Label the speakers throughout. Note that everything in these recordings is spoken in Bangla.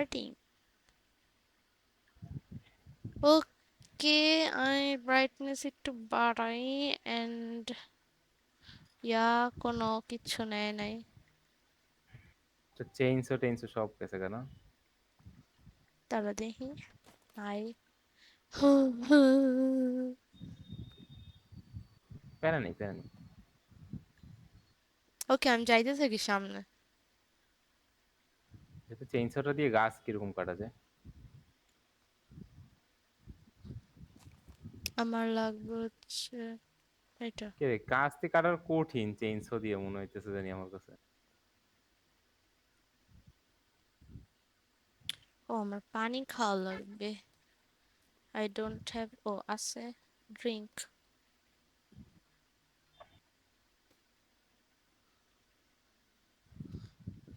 Speaker 1: starting. ওকে, আমি ব্রাইটনেস একটু বাড়াই এন্ড ইয়া কোনো কিচ্ছু নেয় নাই।
Speaker 2: তো চেইনসো টেইনসো সব গেছে কেন?
Speaker 1: তারা দেখি আই
Speaker 2: প্যারা নেই, প্যারা নেই।
Speaker 1: ওকে, আমি যাইতেছি কি সামনে।
Speaker 2: যেহেতু চেইনসোটা দিয়ে গাছ কিরকম কাটা যায়?
Speaker 1: আমার লাগবে হচ্ছে এটা।
Speaker 2: কে রে, গাছ দিয়ে কাটার কঠিন, চেইনসো দিয়ে মনে হইতেছে জানি আমার কাছে।
Speaker 1: ও, আমার পানি খাওয়া লাগবে। আই ডোন্ট হ্যাভ, ও আছে, ড্রিঙ্ক।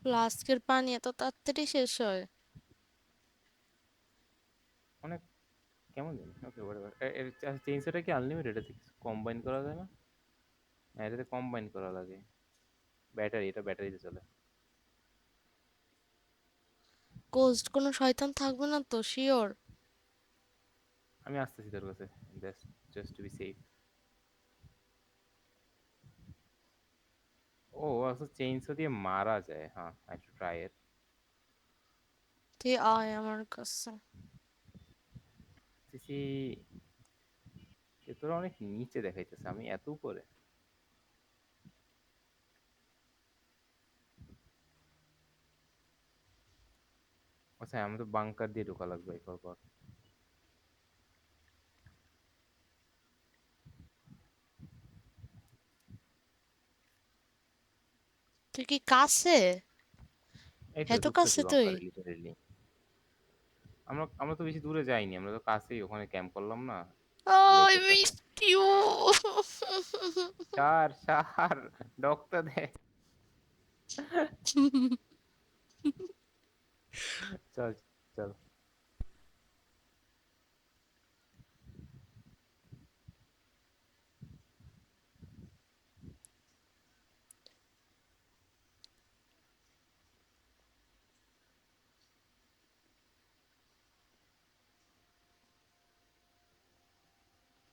Speaker 1: ফ্লাস্কের পানি এত তাড়াতাড়ি শেষ হয়?
Speaker 2: অনেক কেমন জানি, ওকে whatever। এর চেইনসোটা কি আনলিমিটেড? এটাতে কিছু কম্বাইন করা যায় না? না, এটাতে কম্বাইন করা লাগে। ব্যাটারি, এটা ব্যাটারিতে চলে।
Speaker 1: কোস্ট কোনো শয়তান থাকবে না তো, শিওর?
Speaker 2: আমি আসতেছি তোর কাছে, জাস্ট টু বি সেফ। ও আচ্ছা, চেইনসো দিয়ে মারা যায়, হ্যাঁ, আই টু ট্রাই ইট।
Speaker 1: তুই আয় আমার কাছে।
Speaker 2: সিসি, এ তোরা অনেক নিচে দেখাইতেছে, আমি এত উপরে। আচ্ছা, আমি তো বাংকার দিয়ে ঢোকা লাগবে এরপর পর।
Speaker 1: তুই কি কাছে?
Speaker 2: এই তো
Speaker 1: এত
Speaker 2: ঢুকতেছি
Speaker 1: কাছে তুই?
Speaker 2: বাংকারে লিটারেলি। আমরা আমরা তো বেশি দূরে যাইনি, আমরা তো কাছেই ওখানে ক্যাম্প করলাম না,
Speaker 1: I
Speaker 2: লেকের কাছে।
Speaker 1: missed you.
Speaker 2: Sir sir, doctor De. চল চল।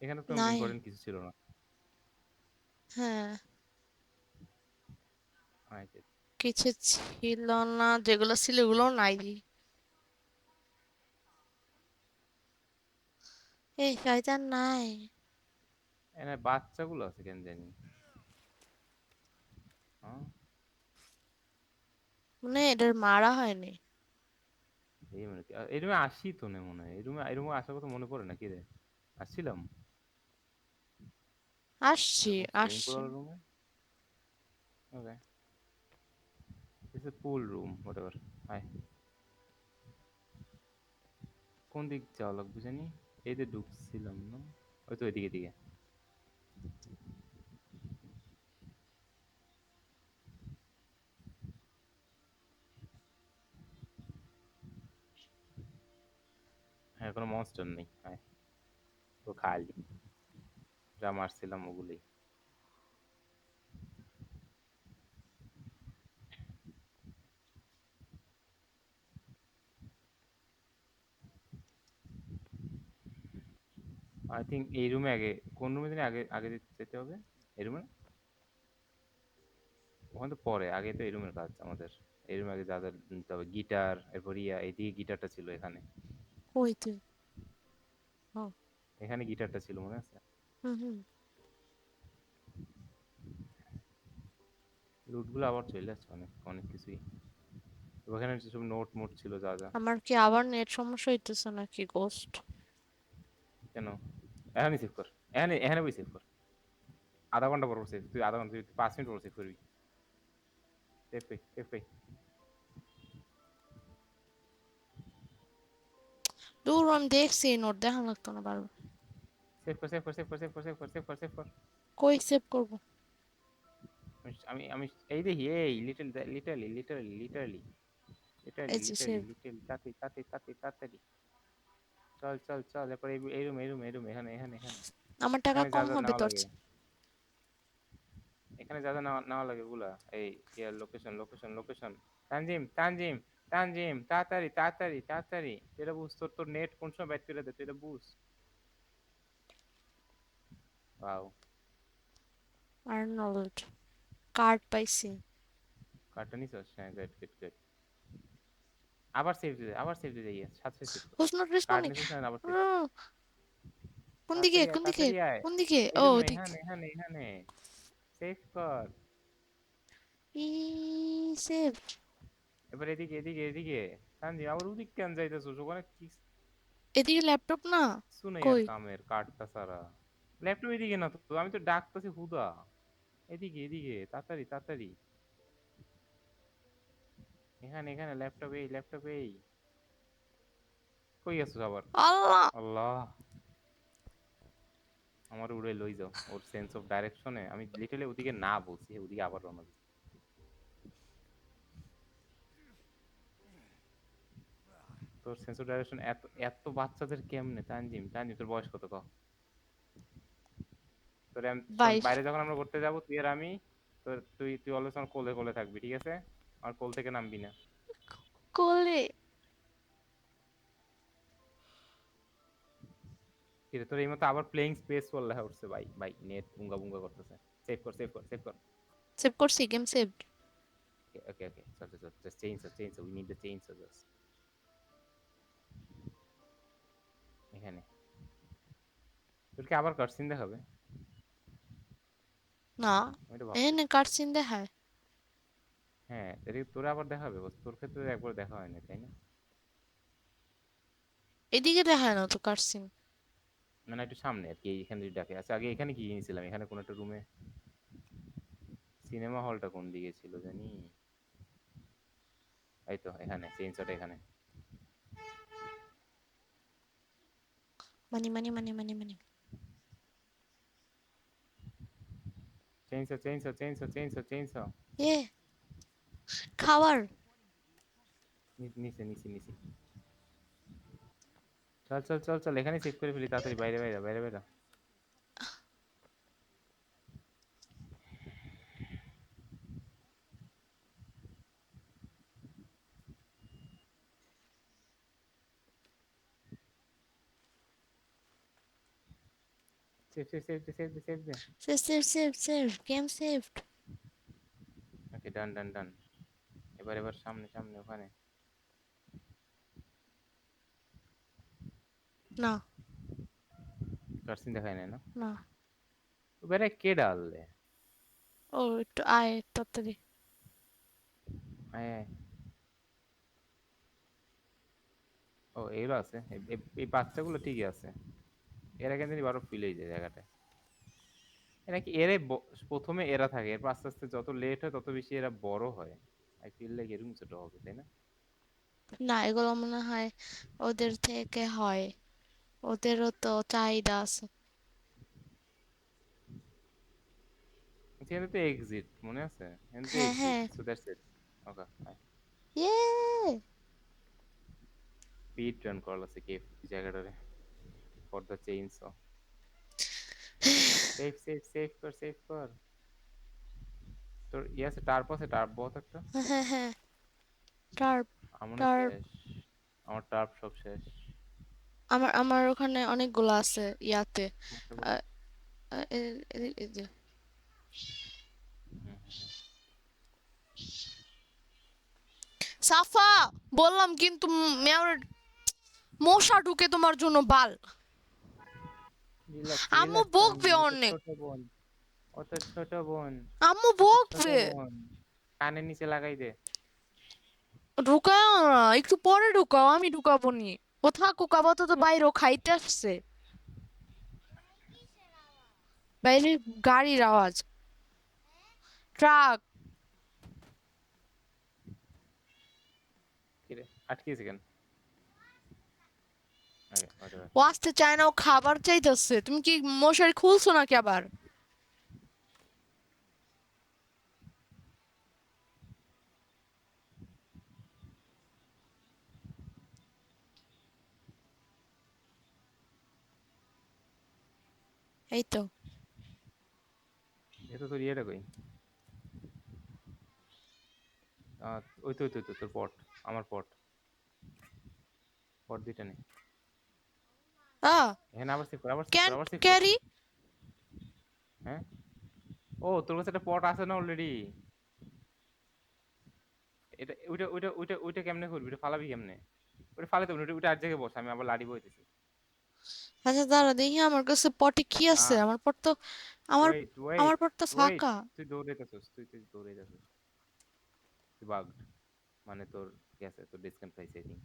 Speaker 2: এখানে তো
Speaker 1: নাই।
Speaker 2: ইম্পর্টেন্ট কিছু ছিল না।
Speaker 1: হ্যাঁ,
Speaker 2: আচ্ছা,
Speaker 1: কিছু ছিল না, যেগুলো ছিল ওগুলো নাই। এই শয়তান নাই।
Speaker 2: এখানে বাচ্চাগুলো আছে কেন জানি। হ্যাঁ,
Speaker 1: মানে এটার মারা হয়নি।
Speaker 2: এই মানে এই রুমে আসি তো না মনে হয়, এই রুমে আসার কথা মনে পড়ে না কি রে? আসছিলাম
Speaker 1: আসছি,
Speaker 2: সুইমিং পুল
Speaker 1: আসছি।
Speaker 2: রুমে। Okay, this is pool room whatever. Hi, কোন দিক যাওয়া লাগবে জানি? এই যে ঢুকছিলাম না, ওই তো ওইদিকে দিকে। হ্যাঁ, কোনো মনস্টার নেই, হাই, তো খালি যা মারছিলাম ওগুলোই। আই থিঙ্ক এই রুমে আগে, কোন রুমে জানি আগে আগে যেতে হবে? এই রুমে? ওখানে তো পরে, আগে তো এই রুমের কাজ আমাদের। এই রুমে আগে যা যা নিতে হবে, গিটার, এরপর ইয়া, এইদিকে গিটারটা ছিল এখানে।
Speaker 1: কই তুই? ও,
Speaker 2: এখানে গিটারটা ছিল মনে আছে?
Speaker 1: হুম হুম।
Speaker 2: লুটগুলো আবার চলে আসছে, অনেক অনেক কিছুই। ওখানে যেসব নোট মোট ছিল যা যা।
Speaker 1: আমার কি আবার নেট সমস্যা হইতেছে নাকি, গোস্ট?
Speaker 2: কেন? এখানে সেভ কর, এখানে এখানে বই সেভ কর। আধা ঘন্টা পর সেভ, তুই আধা ঘন্টা, তুই 5 মিনিট পর সেভ করবি। সেভ কই, সেভ কই।
Speaker 1: দূর, আমি দেখছি নোট দেখা লাগতো না বারবার।
Speaker 2: সেভ কর, সেভ কর, সেভ কর, সেভ কর, সেভ কর, সেভ কর, সেভ কর।
Speaker 1: কই সেভ করবো?
Speaker 2: আমি আমি এই দেখি, এই little literally literally literally literally
Speaker 1: এই যে
Speaker 2: লিটারলি
Speaker 1: সেভ।
Speaker 2: লিটারলি, তাড়াতাড়ি তাড়াতাড়ি তাড়াতাড়ি তাড়াতাড়ি। চল চল চল, এরপর এই রুম, এই রুম, এই রুম, এখানে এখানে এখানে।
Speaker 1: আমার টাকা
Speaker 2: এখানে যা
Speaker 1: কম
Speaker 2: যা
Speaker 1: হবে
Speaker 2: নেওয়া
Speaker 1: তোর
Speaker 2: লাগে,
Speaker 1: চেয়ে।
Speaker 2: এখানে যা যা নেওয়া নেওয়া লাগে ওগুলা। এই ইয়ার location location location. Tanzim Tanzim Tanzim তাড়াতাড়ি তাড়াতাড়ি তাড়াতাড়ি, তুই এটা বুঝ, তোর নেট কোন সময় ব্যাট করে দে, তুই এটা বুঝ। ওয়াও,
Speaker 1: আর্নল্ড কার্ড পাইছি।
Speaker 2: কার্ডটা নিছস? হ্যাঁ, গুড গুড গুড। আবার সেভ দিতে, আবার সেভ দিতে গিয়ে সাথে সেভ কর।
Speaker 1: Who's not
Speaker 2: card
Speaker 1: responding.
Speaker 2: নিছস না, আবার সেভ।
Speaker 1: কোন দিকে
Speaker 2: তাড়াতাড়ি আয়,
Speaker 1: কোন দিকে
Speaker 2: তাড়াতাড়ি আয়।
Speaker 1: কোন দিকে?
Speaker 2: এই
Speaker 1: ও
Speaker 2: জন্য
Speaker 1: ওদিক।
Speaker 2: এখানে এখানে এখানে সেভ কর।
Speaker 1: ই সেভ।
Speaker 2: এবার এদিকে এদিকে এদিকে। তানজিম আবার ওদিক কেন যাইতেছস? ওখানে
Speaker 1: এদিকে ল্যাপটপ না।
Speaker 2: কিছু নেই আর
Speaker 1: কই?
Speaker 2: কামের, কার্ডটা ছাড়া। ল্যাপটপ এদিকে না তো, আমি তো ডাকতেছি হুদা। এদিকে এদিকে, তাড়াতাড়ি তাড়াতাড়ি। এখানে এখানে, ল্যাপটপ এই, ল্যাপটপ এই। কই গেছিস আবার?
Speaker 1: আল্লাহ।
Speaker 2: আল্লাহ, আমার উড়ে লই যাও ওর সেন্স অফ ডাইরেকশনে। আমি লিটারালি ওদিকে না বলছি, ওদিকে আবার রওনা দিছি। তোর সেন্স অফ ডাইরেকশন এত এত বাচ্চাদের কেমনে? তানজিম তানজিম, তোর বয়স কত ক? তোর শোন,
Speaker 1: 22।
Speaker 2: বাইরে যখন আমরা ঘুরতে যাবো তুই আর আমি, তোর তুই তুই অলওয়েজ আমার কোলে কোলে থাকবি, ঠিক আছে? আমার কোল থেকে নামবি না।
Speaker 1: কোলে।
Speaker 2: ঠিক আছে, তোর এই মতো আবার প্লেইং স্পেস ফর লেখা উঠছে। ভাই ভাই, নেট বুঙ্গা বুঙ্গা করতেছে। সেভ কর সেভ কর সেভ কর।
Speaker 1: সেভ করছি, গেম সেভ।
Speaker 2: ওকে ওকে ওকে, চল চল চল, just change we need the change just. এখানে তোর কি আবার কাটসিন দেখাবে?
Speaker 1: না,
Speaker 2: আমি তো ভাবতেছি।
Speaker 1: এনে কাটসিন দেখায়।
Speaker 2: হ্যাঁ, তোর আবার দেখাবে, তোর ক্ষেত্রে একবার দেখা হয়নি, তাই না?
Speaker 1: এদিকে দেখায় না তো কাটসিন।
Speaker 2: মানে একটু সামনে আর কি, এখানে যদি ডাকে। আচ্ছা, আগে এখানে কি নিয়েছিলাম? এখানে কোন একটা রুমে। সিনেমা হলটা কোন দিকে ছিল জানি? এই তো এখানে, চেইনসটা এখানে।
Speaker 1: মানি মানি মানি মানি মানি।
Speaker 2: চেইনস।
Speaker 1: এ খাবার।
Speaker 2: নিচে নিচে নিচে। চল চল চল চল, এখানে সেভ করে ফেলি তাড়াতাড়ি, বাইরে বাইরে বাইরে বাইরে। Save save save save save দে।
Speaker 1: Save save save save game saved.
Speaker 2: Okay, done done done. এবার এবার সামনে সামনে ওখানে।
Speaker 1: না
Speaker 2: কার্সিন দেখায় নাই না?
Speaker 1: না।
Speaker 2: বেরে কে ডাললে?
Speaker 1: ও একটু আয় তাড়াতাড়ি।
Speaker 2: আয় আয়। ও, এইগুলো আছে, এই বাচ্চাগুলো ঠিকই আছে। এরা কেন জানি বারো ফিল হয়ে যায় জায়গাটা। এরা কি এরে প্রথমে এরা থাকে, এরপর আস্তে আস্তে যত লেট হয় তত বেশি এরা বড় হয়। আই ফিল লাইক এরকম ছোট হবে, তাই না?
Speaker 1: না, এগুলো মনে হয় ওদের থেকে হয়। ওদেরও তো চাহিদা আছে।
Speaker 2: এখানে তো এক্সিট মনে আছে, এখানে তো
Speaker 1: হ্যাঁ
Speaker 2: এক্সিট,
Speaker 1: হ্যাঁ।
Speaker 2: So that's it. ওকে,
Speaker 1: ইয়ে।
Speaker 2: স্পিড রান করা আছে কেফ জায়গাটারে for the chains. Safe safe safe কর সেফ কর। তোর আছে টার্প, আছে টার্প বহুত একটা।
Speaker 1: হ্যাঁ হ্যাঁ হ্যাঁ। টার্প।
Speaker 2: আমার
Speaker 1: টার্প।
Speaker 2: শেষ, আমার টার্প সব শেষ।
Speaker 1: আমার আমার ওখানে অনেকগুলো আছে ইয়াতে।
Speaker 2: আমারটা বল।
Speaker 1: আ- এই যে
Speaker 2: হুম,
Speaker 1: সাফা, বললাম কিন্তু মেয়র মশা ঢুকে তোমার জন্য বাল।
Speaker 2: রিল্যাক্স
Speaker 1: আম্মু
Speaker 2: রিল্যাক্স
Speaker 1: বকবে
Speaker 2: তানজিম, ও তো
Speaker 1: অনেক।
Speaker 2: ছোট বোন, ও তো ছোট বোন,
Speaker 1: আম্মু
Speaker 2: ও তো ছোট
Speaker 1: বকবে।
Speaker 2: বোন। কানের নিচে লাগাই দে।
Speaker 1: ঢুকাও না, একটু পরে ঢুকাও, আমি ঢুকাবো নি। ও থাকুক, আপাতত বাইরে ও খাইতে আসছে। বাইরে গাড়ির আওয়াজ। ট্রাক।
Speaker 2: কি রে, আটকে গেছে কেন? ওকে, হোয়াটএভার।
Speaker 1: ও আসতে চায় না, ও খাবার চাইতেছে। তুমি কি মশারি খুলছো নাকি আবার? এই তো।
Speaker 2: এ তো তোর ইয়েটা কই? ওই তো তোর পট। আমার পট পট দুইটা নেই। এখানে আবার সেভ কর, আবার সেভ কর,
Speaker 1: ক্যান্ট
Speaker 2: আবার সেভ কর।
Speaker 1: ক্যারি।
Speaker 2: হ্যাঁ, ও তোর কাছে একটা পট আছে না অলরেডি? এটা ওইটা ওইটা ওইটা ওইটা কেমনে করবি? ওটা ফালাবি কেমনে? ওটা ফালাতে হবে না, ওইটা আর জায়গায় বস, আমি আবার লাড়ি বইতেছি।
Speaker 1: আচ্ছা দাঁড়া দেখি আমার কাছে পটে কি
Speaker 2: না,
Speaker 1: আছে। আমার
Speaker 2: ওয়েট ওয়েট
Speaker 1: আমার পট তো
Speaker 2: ওয়েট,
Speaker 1: ফাঁকা।
Speaker 2: তুই দৌড়াইতেছিস, তুই দৌড়াইতেছিস, তুই বাগড, মানে তোর কি আছে, তোর ডিসকানেক্ট হয়েছে I think.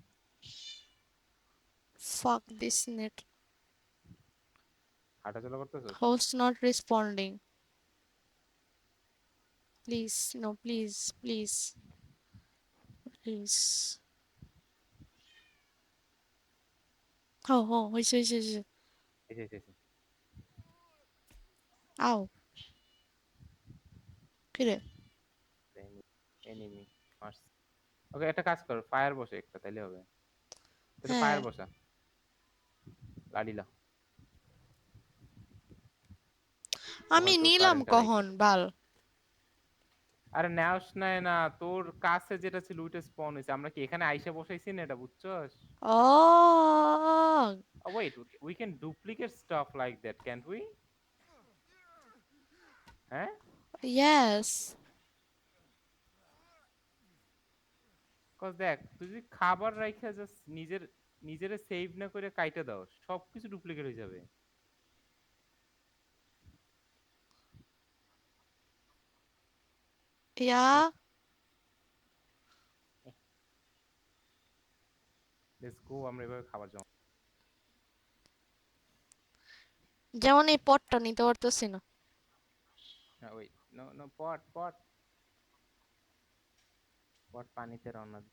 Speaker 1: Fuck this net.
Speaker 2: হাঁটাচলা করতেছিস?
Speaker 1: Host not responding. Please, no, please, please, please. হইছে।
Speaker 2: এই যে এই যে
Speaker 1: আও, কিরে?
Speaker 2: এনিমি মারছে। ওকে, একটা কাজ কর, ফায়ার বসে একটা, তাইলে হবে। তুই
Speaker 1: হ্যাঁ,
Speaker 2: ফায়ার বসা, লাড়ি লা।
Speaker 1: আমি
Speaker 2: ওখানে তোর
Speaker 1: নিলাম
Speaker 2: কারেন্টটা রাইখা
Speaker 1: কখন
Speaker 2: দে।
Speaker 1: বাল?
Speaker 2: আরে নেওস নাই না, তোর কাছে যেটা ছিল ওইটা স্পন হয়েছে, আমরা কি এখানে আইসা বসাইছি না, এটা বুঝছস?
Speaker 1: Oh,
Speaker 2: wait, we can duplicate stuff like that, can't we? হ্যাঁ,
Speaker 1: yes.
Speaker 2: কজ দেখ, তুই যদি খাবার রাইখা জাস্ট নিজেরে সেভ না করে কাইটা দাও, সবকিছু ডুপ্লিকেট হয়ে যাবে।
Speaker 1: Yeah,
Speaker 2: লেটস গো, আমরা এভাবে খাবার জমা।
Speaker 1: যেমন এই পটটা নিতে পারতেছি না।
Speaker 2: না ওয়েট, নো নো, পট পট পট পানিতে রওনা দি।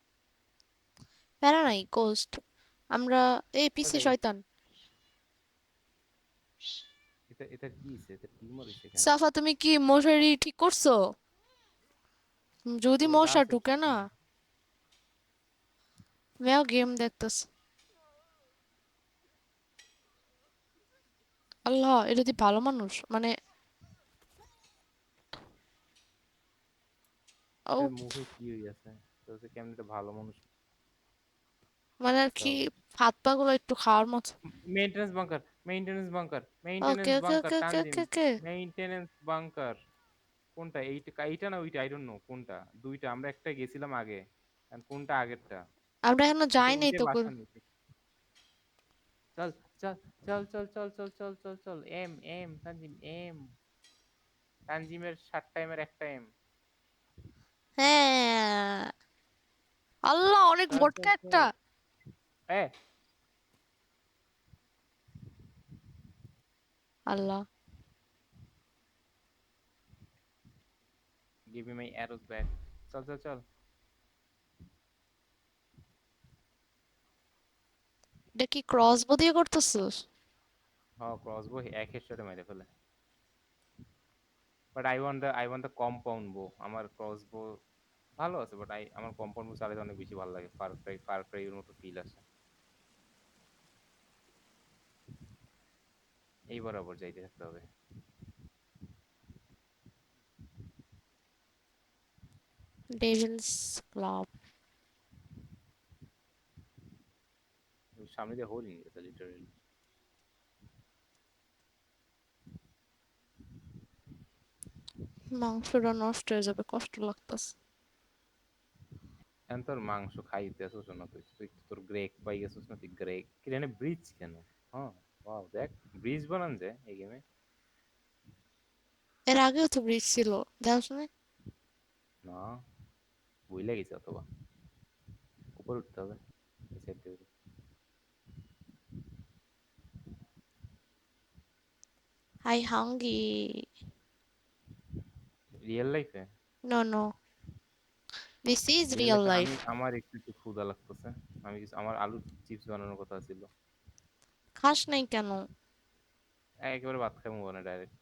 Speaker 1: প্যারা নাই, কোস্ট। আমরা এই
Speaker 2: তো
Speaker 1: পিসি
Speaker 2: দেখ,
Speaker 1: শয়তান।
Speaker 2: এটা কি হইছে, এটা টিউমার হইছে কেন?
Speaker 1: সাফা তুমি কি মশারি ঠিক করছো? যদি
Speaker 2: তোর
Speaker 1: মশা
Speaker 2: গাছ
Speaker 1: ঢুকে
Speaker 2: হইছে।
Speaker 1: না, আমিও গেম দেখতেছি। আল্লাহ, এটা যদি ভালো মানুষ মানে, ও
Speaker 2: এর মুখে কি হইছে? তো সে কেমনে একটা ভালো মানুষ?
Speaker 1: মানে আর কি,
Speaker 2: চল,
Speaker 1: হাত পা গুলো একটু খাওয়ার মতো।
Speaker 2: Maintenance bunker, maintenance bunker,
Speaker 1: okay
Speaker 2: maintenance
Speaker 1: okay
Speaker 2: bunker,
Speaker 1: okay okay
Speaker 2: Tanzim,
Speaker 1: okay okay.
Speaker 2: Maintenance bunker. কোনটা, এইটা না ওইটা? আই ডোন্ট নো কোনটা, দুইটা আমরা একটা গেছিলাম আগে, আর কোনটা আগেরটা?
Speaker 1: আমরা এখনো যাই নাই
Speaker 2: ওইটাই
Speaker 1: তো
Speaker 2: বাসা নিচে। চল চল চল, এম এম তানজিম, এম তানজিমের 7টা এম এর একটা এম।
Speaker 1: হ্যাঁ, আল্লাহ অনেক
Speaker 2: চল চল
Speaker 1: মোটকা
Speaker 2: চল,
Speaker 1: একটা।
Speaker 2: এ
Speaker 1: আল্লাহ,
Speaker 2: give me my arrows back. চল চল চল।
Speaker 1: এটা কি ক্রসবো দিয়ে করতেছিস?
Speaker 2: হ, ক্রসবো এক হেডশটে মেরে ফেলে। But I want the compound বো। আমার ক্রসবো ভালো আছে, বাট আমার কম্পাউন্ড বো চালাতে অনেক বেশি ভালো লাগে, ফার ক্রাই এর মতো ফিল আসে। এই বরাবর যাইতে থাকতে হবে।
Speaker 1: Devil's club.
Speaker 2: সামনে দিয়ে হোল নিয়ে গেছে লিটারালি।
Speaker 1: মাংসটা নষ্ট হয়ে যাবে, কষ্ট লাগতেছে।
Speaker 2: এখন তোর মাংস খাইতে আসছিস না, তুই তো তোর গ্রেক পাই গেছিস না, তুই গ্রেক কি জানে ব্রিজ কেন? হ্যাঁ, ওয়াও, দেখ ব্রিজ বানান যায় এই গেমে।
Speaker 1: এর আগেও তো ব্রিজ ছিল, দেখো শুনে।
Speaker 2: না, ভুলে গেছি অথবা, উপরে উঠতে হবে এই সাইড দিয়ে।
Speaker 1: হাই হাঙ্গি।
Speaker 2: রিয়েল লাইফে,
Speaker 1: no no, this is
Speaker 2: real
Speaker 1: real
Speaker 2: লাইফে
Speaker 1: লাইফ।
Speaker 2: আমার একটু একটু ক্ষুধা লাগতেছে। আমি কিছু, আমার আলু চিপস বানানোর কথা ছিল।
Speaker 1: খাস নাই কেন?
Speaker 2: একেবারে ভাত খাবো না direct.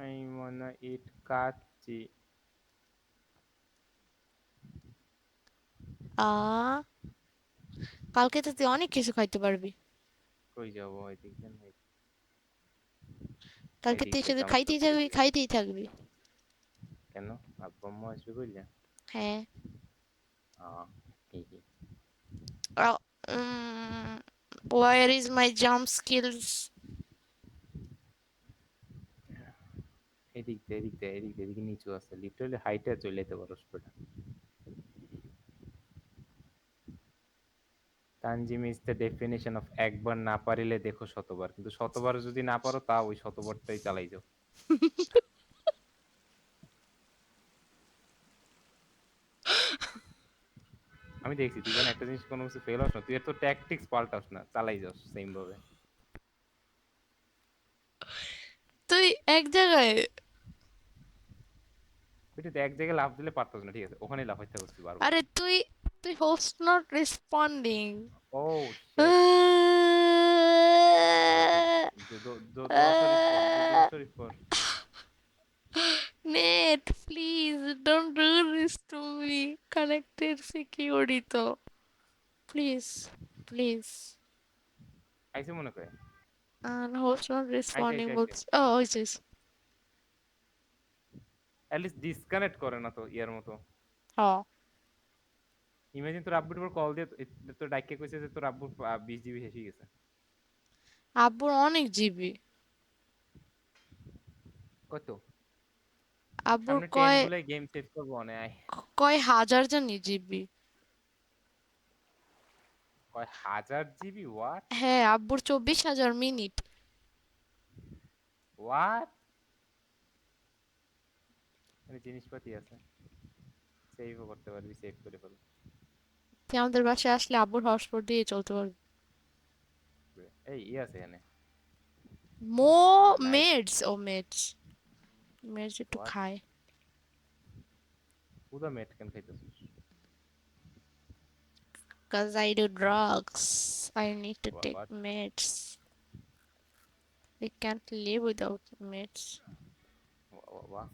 Speaker 2: I wanna eat kacchi.
Speaker 1: আ কালকে তো তুই অনেক কিছু খাইতে পারবি।
Speaker 2: কই যাবো, এদিক দেন,
Speaker 1: কালকে
Speaker 2: এদিক
Speaker 1: তুই
Speaker 2: দিয়ে
Speaker 1: শুধু
Speaker 2: তো আমার
Speaker 1: খাইতেই
Speaker 2: চোখে
Speaker 1: থাকবি,
Speaker 2: দেখতে পাচ্ছি।
Speaker 1: খাইতেই থাকবি।
Speaker 2: কেন? আব্বু আম্মু আসবে কইলা?
Speaker 1: হ্যাঁ।
Speaker 2: কি কি?
Speaker 1: Uh, um, where is my jump skills?
Speaker 2: এদিকে নিচু আছে, লিটারালি হাইটে চলে যেতে পারো speed. Tanjim is the definition of একবার না পারিলে দেখো শতবার, কিন্তু শতবার যদি না পারো তা ওই শতবারটাই চালাই যাও। আমি দেখছি তুই যখন একটা জিনিস কোনো কিছু ফেল হস না, তুই এত ট্যাকটিক্স পাল্টাস না, চালাই যাস সেম ভাবে।
Speaker 1: তুই এক জায়গায়।
Speaker 2: তুই তো এক জায়গায় লাফ দিলে পারতাস না, ঠিক আছে, ওখানেই লাফাইতে হচ্ছে বারবার।
Speaker 1: আরে তুই তুই host not responding.
Speaker 2: Oh shit. দো শরীফ পর, দো শরীফ পর।
Speaker 1: Nate, please don't do this to me. Connected security তো. Please, please.
Speaker 2: আইসে মনে করে।
Speaker 1: And host not
Speaker 2: আইসে
Speaker 1: responding
Speaker 2: আইসে আইসে।
Speaker 1: বলছে ও হয়েছে।
Speaker 2: অ্যাটলিস্ট ডিসকানেক্ট করে না তো ইয়ার মতো।
Speaker 1: হ্যাঁ।
Speaker 2: ইমাজিন তোর আব্বুর উপর কল দিয়ে তোর ডাইকে কইছে যে তোর আব্বুর 20 জিবি শেষ হয়ে গেছে।
Speaker 1: আব্বুর অনেক জিবি।
Speaker 2: কত?
Speaker 1: আব্বুর
Speaker 2: সামনে 10
Speaker 1: কয়
Speaker 2: বলে গেম সেভ করবো অনে আয়।
Speaker 1: কয় হাজার জানি জিবি।
Speaker 2: কয় হাজার জিবি? হোয়াট?
Speaker 1: হ্যাঁ, আব্বুর 24,000 মিনিট।
Speaker 2: হোয়াট? মানে জিনিসপাতি আছে, সেভও করতে পারবি, সেভ করে ফেল।
Speaker 1: তুই আমাদের বাসায় আসলে আব্বুর হটস্পট দিয়ে চলতে পারবি।
Speaker 2: এই আছে এখানে
Speaker 1: মো
Speaker 2: নাইট।
Speaker 1: মেডস ও মেডস মেডস একটু
Speaker 2: হোয়াট?
Speaker 1: খায়।
Speaker 2: পুরা মেট কেন খাইতেছিস?
Speaker 1: Cause I do drugs. I need to take
Speaker 2: what?
Speaker 1: meds. I can't live without meds.
Speaker 2: বাহ,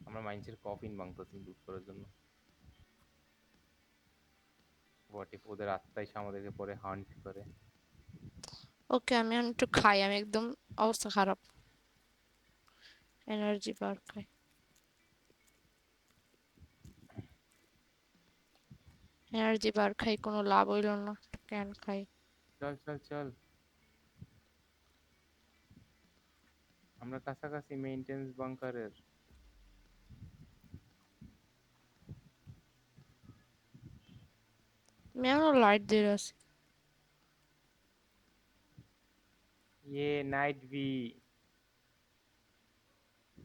Speaker 2: আমরা মাইন্সের কফিন ভাঙতেছি লুট করার জন্য। হোয়াট ইফ ওদের আত্মাই এসে আমাদেরকে পরে হান্ট করে?
Speaker 1: ওকে, আমি এখন একটু খাই, আমি একদম অবস্থা খারাপ। এনার্জি বার খাই। এনার্জি বার খাই, কোনো লাভ হইল না। ক্যান খাই।
Speaker 2: চল চল চল, আমরা কাছাকাছি মেইনটেন্স বাংকারের।
Speaker 1: আমি এখনো লাইট দিয়ে আছি।
Speaker 2: ইয়ে নাইট ভি।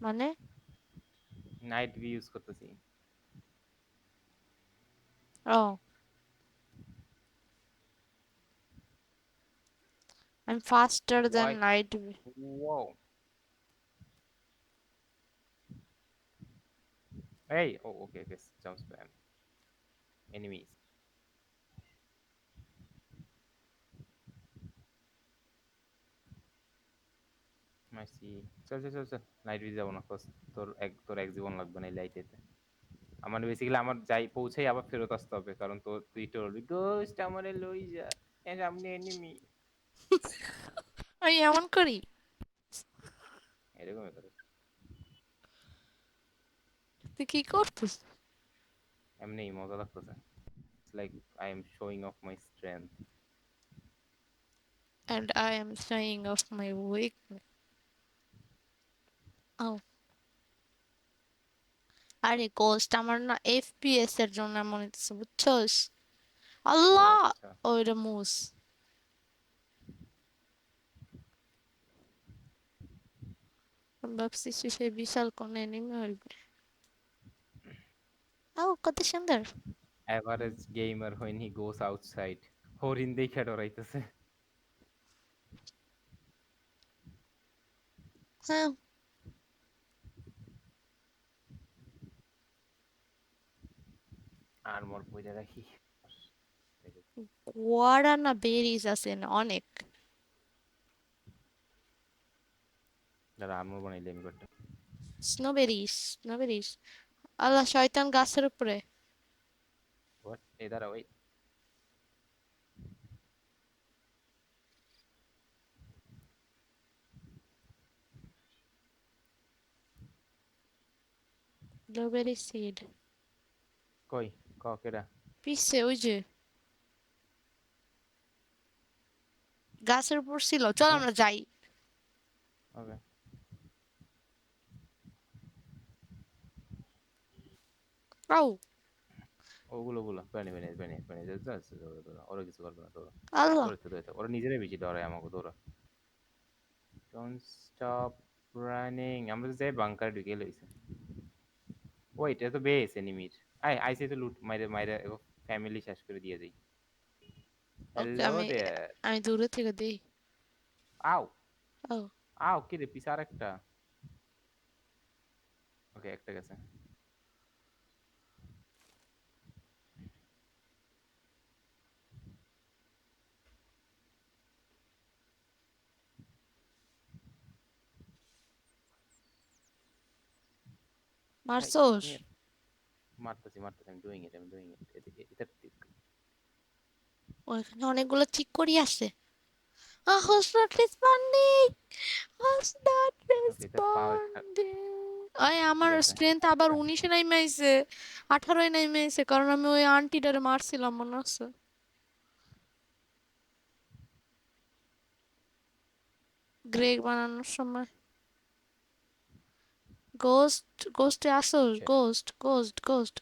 Speaker 1: মানে?
Speaker 2: নাইট ভি ইউজ করতেছি।
Speaker 1: Oh, I'm faster
Speaker 2: why?
Speaker 1: than light.
Speaker 2: Wow. এই oh okay okay, jump spam enemies. মাইসি। চল চল চল চল, নাইট ভি যাবো না, তোর এক জীবন লাগবে না এই লাইটেতে। আমার বেসিক্যালি আমার যাই পৌঁছেই আবার ফেরত আসতে হবে, কারণ তুই তো বলবি গোস্ট আমারে লই যা, এর সামনে এনিমি।
Speaker 1: আমি এমন করি?
Speaker 2: এরকমই করে।
Speaker 1: তুই কি করছিস?
Speaker 2: এমনি মজা লাগতেছে। It's like I am showing of my strength.
Speaker 1: And I am showing off my weakness. Oh, আরে গোস্ট আমার না এফপিএস এর জন্য এমন হইতেছে বুঝছস?
Speaker 2: ও
Speaker 1: আল্লাহ!
Speaker 2: আচ্ছা।
Speaker 1: ওইটা মুস। আমি ভাবছি সে বিশাল কোন এনিমি হইবে। ও কত সুন্দর।
Speaker 2: Average gamer when he goes outside, হরিণ দেখে ডরাইতেছে।
Speaker 1: হ্যাঁ।
Speaker 2: আর্মর পরে রাখি।
Speaker 1: গুয়ারানা বেরিজ আছে না অনেক।
Speaker 2: যারা আর্মর বানাইলে আমি করতে।
Speaker 1: স্নোবেরিজ, স্নোবেরিজ। আল্লাহ, শয়তান গাছের উপরে।
Speaker 2: হোয়াট? এই দাঁড়া ওই।
Speaker 1: Blueberry seed.
Speaker 2: কই কেডা?
Speaker 1: পিছে ওই যে গাছের উপর ছিল, চল
Speaker 2: ও
Speaker 1: আমরা যাই।
Speaker 2: ওকে।
Speaker 1: আউ।
Speaker 2: ওগুলো প্যানি যাচ্ছে, দৌড়া ওরা কিছু করবে না, দৌড়া।
Speaker 1: আল্লাহ।
Speaker 2: দৌড়াতে দৌড়াতে ওরা নিজেরাই বেশি ডরায় আমাকে, দৌড়া। Don't stop running. আমরা তো যাই বাংকারে ঢুকে লইছে। ওয়েট, এটা তো বেস এনিমির। আইসে তো লুট মাইরে মাইরে ফ্যামিলি শেষ করে দিয়ে দেই।
Speaker 1: ওকে,
Speaker 2: হ্যালো
Speaker 1: আমি
Speaker 2: দেয়ার।
Speaker 1: আমি দূরে থেকে দেই।
Speaker 2: আউ
Speaker 1: ও।
Speaker 2: কি রে, পিছে আরেকটা। ওকে, একটা গেছে। এই
Speaker 1: মারছোস?
Speaker 2: নিয়ে মারতেছি, আমি ডুইং ইট। এটা
Speaker 1: ওইখানে অনেকগুলো চিক করি আছে। Who's not responding? Who's not
Speaker 2: ওকে, এটা পাও একটা।
Speaker 1: responding? আয়
Speaker 2: ঠিক
Speaker 1: আমার
Speaker 2: আছে,
Speaker 1: স্ট্রেংথ আবার
Speaker 2: একটা।
Speaker 1: 19-এ নাইমে আইছে, 18-এ নাইমে আইছে, কারণ আমি ওই আন্টিটারে মারছিলাম, মনে আছে? গ্রেগ বানানোর সময়। গোস্টে আসোস?
Speaker 2: Shit,
Speaker 1: ghost.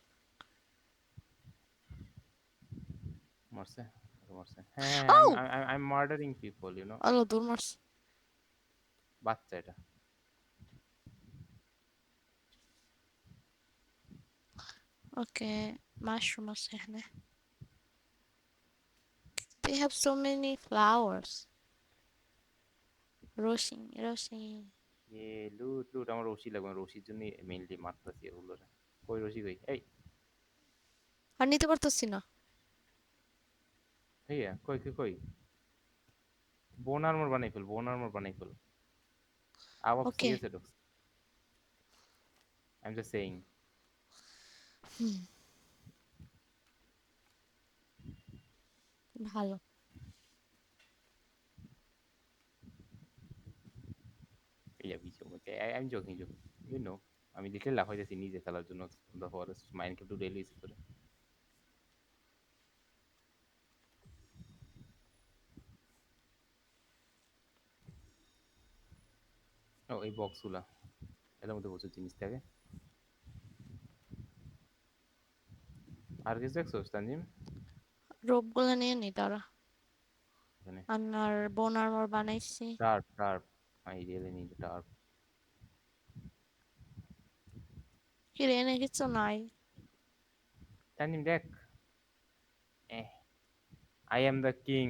Speaker 2: মরছে, মরছে। হ্যাঁ,
Speaker 1: আউ।
Speaker 2: I'm murdering people, you know.
Speaker 1: আল্লাহ, দৌড় মারছে।
Speaker 2: বাচ্চা এটা।
Speaker 1: ওকে, মাশরুম আছে এখানে। They have so many flowers. Roshi.
Speaker 2: এ লুট, আমার রশি লাগবে, রশির জন্য মেইনলি মারতেছি এগুলো। কই রশি কই? এই
Speaker 1: আর নিতে পারতেছি না।
Speaker 2: ভাইয়া, কই? বোন আর্মর বানাই ফেল। Up off
Speaker 1: okay.
Speaker 2: সিএস এ ঢুকছে। I am just saying.
Speaker 1: ভালো।
Speaker 2: এই বিচো মতে I am joking, you know. আমি লিটল লাফ হইতেছি নিজে খেলার জন্য। The forest Minecraft to daily use করে। ও এই বক্সগুলা, এর মধ্যে প্রচুর জিনিস থাকে। আর কিছু দেখছোস তানজিম?
Speaker 1: রোপগুলো নিয়ে নি তারা।
Speaker 2: এখানে
Speaker 1: আমি আর বোন আর্মর বানাইছি।
Speaker 2: Turf, I really need turf.
Speaker 1: কি রে, এনে কিছু নাই?
Speaker 2: তানজিম দেখ, আই এম দ্য কিং।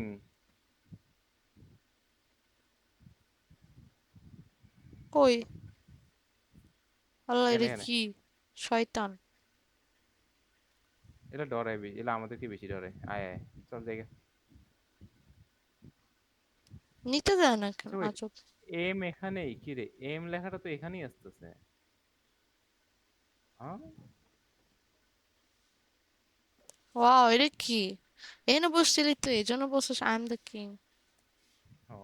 Speaker 1: কই? আল্লাহ,
Speaker 2: এখানে
Speaker 1: এটা
Speaker 2: এখানে
Speaker 1: কি? শয়তান।
Speaker 2: এরা ডরায় বেশি, এরা আমাদেরকে বেশি ডরে। আয় চল দেখে।
Speaker 1: নিতে দেয় না কেন,
Speaker 2: আচ্ছা ওয়েট,
Speaker 1: আজব।
Speaker 2: এম এখানেই কি রে? এম লেখাটা তো এখানেই আসতেছে। হ্যাঁ,
Speaker 1: ওয়াও, এটা কি? এনে বসছিলি তো, এই জন্য বলছিস আই এম দ্য কিং।
Speaker 2: ও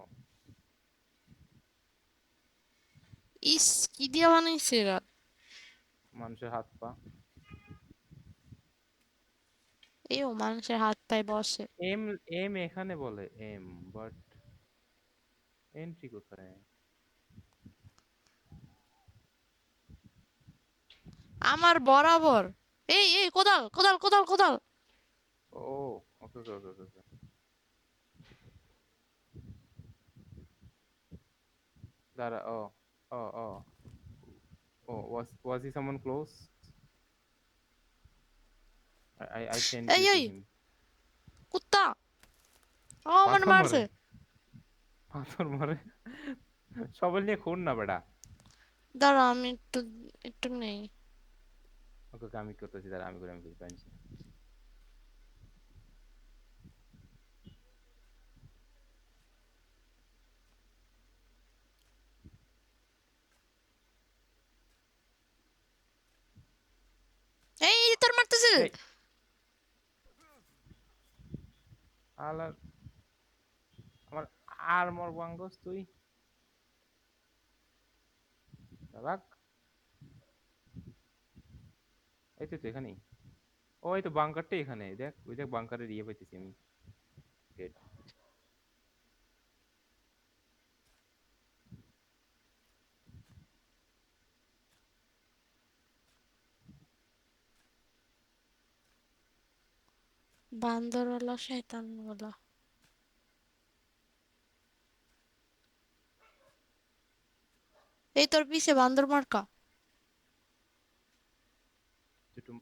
Speaker 1: ইস, কি দিয়া বানাইছে এরা?
Speaker 2: মানুষের হাত পা।
Speaker 1: এও মানুষের হাত পায়ে বসে।
Speaker 2: এম এম এখানে বলে এম, বাট এন্ট্রি কোথায়?
Speaker 1: আমার বরাবর। এই কোদাল।
Speaker 2: ও ওকে। দাঁড়া, ও was he someone close? I sent you to
Speaker 1: এই
Speaker 2: him.
Speaker 1: কুত্তা, ও মানে
Speaker 2: পাথর
Speaker 1: মারছে।
Speaker 2: মারে, পাথর মারে। সবাই নিয়ে খুন না বেটা।
Speaker 1: দাঁড়া, আমি একটু একটু নেই।
Speaker 2: ওকে আমি করতেছি, দাঁড়া আমি করি পাঞ্চি।
Speaker 1: এই তোর মারতেছে।
Speaker 2: এই আলার, আমার আর্মর ভাঙ্গস তুই, বাক। এই তো এখানেই। ও এই তো বাংকারটা এখানে দেখ, ওই দেখ বাংকারের ইয়ে পাইতেছি আমি। গেট।
Speaker 1: বান্দরওয়ালা শয়তানওয়ালা। এই তোর পিছে বান্দর মার্কা।
Speaker 2: একটু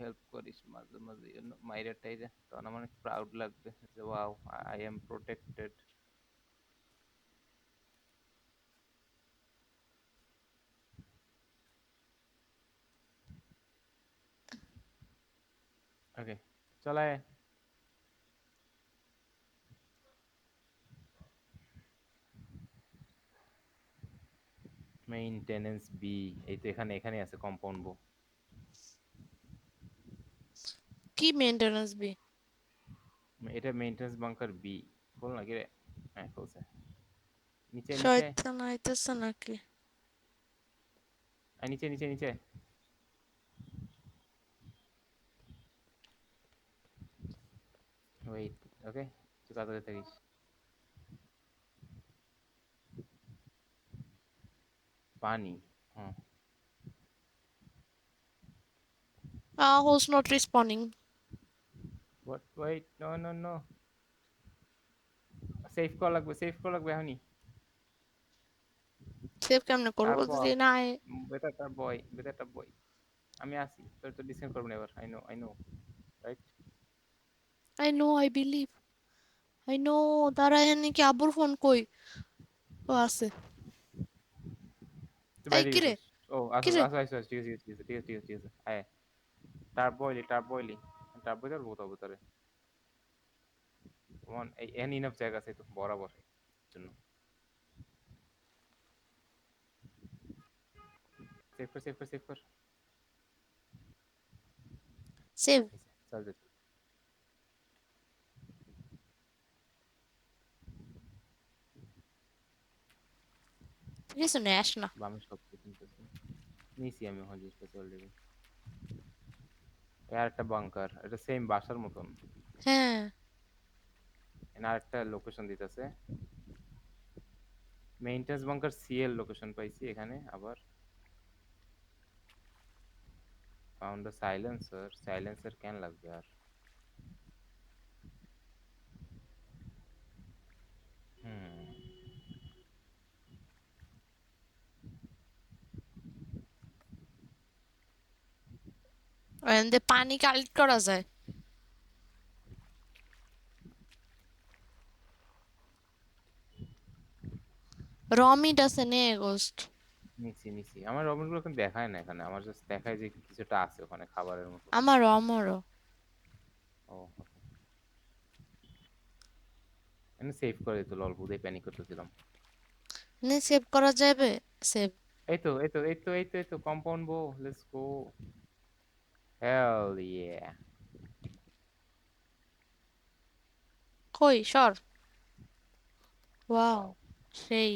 Speaker 2: হেল্প করিস মাঝে মাঝে, মাইরা টাইরা, তখন আমার অনেক প্রাউড লাগবে যে wow, I am protected. Okay, চলায়। মেইনটেনেন্স বি, এই তো এখানে, এখানে আছে কম্পাউন্ড বো।
Speaker 1: কি মেইনটেনেন্স বি?
Speaker 2: এটা মেইনটেনেন্স বাংকার বি। বল না কি রে? হ্যাঁ বলছে। নিচে নিচে।
Speaker 1: শয়তান আইতেছে নাকি?
Speaker 2: নিচে নিচে নিচে। ওয়েট। ওকে, তুই কাছে থাকিস। পানি। হ্যাঁ।
Speaker 1: Who's not responding?
Speaker 2: What, wait, no no no. Save করা লাগবে, সেভ করা লাগবে এখনই।
Speaker 1: সেভ কেমনে করবো
Speaker 2: তারপর
Speaker 1: যদি নাই?
Speaker 2: বেটারটা বয়, বেটারটা বয়। আমি আসি, তোর তো ডিসকাউন্ট করবো না এবার। I know, I know, right.
Speaker 1: I know, I believe, I know. দাঁড়া, এখানে কি আব্বুর ফোন কই? ও আছে।
Speaker 2: তুই
Speaker 1: এই
Speaker 2: বাইরে
Speaker 1: কিরে?
Speaker 2: গেছিস? ও আসো
Speaker 1: কিরে?
Speaker 2: আসো আসো, ঠিক আছে ঠিক আছে ঠিক আছে ঠিক আছে ঠিক আছে, আয়। Turf Boyli, turf Boyli. Turf Boyli আর বোতা বোতারে। কমন, এই এন ইনাফ জায়গা আছে তো বরাবর জন্য। সেভ কর সেভ কর সেভ কর।
Speaker 1: সেভ।
Speaker 2: চল চল।
Speaker 1: কিছু নেস না।
Speaker 2: বামে সব কিছু নিতেছি। নিছি আমি ওখানে জিনিসটা অলরেডি। আর একটা বাংকার, এটা সেম বাসার মতন।
Speaker 1: হ্যাঁ।
Speaker 2: এখানে আরেকটা লোকেশন দিতেছে। মেইনটেন্স বাংকার সি এর লোকেশন পাইছি এখানে আবার। ফাউন্ড আ সাইলেন্সার, সাইলেন্সার কেন লাগবে আর? হুম।
Speaker 1: এখান পানি কালেক্ট করা যায়। রমিট আছে নে গোস্ট।
Speaker 2: নিছি নিছি, আমার রবিনগুলো এখন দেখায় না এখানে, আমার জাস্ট দেখায় যে কিছুটা আছে ওখানে খাবারের মতো।
Speaker 1: আমারও আমারও।
Speaker 2: ও ওকে। আমি সেভ করে দিত, অল্প দিয়ে প্যানিক করতেছিলাম।
Speaker 1: নে সেভ করা যাবে। সেভ।
Speaker 2: এই তো এই তো এই তো এই তো এই তো কম্পাউন্ড বো, লেটস গো। হেল ইয়া।
Speaker 1: কই সর। ওয়াও।
Speaker 2: ওয়াও।
Speaker 1: সেই।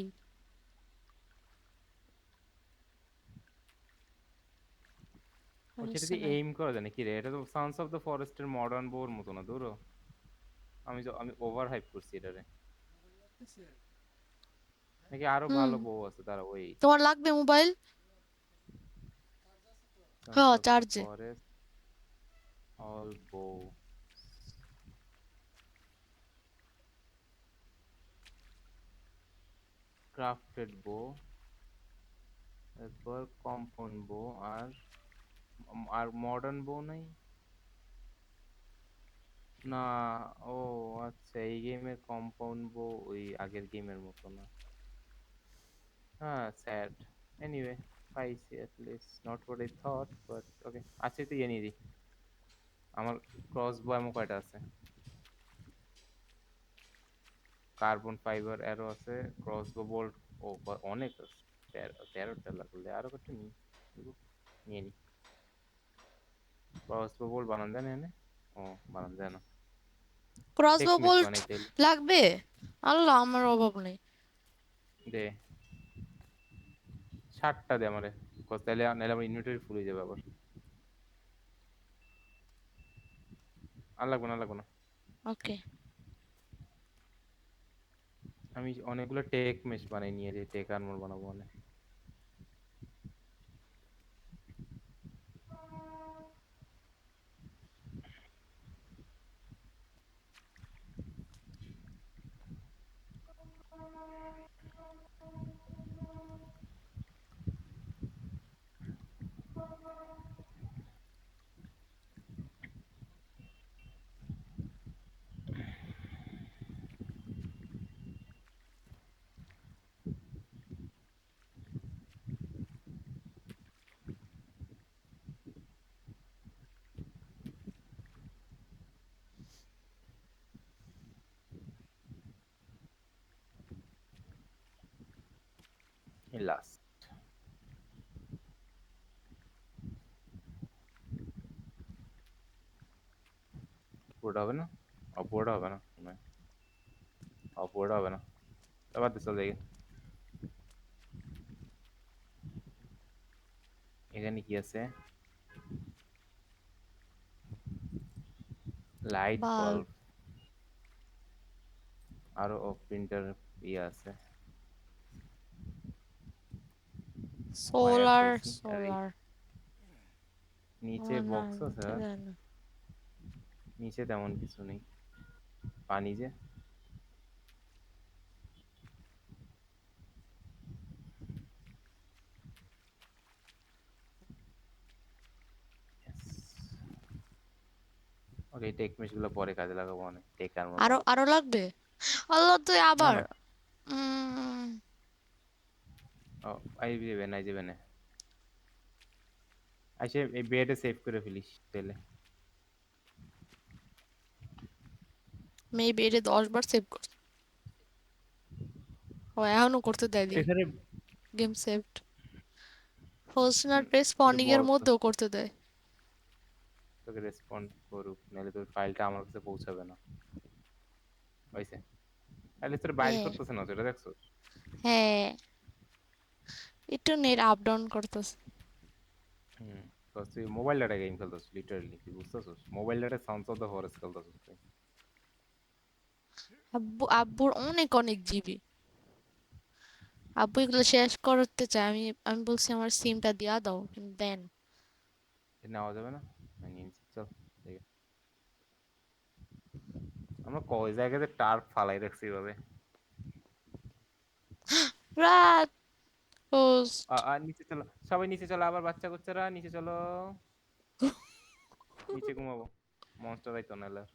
Speaker 2: ও সেটা
Speaker 1: হয়েছে
Speaker 2: দিয়ে
Speaker 1: না।
Speaker 2: এইম করা যায় নাকি রে? এটা তো সানস অফ দ্য ফরেস্টের মডার্ন বোর মতো না দূর। আমি ওভার হাইপ করছি এটারে। নাকি আরো
Speaker 1: হুম।
Speaker 2: ভালো বো আছে, তারা ওই
Speaker 1: তোমার লাগবে মোবাইল?
Speaker 2: সানস
Speaker 1: হ্যাঁ
Speaker 2: অফ দ্য
Speaker 1: চার্জে।
Speaker 2: ফরেস্ট অল বো, ক্রাফটেড বো, এরপর কম্পাউন্ড বো, আর আর মডার্ন বো নাই না। ও আচ্ছা, এই গেমের কম্পাউন্ড বো ওই আগের গেমের মতো না। হ্যাঁ স্যাড। এনিওয়ে, পাইছি at least, not what I thought but okay। আচ্ছা তো ইয়ে নিয়ে দিই। আমার ক্রস বো এমন কয়টা আছে? কার্বন ফাইবার অ্যারো আছে, ক্রস বো বোল্ট। ও অনেক আছে। 13টা লাগলে আরো কত নিই। নিয়ে নি। ক্রস বো বোল্ট বানান দেয় না এনে? ও, বানান যায় না।
Speaker 1: ক্রসবো
Speaker 2: টেকমেট
Speaker 1: বোল্ট
Speaker 2: বানাই তাইলে।
Speaker 1: লাগবে? আল্লাহ, আমার অভাব নেই।
Speaker 2: দে 60টা দে আমারে, কস তাইলে নাইলে আমার ইনভেন্টরি ফুল হয়ে যাবে আবার। আর লাগবে না, আর লাগবে না।
Speaker 1: ওকে।
Speaker 2: আমি অনেকগুলো টেক মেশ বানাই নিয়ে টেক আর্মর বানাবো অনেক। লাস্ট উপরটা হবে না, অপরটা হবে না, অপরটা হবে না, আবার তো চলে গিয়ে এখানে কি আছে, লাইট
Speaker 1: বাল্ব।
Speaker 2: বাল্ব, আরো প্রিন্টার ইয়ে আছে, ওয়্যার
Speaker 1: সোলার।
Speaker 2: পেয়েছি। আর এই
Speaker 1: সোলার।
Speaker 2: নিচে
Speaker 1: আমার না
Speaker 2: বক্স আছে,
Speaker 1: নিতে দেয় না।
Speaker 2: নিচে তেমন কিছু নেই, পানি যে। ওকে, টেক মেশ গুলো পরে কাজে লাগাবো, অনেক টেক আর্মর
Speaker 1: আরো
Speaker 2: বানাবো।
Speaker 1: আরো লাগবে? আল্লাহ, তুই
Speaker 2: না
Speaker 1: আবার
Speaker 2: না,
Speaker 1: উম
Speaker 2: ও আই যাবে না, যাবে না, আইসে এই বেডে সেভ করে ফেলিস তাহলে।
Speaker 1: মেবি এটা 10 বার সেভ করছে। ও এখনো করতে দেয়নি।
Speaker 2: এখানে
Speaker 1: গেম সেভড। হোস্ট
Speaker 2: এটা
Speaker 1: রেসপন্ডিং এর
Speaker 2: বল তো,
Speaker 1: মধ্যেও করতে দেয়।
Speaker 2: তোকে রেসপন্ড করুক, নাহলে তোর ফাইলটা আমার কাছে পৌঁছাবে না। হয়েছে, তাহলে তোর বাইর
Speaker 1: হ্যাঁ।
Speaker 2: করতেছে না, সেটা দেখছো?
Speaker 1: হ্যাঁ, একটু নেট আপ ডাউন করতেছে।
Speaker 2: হুম, because তুই মোবাইল ডাটা গেম খেলতেছিস লিটারালি, তুই বুঝতেছিস? Mobile data sounds of the forest খেলতেছিস তুই।
Speaker 1: আব্বুর অনেক অনেক জিবি। আব্বু এগুলো শেষ করতে চায়। আমি আমি বলছি আমার সিমটা দিয়া দাও, কিন্তু দেন।
Speaker 2: এটা নেওয়া যাবে না? আমি নিয়ে নিচ্ছি, চল দেখে। আমরা কয় জায়গাতে টার্প ফালাই রাখছি এভাবে।
Speaker 1: রাত হোস্ট।
Speaker 2: নিচে চলো, সবাই নিচে চলো, আবার বাচ্চা কাচ্চারা নিচে চলো, নিচে ঘুমাবো, মনস্টার আইতো নাহলে আর।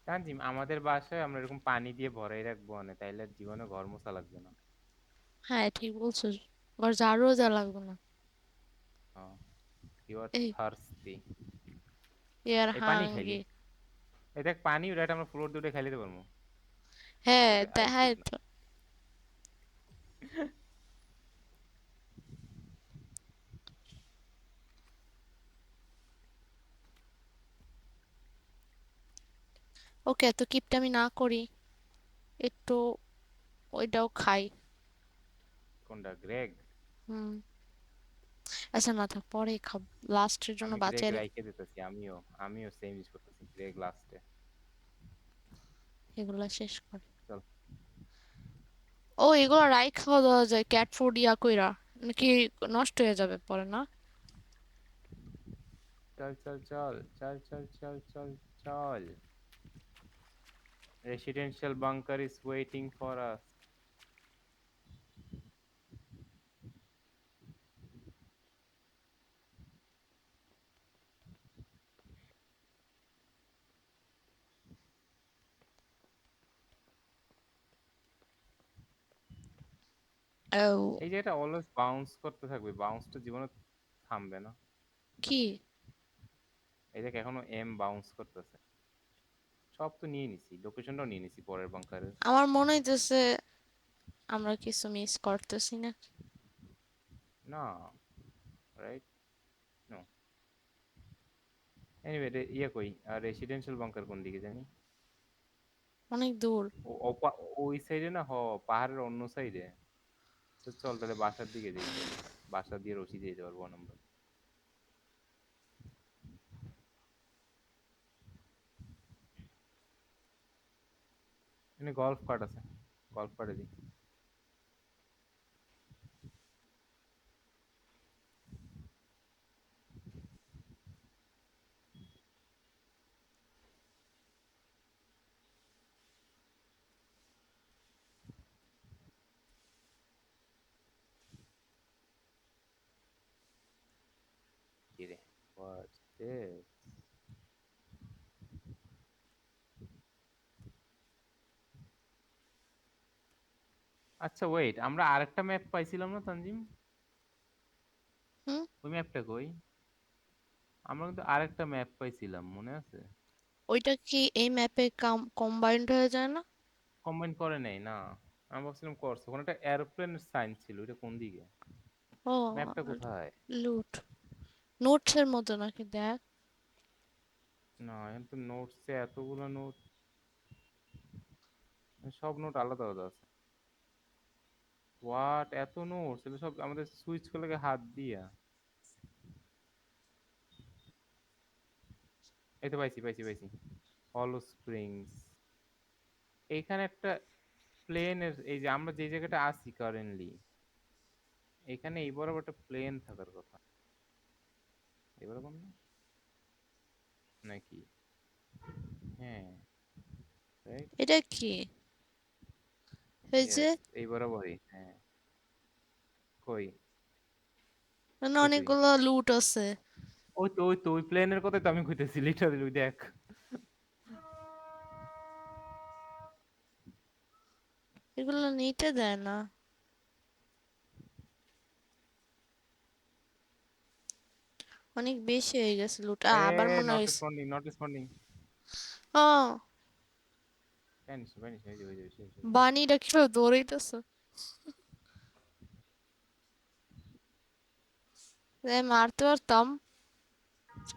Speaker 2: তানজিম, আমাদের বাসায় আমরা এরকম পানি দিয়ে ভরাই রাখবো না, তাইলে আর জীবনে ঘর মোছা লাগবে না।
Speaker 1: হ্যাঁ, ঠিক বলছো। ঘর ঝাড়ুও দেওয়া লাগবে না।
Speaker 2: ইউ আর
Speaker 1: এই,
Speaker 2: থার্সটি।
Speaker 1: ইয়ার
Speaker 2: এই পানি খাইলি,
Speaker 1: হাঙ্গি।
Speaker 2: এই দেখ পানি, ওটা আমরা ফ্লোর দিয়ে খাই দিতে পারবো।
Speaker 1: হ্যাঁ,
Speaker 2: এটা আই
Speaker 1: দেখাই
Speaker 2: শিট না।
Speaker 1: তো। ওকে, এত কিপটামি না করি। একটু ওইটাও খাই।
Speaker 2: কোনটা গ্রেগ?
Speaker 1: হুম। আচ্ছা, না থাক, পরে খাব। লাস্টের জন্য
Speaker 2: আমি গ্রেগ
Speaker 1: বাঁচাই
Speaker 2: রাইখে দিতেছি, আমিও সেম ইউজ করতেছি গ্রেগ লাস্টে।
Speaker 1: এগুলা শেষ করে।
Speaker 2: চল
Speaker 1: ও, এগুলো রাই খাওয়া দেওয়া যায় ক্যাট ফুড ইয়া কইরা, নাকি নষ্ট হয়ে যাবে পরে না?
Speaker 2: চল চল চল চল চল চল চল চল, residential bunker is waiting for us.
Speaker 1: ও।
Speaker 2: এই যে এটা অলওয়েজ বাউন্স করতে থাকবে, বাউন্সটা জীবনে থামবে না।
Speaker 1: কি?
Speaker 2: এই দেখ এখনো এম বাউন্স করতেছে। সব তো নিয়ে নিছি, লোকেশনটাও নিয়ে নিছি পরের বাংকারের।
Speaker 1: আমার মনে হইতেছে আমরা কিছু মিস করতেছি না।
Speaker 2: না, রাইট, নো। এনিওয়ে ইয়ে কই আর রেসিডেন্সিয়াল বাংকার কোন দিকে জানি?
Speaker 1: অনেক দূর।
Speaker 2: ওই সাইডে না পাহাড়ের অন্য সাইডে। তো চল তাহলে বাসার দিকে যাই চল। বাসা দিয়ে রশি দিয়ে যেতে পারবো আমরা। এখানে গল্ফ কার্ট আছে, গল্ফ কার্টে দিই। কি রে, হোয়াটস দিস? আচ্ছা ওয়েট, আমরা আরেকটা ম্যাপ পাইছিলাম না তানজিম?
Speaker 1: হুম।
Speaker 2: ওই ম্যাপটা কই? আমরা কিন্তু আরেকটা ম্যাপ পাইছিলাম, মনে আছে?
Speaker 1: ওইটা কি এই ম্যাপে কম্বাইন্ড হয়ে যায় না?
Speaker 2: কম্বাইন করে নেই না। আমি ভাবছিলাম করছে, ওখানে একটা এরোপ্লেনের সাইন ছিল, এটা কোন দিকে?
Speaker 1: ও,
Speaker 2: ম্যাপটা কোথায়?
Speaker 1: লুট। নোটসের মতো নাকি দেখ।
Speaker 2: না এখন তো নোটসে এতগুলো নোট, সব নোট আলাদা আলাদা আছে। হোয়াট, এত নোটস? এগুলো সব আমাদের সুইচ করে হাত দিয়া। এই তো পাইছি পাইছি পাইছি। হলো স্প্রিংস। এইখানে একটা প্লেনের, এই যে আমরা যে জায়গাটা আছি কারেন্টলি, এখানে এই বরাবর একটা প্লেন থাকার কথা। এই বরাবর না নাকি? হ্যাঁ, রাইট।
Speaker 1: এটা কি? এই যে
Speaker 2: ইয়েস, এই বরাবরই, হ্যাঁ। কই?
Speaker 1: মানে
Speaker 2: কই তুই?
Speaker 1: অনেকগুলো লুট আছে।
Speaker 2: ওই তো ওই প্লেনের কথাই তো আমি কইতেছি, লিটারালি ওই দেখ।
Speaker 1: এগুলো নিতে দেয় না। অনেক বেশি হয়ে গেছে লুট,
Speaker 2: এ
Speaker 1: আবার মনে
Speaker 2: নট
Speaker 1: হয়েছে।
Speaker 2: Responding, not responding.
Speaker 1: Oh,
Speaker 2: vanish vanish হয়ে যাবে, হয়ে যাবে।
Speaker 1: বানিটা কিভাবে দৌড়াইতেছে। মারতে পারতাম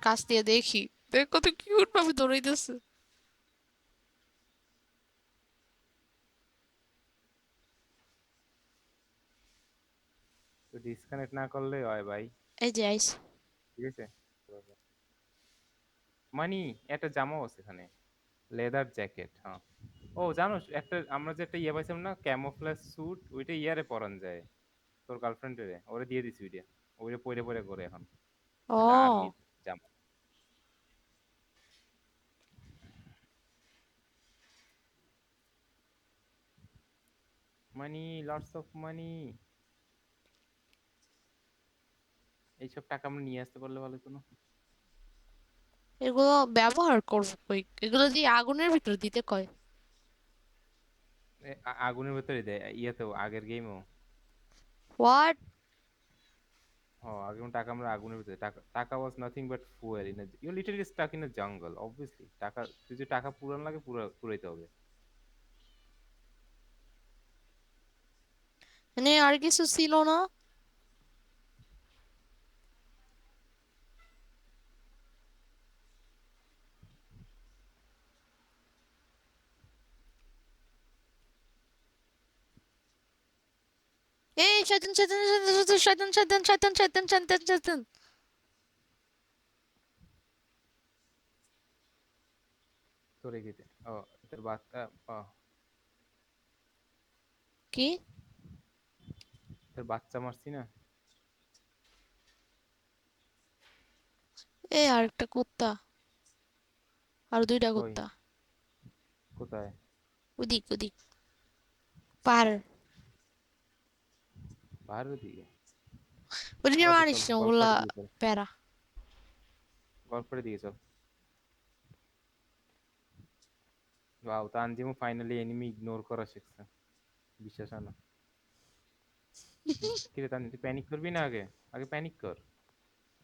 Speaker 1: কাছ দিয়ে দেখি। দেখ কত কিউট ভাবে দৌড়াইতেছে।
Speaker 2: তো ডিসকানেক্ট না করলে হয় ভাই।
Speaker 1: এই যে আইস।
Speaker 2: ঠিক আছে। মানি, একটা জামাও আছে এখানে, লেদার জ্যাকেট, হ্যাঁ। ও জানো, একটা আমরা যে একটা ইয়ে পাইছিলাম না, ক্যামোফ্লেজ স্যুট, ওইটা ইয়ারে পরান যায়। তোর গার্লফ্রেন্ডের ওরে দিয়ে দিছি ওইটা। ওইটা পরে পরে করে এখন। এটা
Speaker 1: ও,
Speaker 2: আর্মির জামা। মানি, লটস অফ মানি। এইসব টাকা আমরা নিয়ে আসতে পারলে ভালো হতো না?
Speaker 1: এগুলো ব্যবহার করবো কই? এগুলো দিয়ে আগুনের ভিতর দিতে কয়।
Speaker 2: আগুনের ভেতরে দেয় ইয়েতেও, আগের গেমেও।
Speaker 1: হোয়াট?
Speaker 2: আগে টাকা আমরা আগুনের ভিতরে, টাকা taka was nothing but fuel in you literally stuck in a jungle obviously. টাকা, তুই যে টাকা পুরান লাগে পুরাইতে হবে।
Speaker 1: মানে আর কিছু ছিল না? এই শয়তান শয়তান শয়তান শয়তান শয়তান শয়তান শয়তান শয়তান শয়তান।
Speaker 2: তোর এগিয়ে তোর বাচ্চা,
Speaker 1: কি?
Speaker 2: তোর বাচ্চা মারছি না?
Speaker 1: এই আরেকটা কুত্তা। আর দুইটা
Speaker 2: কই?
Speaker 1: কুত্তা।
Speaker 2: কোথায়?
Speaker 1: ওদিক ওদিক। পার।
Speaker 2: বাইরের দিকে?
Speaker 1: ওদিকে
Speaker 2: বাদ দে,
Speaker 1: মারিস
Speaker 2: চল
Speaker 1: না,
Speaker 2: গল্ফ
Speaker 1: ওগুলা
Speaker 2: পার্টি দিকে চল।
Speaker 1: প্যারা।
Speaker 2: গল্ফ পার্টি দিকে চল। ওয়াও, তানজিমও ফাইনালি এনিমি ইগনোর করা শিখছে। বিশ্বাস হয় না। কিরে তানজিম, তুই প্যানিক করবি না আগে? আগে প্যানিক কর।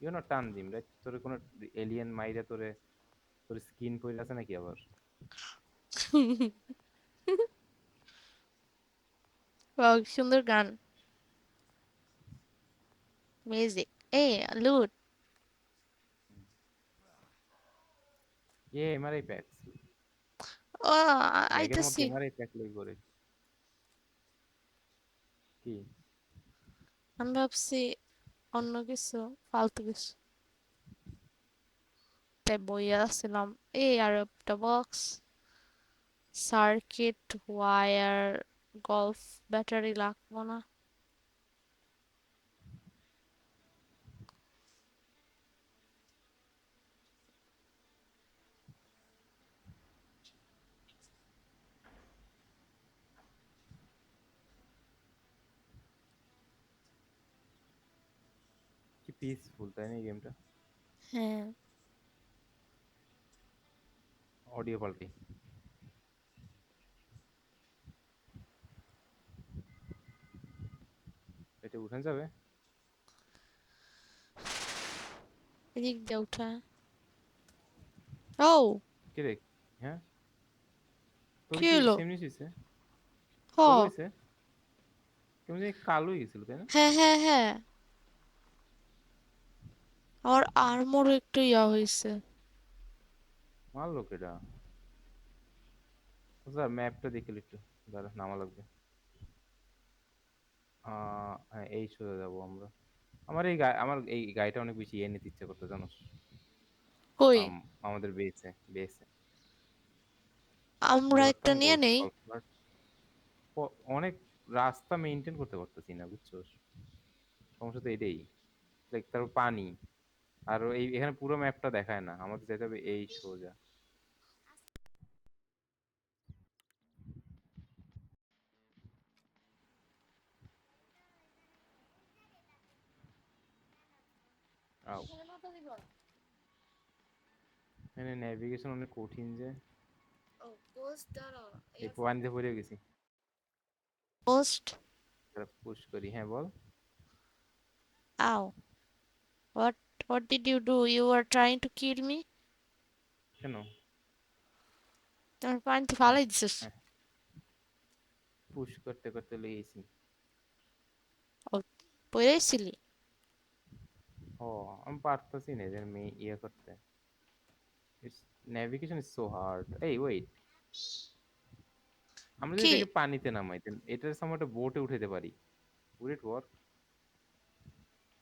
Speaker 2: You not Tanjim right? তোর কোনো এলিয়েন মাইরা তোরে, তোর স্কিন পড়ে আছে নাকি আবার?
Speaker 1: ওয়াও, কি সুন্দর গান। মিউজিক। এই লুট।
Speaker 2: এমআরআই প্যাক
Speaker 1: ও
Speaker 2: ব্যাগের মধ্যে
Speaker 1: আইতাছি।
Speaker 2: এমআরআই প্যাক লই করে কি?
Speaker 1: আমি ভাবছি অন্য কিছু, ফালতু কিছু। তাই বইয়া আসছিলাম। এই আর একটা box, circuit, wire, golf battery লাগবো না।
Speaker 2: কি পিসফুল তাই না এই গেমটা?
Speaker 1: হ্যাঁ।
Speaker 2: অডিও পাল্টি এটা উঠে যাবে।
Speaker 1: এদিক দিয়ে উঠা। ও,
Speaker 2: কি রে? হ্যাঁ, তোর
Speaker 1: কি
Speaker 2: কি
Speaker 1: হলো?
Speaker 2: সেম হইছে?
Speaker 1: হ।
Speaker 2: তোর হইছে? কেমন জানি কালো হয়ে গেছিল তাই না?
Speaker 1: হ্যাঁ হ্যাঁ হ্যাঁ, আমার আর্মর একটু ইয়া হয়েছে।
Speaker 2: মারলো কেডা? স্যার ম্যাপটা দেখে একটু, দাঁড়া নামা লাগবে। হ্যাঁ এই সোজা যাবো আমরা। আমার এই গাড়িটা অনেক বেশি ইয়ে নিতে ইচ্ছা করতে জানো।
Speaker 1: কই?
Speaker 2: আমাদের বেসে বেসে
Speaker 1: আমরা
Speaker 2: নিতে
Speaker 1: একটা
Speaker 2: পারতাম
Speaker 1: নিয়ে
Speaker 2: গোল্ফ
Speaker 1: নেই।
Speaker 2: গল্ফ বাট অনেক রাস্তা মেনটেন করতে পারতেছি না বুঝছো। সমস্যা তো এটাই। লাইক তারপর পানি, আর এই এখানে পুরো ম্যাপটা দেখায় না, আমাদের যেতে হবে এই সোজা। আও, এখানে নেভিগেশন অনেক কঠিন যে।
Speaker 1: ও পোস্ট দাঁড়াও,
Speaker 2: এই পানিতে পড়ে গেছি।
Speaker 1: পোস্ট।
Speaker 2: পুশ করি, হ্যাঁ বল।
Speaker 1: আও, what what did you do? You were trying to kill me?
Speaker 2: কেন?
Speaker 1: তোমার পানিতে
Speaker 2: হ্যাঁ
Speaker 1: ফালাই দিছিস?
Speaker 2: হ্যাঁ, পুশ করতে করতে লেগেছি।
Speaker 1: ও, পড়েছিলি?
Speaker 2: ও, আমি পারতেছি না এদের মেয়ে ইয়ে করতে। It's navigation is so hard. এই ওয়েট, আমরা যদি
Speaker 1: কি?
Speaker 2: এটাকে পানিতে নামাইতেন, এটার সময় একটা বোটে উঠাইতে পারি। Would it work?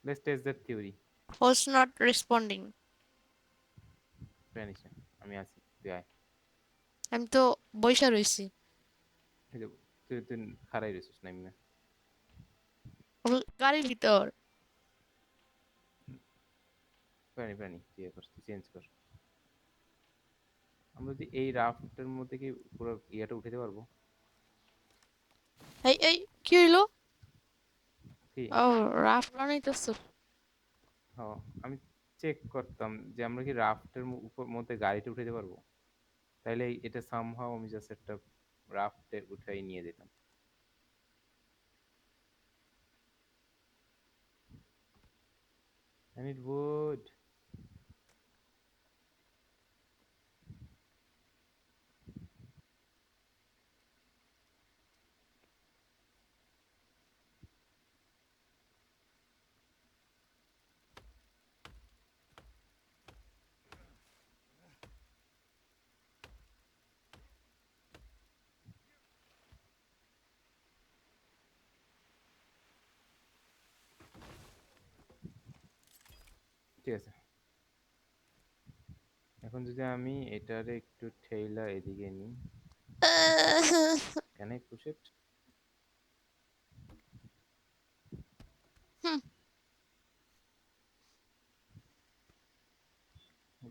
Speaker 2: Let's test that theory.
Speaker 1: Host not responding.
Speaker 2: প্যানিস, আমি আছি, তুই আয়।
Speaker 1: আমি তো বইসা রইছি।
Speaker 2: এই যে, তুই খাড়াই রয়েছিস না?
Speaker 1: গাড়ির ভিতর।
Speaker 2: প্যানি ইয়ে কর, চেঞ্জ কর। আমরা যদি এই রাফটের মধ্যে কি পুরো ইয়েটা উঠাতে পারবো?
Speaker 1: এই এই, কি হইলো?
Speaker 2: কি?
Speaker 1: ও, রাফট বানাইতেছ?
Speaker 2: হ্যাঁ, আমি চেক করতাম যে আমরা কি রাফটের উপর মধ্যে গাড়িটা উঠাতে পারবো। তাইলে এটা সামহাও আমি জাস্ট একটা রাফটে উঠাই নিয়ে যেতাম। And it would. ঠিক আছে, এখন যদি আমি এটারে একটু ঠেলা এদিকে নিই, ক্যান আই পুশ ইট?
Speaker 1: হুম,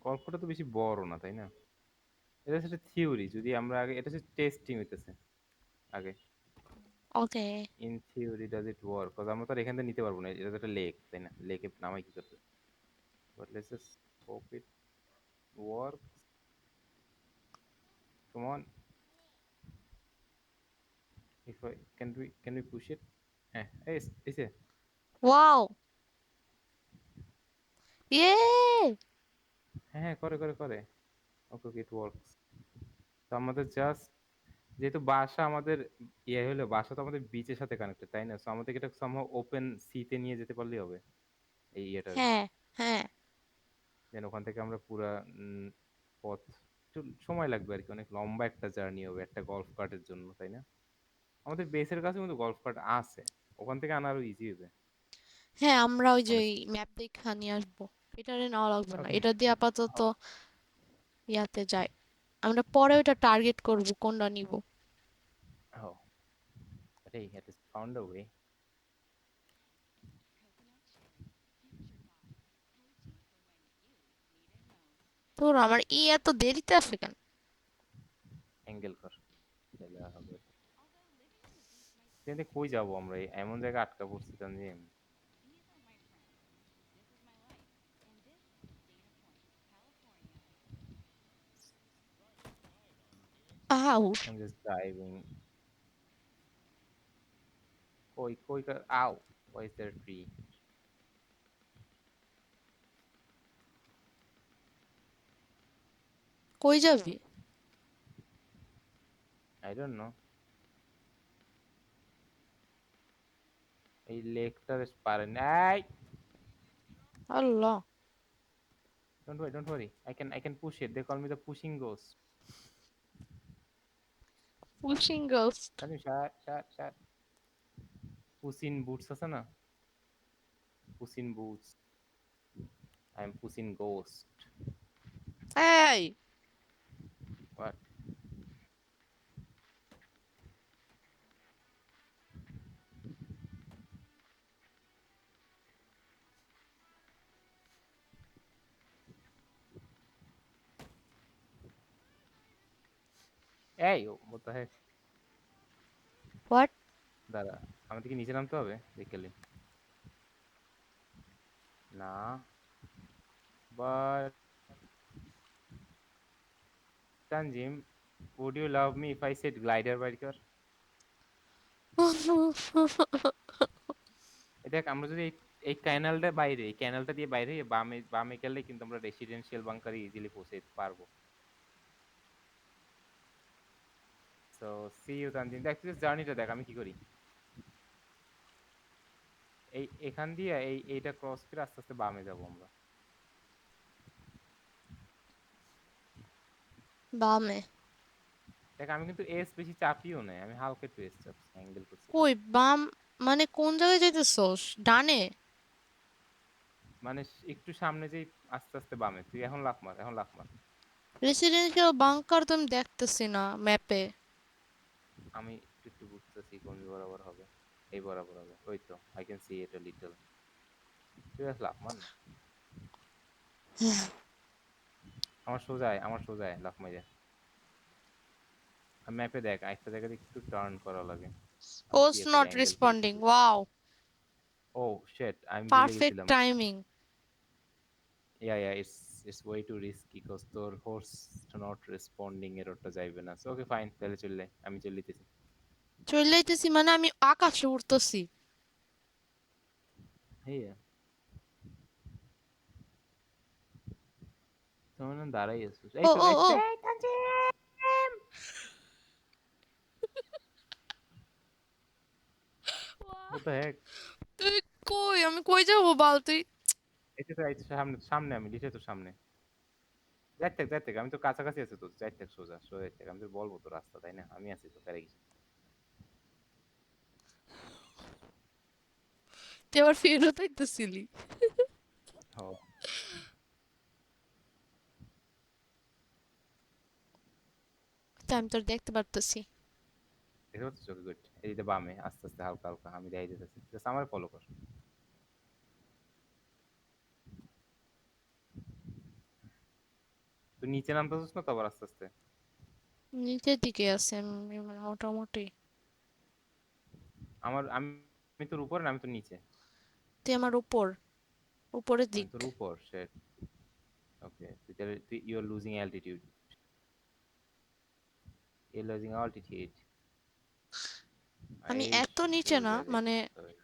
Speaker 2: গল্পটা তো বেশি বড় না তাই না? এটা হচ্ছে থিওরি, যদি আমরা আগে এটা হচ্ছে টেস্টিং হইতেছে আগে।
Speaker 1: Okay.
Speaker 2: In theory does it work, cause আমরা তো আর এখান থেকে নিতে পারবো না, এটা তো একটা লেক তাই না, লেকে নামাই কি করতে। But let's just hope it work. Come on, if I can we push it? হ্যাঁ এই এসে।
Speaker 1: ওয়াও, ইয়ে।
Speaker 2: হ্যাঁ হ্যাঁ, করে করে করে। ওকে ওকে, ইট ওয়ার্কস। তো আমাদের জাস্ট, যেহেতু বাসা আমাদের ইয়ে হলো, বাসা তো আমাদের বিচের সাথে কানেক্টেড তাই না, সো আমাদেরকে এটা সামহাও ওপেন সিতে নিয়ে যেতে পারলেই হবে এই ইয়েটারে।
Speaker 1: হ্যাঁ হ্যাঁ।
Speaker 2: দেন ওখান থেকে আমরা পুরা পথ একটু সময় লাগবে আর কি, অনেক লম্বা একটা জার্নি হবে একটা গল্ফ কার্টের জন্য, তাই না? আমাদের বেসের কাছে কিন্তু গল্ফ কার্ট আছে, ওখান থেকে আনা আরো ইজি হবে।
Speaker 1: হ্যাঁ, আমরা ওই যে
Speaker 2: অনেস্টলি।
Speaker 1: ম্যাপ দেখে নিয়ে আসবো। এটারে নেওয়া লাগবে না,
Speaker 2: ওকে।
Speaker 1: এটা দিয়ে আপাতত ইয়াতে যাই। আমরা পরে ওটা টার্গেট করব কোনটা নিব।
Speaker 2: Oh, but hey, at least found a way.
Speaker 1: তোর আমার এত দেরিতে আসে কেন?
Speaker 2: অ্যাঙ্গেল কর, তাহলে হবে। কিন্তু কই যাবো আমরা, এমন জায়গায় আটকা পড়ছি Tanzim.
Speaker 1: Out.
Speaker 2: I'm just driving. কই আও, why is there a tree?
Speaker 1: কই যাবি?
Speaker 2: I don't know. এই লেকটার পারে নাই।
Speaker 1: আল্লাহ।
Speaker 2: Don't worry. I can push it. They call me the pushing ghost.
Speaker 1: Pushing ghost.
Speaker 2: Tanzim shut. Puss in boots আছে না? Puss in boots. I am pushing ghost.
Speaker 1: এই,
Speaker 2: What? এই, what the heck?
Speaker 1: হোয়াট?
Speaker 2: দাঁড়া, আমাদের কি নিচে নামতে হবে দেখলি? না, but Tanjim, would you love me if I said glider বাইর কর? এই দেখ, আমরা যদি এই ক্যানালটা বাইরে, এই ক্যানালটা দিয়ে বাইরে বামে বামে গেলে কিন্তু আমরা রেসিডেন্সিয়াল বাংকারে ইজিলি পৌঁছে যেতে পারবো। সো সি ইউ তানজিম, দেখ তুই জার্নিটা দেখ আমি কি করি। এখান দিয়ে এইটা ক্রস করে আস্তে আস্তে বামে যাবো আমরা।
Speaker 1: বামে?
Speaker 2: দেখ আমি কিন্তু এস বেশি চাপিও নাই, আমি হালকা একটু এস চাপছি, অ্যাঙ্গেল করছি
Speaker 1: কই
Speaker 2: জাস্ট।
Speaker 1: বাম? মানে কোন জায়গায় যাইতেছস? ডানে?
Speaker 2: মানে একটু সামনে যেই আস্তে আস্তে বামে, তুই এখন লাফ মার, এখন লাফ মার।
Speaker 1: রেসিডেন্সিয়াল বাংকার তো আমি দেখতেছি না ম্যাপে।
Speaker 2: আমি একটু একটু বুঝতেছি কোন বরাবর হবে। এই বরাবর হবে, ওই তো I can see it a little. তুই আস লাফ মার না। আমার সোজায় লাফ মাইরা। ম্যাপে দেখ একটা জায়গাতে একটু টার্ন করা লাগে। আমি
Speaker 1: পোস্ট
Speaker 2: সিএস এর
Speaker 1: নট
Speaker 2: অ্যাঙ্গেল ফিল
Speaker 1: রেসপন্ডিং,
Speaker 2: করি।
Speaker 1: ওয়াও।
Speaker 2: ও শিট, আমি ভুলে
Speaker 1: পারফেক্ট
Speaker 2: গেছিলাম।
Speaker 1: Timing.
Speaker 2: Yeah it's way too risky cause তোর হোর্স নট রেসপন্ডিং এর ওটা যাইবে না। সো ওকে ফাইন, তাহলে চললে আমি চললিতেছি।
Speaker 1: চলে যাইতেছি মানে আমি আকাশে উড়তেছি।
Speaker 2: হ্যাঁ, তোমার নাম দাঁড়াই আছিস, এই
Speaker 1: ও
Speaker 2: তো
Speaker 1: ও ও,
Speaker 2: এসছে, এই তানজিম!
Speaker 1: বাহ,
Speaker 2: What the heck?
Speaker 1: তুই কই? আমি কই যাবো বাল তুই?
Speaker 2: এই তো সামনে সামনে, আমি লিখে তো সামনে। যাইতে আমি তো কাছাকাছি আছি, তো যাইতে সোজা সোজা যাইতে, আমি তো বলবো তো রাস্তা, তাই না? আমি আছি তো, প্যারা কিছু।
Speaker 1: তুই আবার ফেরত আইতেছিলি?
Speaker 2: ও,
Speaker 1: তা আমি তোর দেখতে পারতেছি।
Speaker 2: দেখতে পাচ্ছিস? Okay good. এই যে বামে আস্তে আস্তে হালকা হালকা আমি দেখাই দিতেছি, জাস্ট আমার ফলো কর। তুই নিচে নামতেছিস না তো আবার আস্তে আস্তে?
Speaker 1: নিচের দিকে আছে আমি, মানে মোটামুটি।
Speaker 2: আমি তোর উপরে না, আমি তোর নিচে।
Speaker 1: তুই আমার উপর, উপরের
Speaker 2: আমি
Speaker 1: দিক।
Speaker 2: তোর উপর, শেট। ওকে, তুই you are losing altitude, you are losing altitude.
Speaker 1: আমি
Speaker 2: এই
Speaker 1: এত নিচে না
Speaker 2: সোজা
Speaker 1: মানে।
Speaker 2: যাইতেছিস।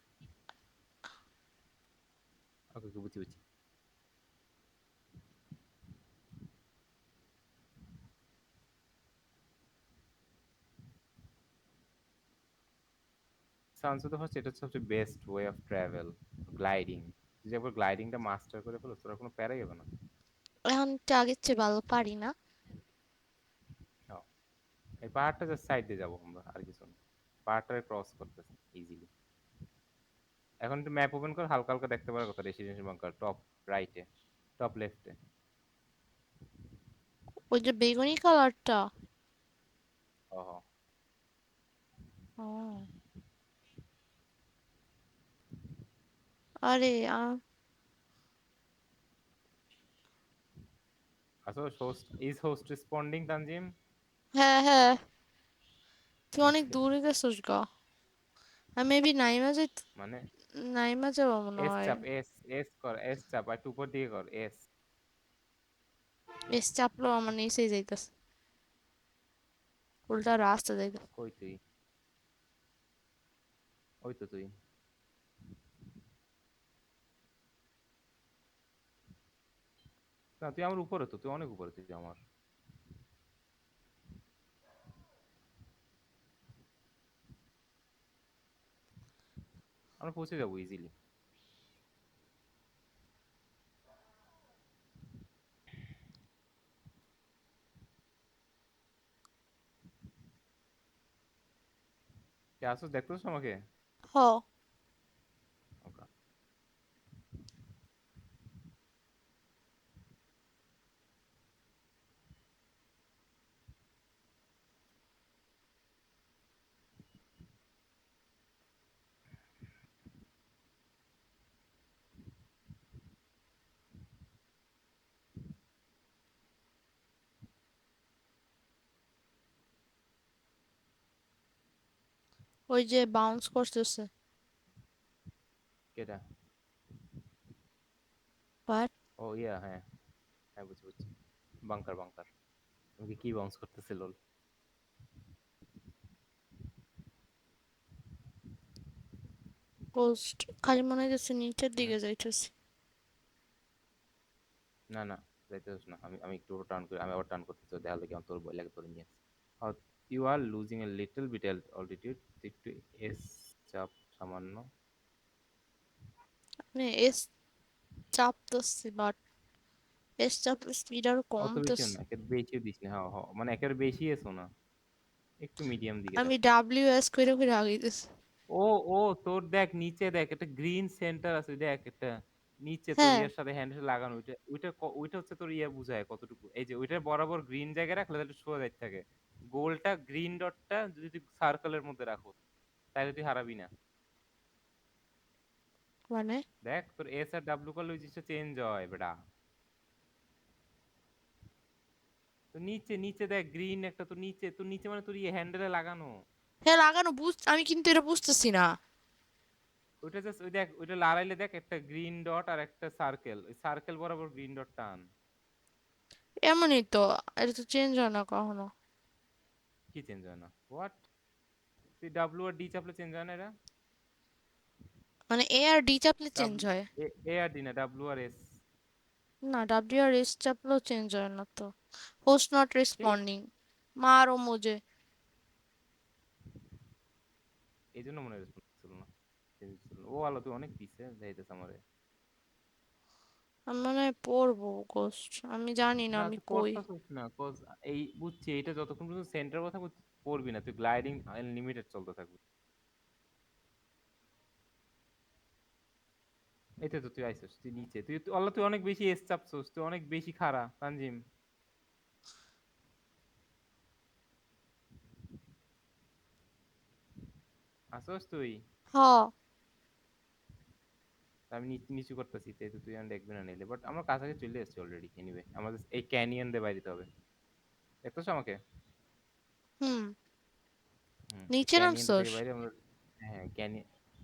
Speaker 2: ওকে ওকে, বুঝছি বুঝছি। সানসেট হচ্ছে, এটা হচ্ছে সবচেয়ে best way of travel, gliding. তুই যে একবার গ্লাইডিংটা মাস্টার করে ফেলো, তোর আর কোনো প্যারাই হবে না।
Speaker 1: এখন তো আগের চেয়ে ভালো পারি না।
Speaker 2: এই পাহাড়টা জাস্ট সাইড দিয়ে যাবো আমরা, আর কিছু না। পাহাড়টা ক্রস করতেছি ইজিলি। এখন একটু ম্যাপ ওপেন কর, হালকা হালকা দেখতে পারার কথা রেসিডেন্সিয়াল বাংকার টপ রাইটে, টপ লেফটে।
Speaker 1: ওই যে বেগুনি কালারটা।
Speaker 2: ওহ,
Speaker 1: ও আরে
Speaker 2: আচ্ছা host is host responding Tanjim?
Speaker 1: হ্যাঁ হ্যাঁ, তুই অনেক
Speaker 2: ওকে,
Speaker 1: দূরে গেছিস গা। আমি মেবি নাইমা যাই,
Speaker 2: মানে
Speaker 1: নাইমা যাবো মনে
Speaker 2: এস
Speaker 1: হয়।
Speaker 2: চাপ, এস এস কর, এস চাপ আর একটু উপর দিকে কর এস।
Speaker 1: বেশ চাপলো আমার নিচেই যাইতেছে, উল্টা রাস্তা যাইতেছে।
Speaker 2: কই তুই? ওই তো তুই। না তুই আমার উপরে তো, তুই অনেক উপরে তুই আমার। আমরা পৌঁছে যাবো ইজিলি। কে আসো দেখতেছ আমাকে?
Speaker 1: হ।
Speaker 2: ওকে।
Speaker 1: ওই যে বাউন্স করতেছে।
Speaker 2: কেটা?
Speaker 1: বাট
Speaker 2: ও ইয়া, হ্যাঁ হ্যাঁ, বুঝছি বুঝছি। Bunker bunker. আমাকে কি বাউন্স করতেছে লোল।
Speaker 1: পোস্ট খালি মনে হইতেছে নিচের
Speaker 2: হুম,
Speaker 1: দিকে যাইতেছে।
Speaker 2: না না, যাইতেছ না। আমি আমি একটু টার্ন করি, আমি আবার টার্ন করতে চাই, দেখালে কি আমার তোর বই লাগে তোর নিয়ে আসি। You are losing a little bit altitude, একটু এস চাপ সামান্য।
Speaker 1: মানে এস চাপতেছি, বাট এস চাপলে স্পিড আরো
Speaker 2: অত বেশিও
Speaker 1: কমতেছে।
Speaker 2: না, একের বেশিও দিস না, হ্যাঁ হ্যাঁ, মানে একের বেশি এসো না, একটু মিডিয়াম দিকে
Speaker 1: আমি
Speaker 2: রাখ।
Speaker 1: ডাব্লিউ এস করে করে আগেইতেছি।
Speaker 2: ও ও, তোর দেখ নিচে দেখ একটা গ্রিন সেন্টার আছে, দেখ একটা নিচে তোর
Speaker 1: হ্যাঁ
Speaker 2: ইয়ার সাথে হ্যান্ডেল লাগানো, ওইটা ওইটা ওইটা হচ্ছে তোর ইয়া বুঝায় কতটুকু। এই যে ওইটার বরাবর গ্রিন জায়গায় রাখলে তাহলে সোজা যাইতে থাকে। গোলটা গ্রিন ডটটা যদি তুই সার্কেলের মধ্যে রাখো তাহলে তুই হারাবি না।
Speaker 1: মানে
Speaker 2: দেখ তোর এস আর ডাব্লিউ করলে ওই জিনিসটা চেঞ্জ হয় বেটা। তো নিচে নিচে দেখ গ্রিন একটা, তো নিচে, তো নিচে মানে তোর ইয়ে হ্যান্ডেলে লাগানো।
Speaker 1: হ্যাঁ লাগানো বুঝ, আমি কিন্তু এটা বুঝতেছি না।
Speaker 2: ওইটা জাস্ট ওই দেখ, ওইটা লাগাইলে দেখ একটা গ্রিন ডট আর একটা সার্কেল, ওই সার্কেল বরাবর গ্রিন ডট টান।
Speaker 1: এমনই তো, এটা তো চেঞ্জ হয় না কখনো।
Speaker 2: কি চেঞ্জ হয় না? হোয়াট? তুই ডাব্লিউ আর ডি চাপলে চেঞ্জ হয় না এটা?
Speaker 1: মানে এ আর ডি চাপলে চেঞ্জ
Speaker 2: ডাব্লিউ
Speaker 1: হয়?
Speaker 2: এ, এ আর ডি না, ডাব্লিউ আর এস।
Speaker 1: না, ডাব্লিউ আর এস চাপলেও চেঞ্জ হয় না তো। হোস্ট নট রেসপন্ডিং, মারো মুজে।
Speaker 2: এই জন্য মনে রেসপন্স ছিল না, চেঞ্জ ছিল না। ও আলো তুই অনেক পিছে যাইতেছ আমারে।
Speaker 1: আমি মনে হয় পড়বো গোস্ট, আমি জানি না
Speaker 2: না
Speaker 1: আমি
Speaker 2: তুই
Speaker 1: কই।
Speaker 2: পড়তাছিস না কজ, এই বুঝছি এটা যতক্ষণ পর্যন্ত সেন্টার কথা পড়বি না তুই গ্লাইডিং আনলিমিটেড চলতে থাকবি। এতে তো তুই আইসস, তুই নিচে, তুই আল্লাহ তুই অনেক বেশি এস চাপছস, তুই অনেক বেশি খাড়া তানজিম। আসস তুই?
Speaker 1: হ্যাঁ।
Speaker 2: তা আমি নিচু করতেছি, তাই তো তুই আমি দেখবি না নিলে, বাট আমরা কাছাকাছি চলে এসেছি অলরেডি। এনিওয়ে আমাদের এই ক্যানিয়ন দিয়ে বাইরে দিতে হবে, দেখতেছ আমাকে?
Speaker 1: হুম।
Speaker 2: হুম, এই
Speaker 1: নিচে
Speaker 2: ক্যানিয়নটা
Speaker 1: নামছস?
Speaker 2: থেকে বাইরে আমরা, হ্যাঁ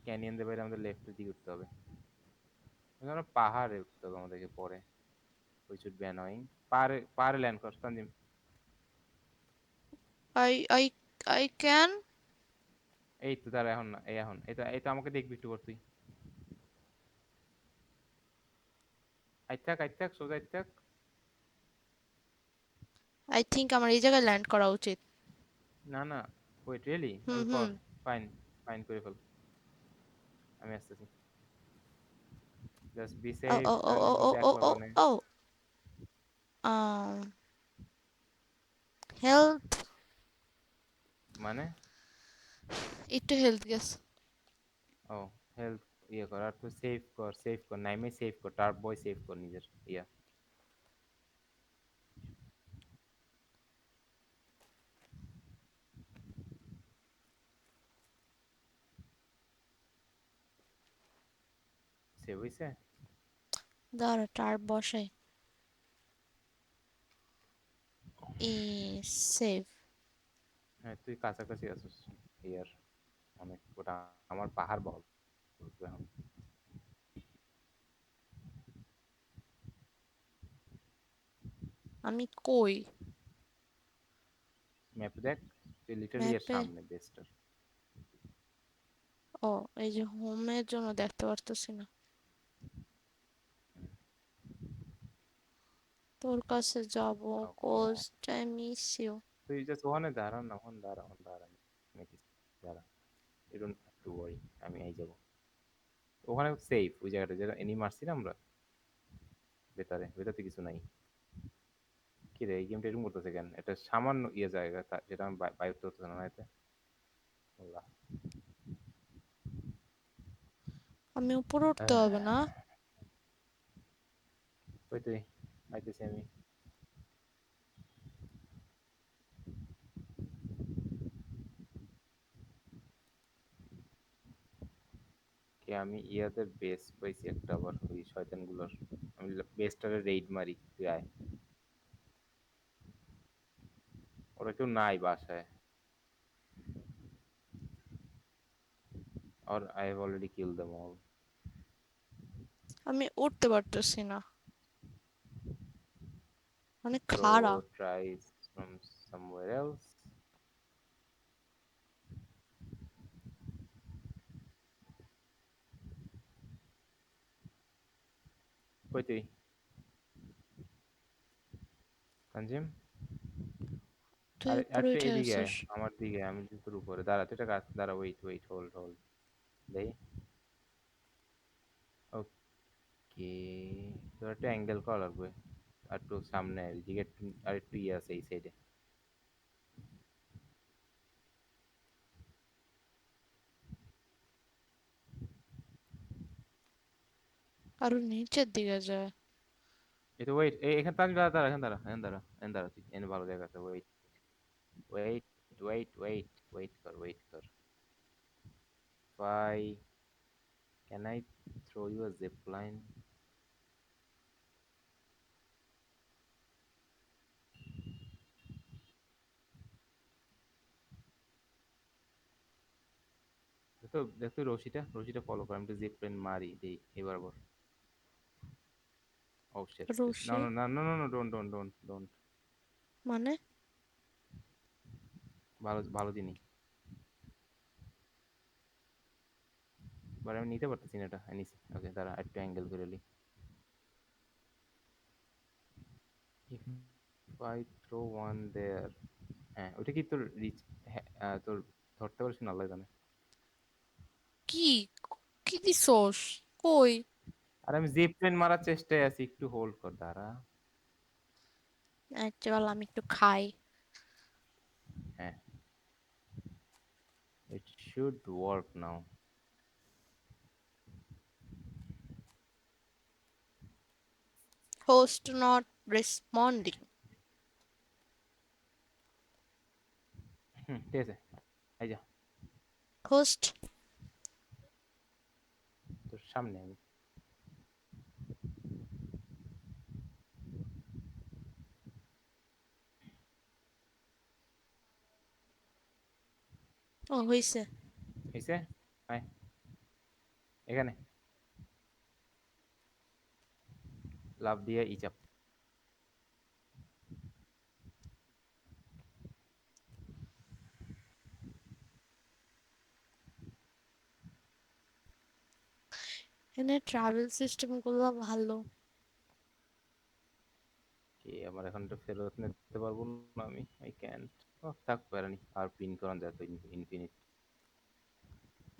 Speaker 2: ক্যানিয়ন দিয়ে বাইরে আমাদের লেফটের দিকে উঠতে হবে। আমরা পাহাড়ে উঠতে হবে আমাদেরকে পরে, উইচ উড বি অ্যানোয়িং। পাহাড়ে পাহাড়ে ল্যান্ড কর তানজিম।
Speaker 1: I can.
Speaker 2: এই তো তারা এখন না, এই এখন এই তো আমাকে দেখবি একটু পর তুই। আইত থাক সোজা আইত থাক।
Speaker 1: আই থিংক আমার এই জায়গায় ল্যান্ড করা উচিত।
Speaker 2: না না, ওয়েট রিয়েলি,
Speaker 1: হুম
Speaker 2: ওকে
Speaker 1: হুম।
Speaker 2: কর। ফাইন, ফাইন করে ফেল, আমি আসতেছি। জাস্ট বি
Speaker 1: ও
Speaker 2: সেফ
Speaker 1: ও ও ও
Speaker 2: তানজিম,
Speaker 1: ও
Speaker 2: কিন্তু
Speaker 1: ও
Speaker 2: একলা
Speaker 1: ও
Speaker 2: ওখানে।
Speaker 1: ও আম হেল্প।
Speaker 2: মানে?
Speaker 1: একটু হেলথ গেস।
Speaker 2: ও হেল্প ইয়ে কর, আর তুই সেভ কর নাইমে সেভ কর, টার্প বয় সেভ কর নিজের ইয়া। সেভ হইছে?
Speaker 1: দাঁড়া টার বসাই। ই সেভ।
Speaker 2: হ্যাঁ তুই কাছাকাছি আছিস ইয়ার অনেক, ওটা আমার পাহাড় বল এখন।
Speaker 1: আমি কই?
Speaker 2: ম্যাপ দেখ, তুই লিটারালি এর
Speaker 1: ম্যাপে?
Speaker 2: সামনে বেস্টার।
Speaker 1: ও, এই যে হোমের জন্য দেখতে পারতেছি না। তোর কাছে যাব। Cause I miss you.
Speaker 2: তুই জাস্ট ওখানে দাঁড়া না, ওখানে দাঁড়া, ওখানে দাঁড়া, আমি দাঁড়া, you don't have to worry, আমি আই যাব ওখানে সেফ, ওই জায়গাটা যেটা এনি মারছি না আমরা, ভেতরে কিছু নাই। কি রে এই গেমটা এরকম করতেছে কেন? এটা সামান্য ইয়ে জায়গা যেটা আমি বাইর করতেছে না এতে। আল্লাহ।
Speaker 1: আমি উপরে উঠতে হবে না?
Speaker 2: কই তুই? আইতেছি আমি। কি আমি ইয়াতে বেস পাইছি একটা, আবার ওই শয়তানগুলোর। আমি বেসটারে রেইড মারি, তুই আয়। ওরা কেউ নাই বাসায়, or I have already killed them all.
Speaker 1: আমি উঠতে পারতেছি না, অনেক খাড়া।
Speaker 2: So try from somewhere else. কই তুই তানজিম?
Speaker 1: তুই
Speaker 2: আরে
Speaker 1: উপরে
Speaker 2: একটু
Speaker 1: উঠে
Speaker 2: এদিকে আয়,
Speaker 1: আসিস।
Speaker 2: আমার দিকে আয়, আমি তো তোর উপরে দাঁড়া, তুই একটা কাজ দাঁড়া, ওয়েট হোল্ড দেই। ওকে, তোর একটা অ্যাঙ্গেল করা লাগবে, আর একটু সামনে আয়, এদিকে আর একটু ইয়ে আছে এই সাইডে।
Speaker 1: আরো নিচের দিকে যায়।
Speaker 2: এই তো ওয়েট, এখানে তানজিম দাঁড়া, এখানে দাঁড়া তুই, এখানে ভালো জায়গা আছে, ওয়েট ওয়েট কর। Why can I throw you a zip line? দেখতো রশিটা ফলো কর, আমি একটু জিপ লাইন মারি দেই এবার বল। ও শিট শিট,
Speaker 1: রশি?
Speaker 2: no, don't.
Speaker 1: মানে?
Speaker 2: ভালো ভালো জিনিস, বাট আমি নিতে পারতেছি না এটা, নিছি ওকে দাঁড়া, একটু অ্যাঙ্গেল করে নি। If I throw one there, হ্যাঁ ওটা কি তোর রিচ? হ্যাঁ তোর ধরতে পারছিস না, আল্লাহ জানে।
Speaker 1: কি? কি দিছস? কই?
Speaker 2: আর আমি জিপ লাইন মারার চেষ্টায় আছি, একটু হোল্ড কর দাঁড়া।
Speaker 1: আচ্ছা বল, আমি একটু খাই।
Speaker 2: হ্যাঁ, it should work now.
Speaker 1: Host not responding.
Speaker 2: ঠিক আছে, এই যা
Speaker 1: হোস্ট?
Speaker 2: তোর সামনে আমি।
Speaker 1: ও হইছে।
Speaker 2: হইছে? আয় এখানে, লাভ দিয়ে ইচাপ।
Speaker 1: এখানে ট্রাভেল সিস্টেম গুলো ভালো।
Speaker 2: কি আমার এখন তো ফেরত নিতে পারবো না আমি, আই ক্যান্ট। ও থাক পারানি, আর পিন করান যায় তো ইনফিনিট।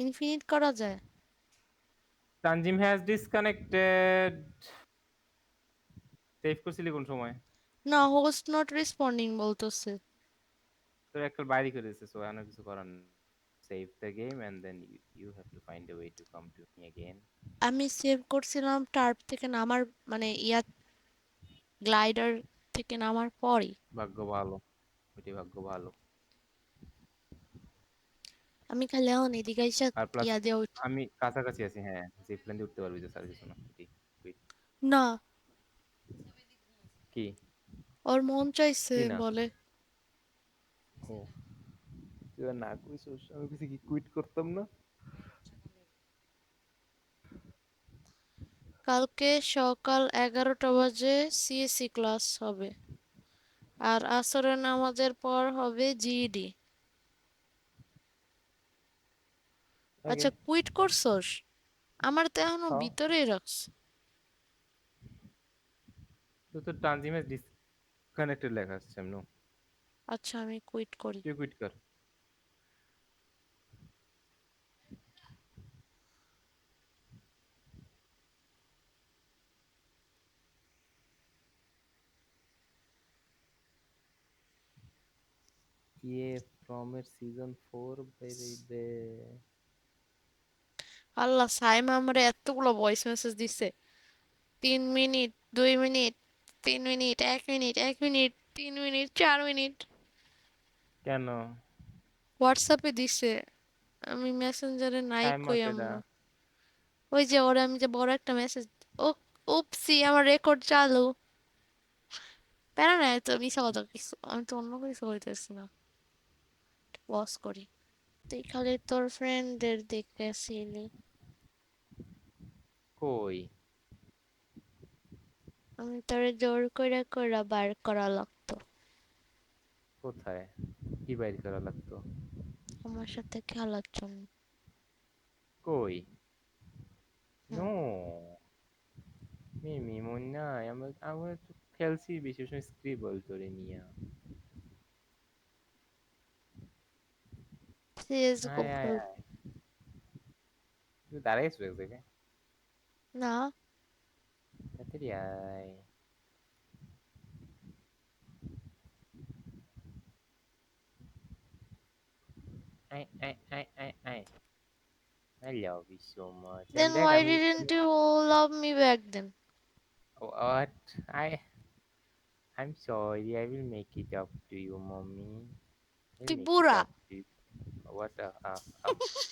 Speaker 1: ইনফিনিট করা যায়?
Speaker 2: Tanzim has disconnected. সেভ করছিলি কোন সময়?
Speaker 1: না, হোস্ট নট রেসপন্ডিং বলতেছে।
Speaker 2: তোর একটা বাইরে করে দিছে, সো এমন কিছু করার নেই। Save the game and then you have to find a way to come to me again.
Speaker 1: আমি সেভ করছিলাম টার্প থেকে নামার মানে গ্লাইডার থেকে নামার পরই।
Speaker 2: ভাগ্য ভালো, ওইটাই ভাগ্য ভালো।
Speaker 1: আমি খালি এখন এদিকে আইসা
Speaker 2: আর প্লাস
Speaker 1: ইয়া দিয়ে
Speaker 2: আমি কাছাকাছি আছি, হ্যাঁ জিপলাইন দিয়ে উঠতে পারবি, তো আর কিছু না। এটাই কুইট।
Speaker 1: না,
Speaker 2: কি
Speaker 1: ওর মন চাইছে
Speaker 2: কি না?
Speaker 1: বলে।
Speaker 2: ও তুই আর না কইছিস, আমি কিছু কি কুইট করতাম না?
Speaker 1: কালকে সকাল 11টা বাজে সিএসসি ক্লাস হবে, আর আসরের নামাজের পর হবে জিইডি।
Speaker 2: ওকে।
Speaker 1: আচ্ছা, কুইট করছস? আমার তো এখনো
Speaker 2: হ্যাঁ,
Speaker 1: ভিতরেই রাখছ।
Speaker 2: তো তোর ট্রানজিমেন্ট ডিসকানেক্টেড লেখা আসছে এমন।
Speaker 1: আচ্ছা, আমি কুইট করি।
Speaker 2: তুই কুইট কর। ইয়ে ফ্রম এর সিজন 4 বেরিবে।
Speaker 1: আল্লাহ, সাইমা আমারে এতগুলো ভয়েস মেসেজ দিছে। 3 minute, 2 minute, 3 minute, 1 minute, 1 minute, 3 minute, 4 minute.
Speaker 2: কেন?
Speaker 1: হোয়াটসঅ্যাপে দিছে, আমি মেসেঞ্জারে নাই
Speaker 2: সাইমা
Speaker 1: কই
Speaker 2: কেডা?
Speaker 1: আমরা। ওই যে ওরা, আমি যে বড় একটা মেসেজ। ও, উপসি, আমার রেকর্ড চালু। প্যারা নাই তো, মিশা কথা কিছু, আমি তো অন্য কিছু হইতেছি না। বস করি। তুই খালি তোর ফ্রেন্ডদের দেখতেছিলি।
Speaker 2: কই?
Speaker 1: আমি তোরে জোর করে করে বার করা লাগতো
Speaker 2: কোথায়? কি বাইর করা লাগতো?
Speaker 1: আমার সাথে খেলার জন্য।
Speaker 2: কই?
Speaker 1: হুম।
Speaker 2: নো, মিমি মন নাই। আমরা তো খেলছি বেশি সময় স্ক্রিবল করে নিয়া।
Speaker 1: সিএস গো
Speaker 2: আয় আয়
Speaker 1: খেল।
Speaker 2: আয়, তুই দাঁড়াইছো এক জায়গায়?
Speaker 1: না,
Speaker 2: তাড়াতাড়ি আয়। আয় আয় আয় আয় আয়। I love you so much.
Speaker 1: দেন
Speaker 2: দেখ
Speaker 1: হোয়াই
Speaker 2: আমি
Speaker 1: didn't you love me back then?
Speaker 2: what? I'm sorry. I will make it up to you, mommy. I'll
Speaker 1: তুই
Speaker 2: make it
Speaker 1: বুড়া।
Speaker 2: up to you. What?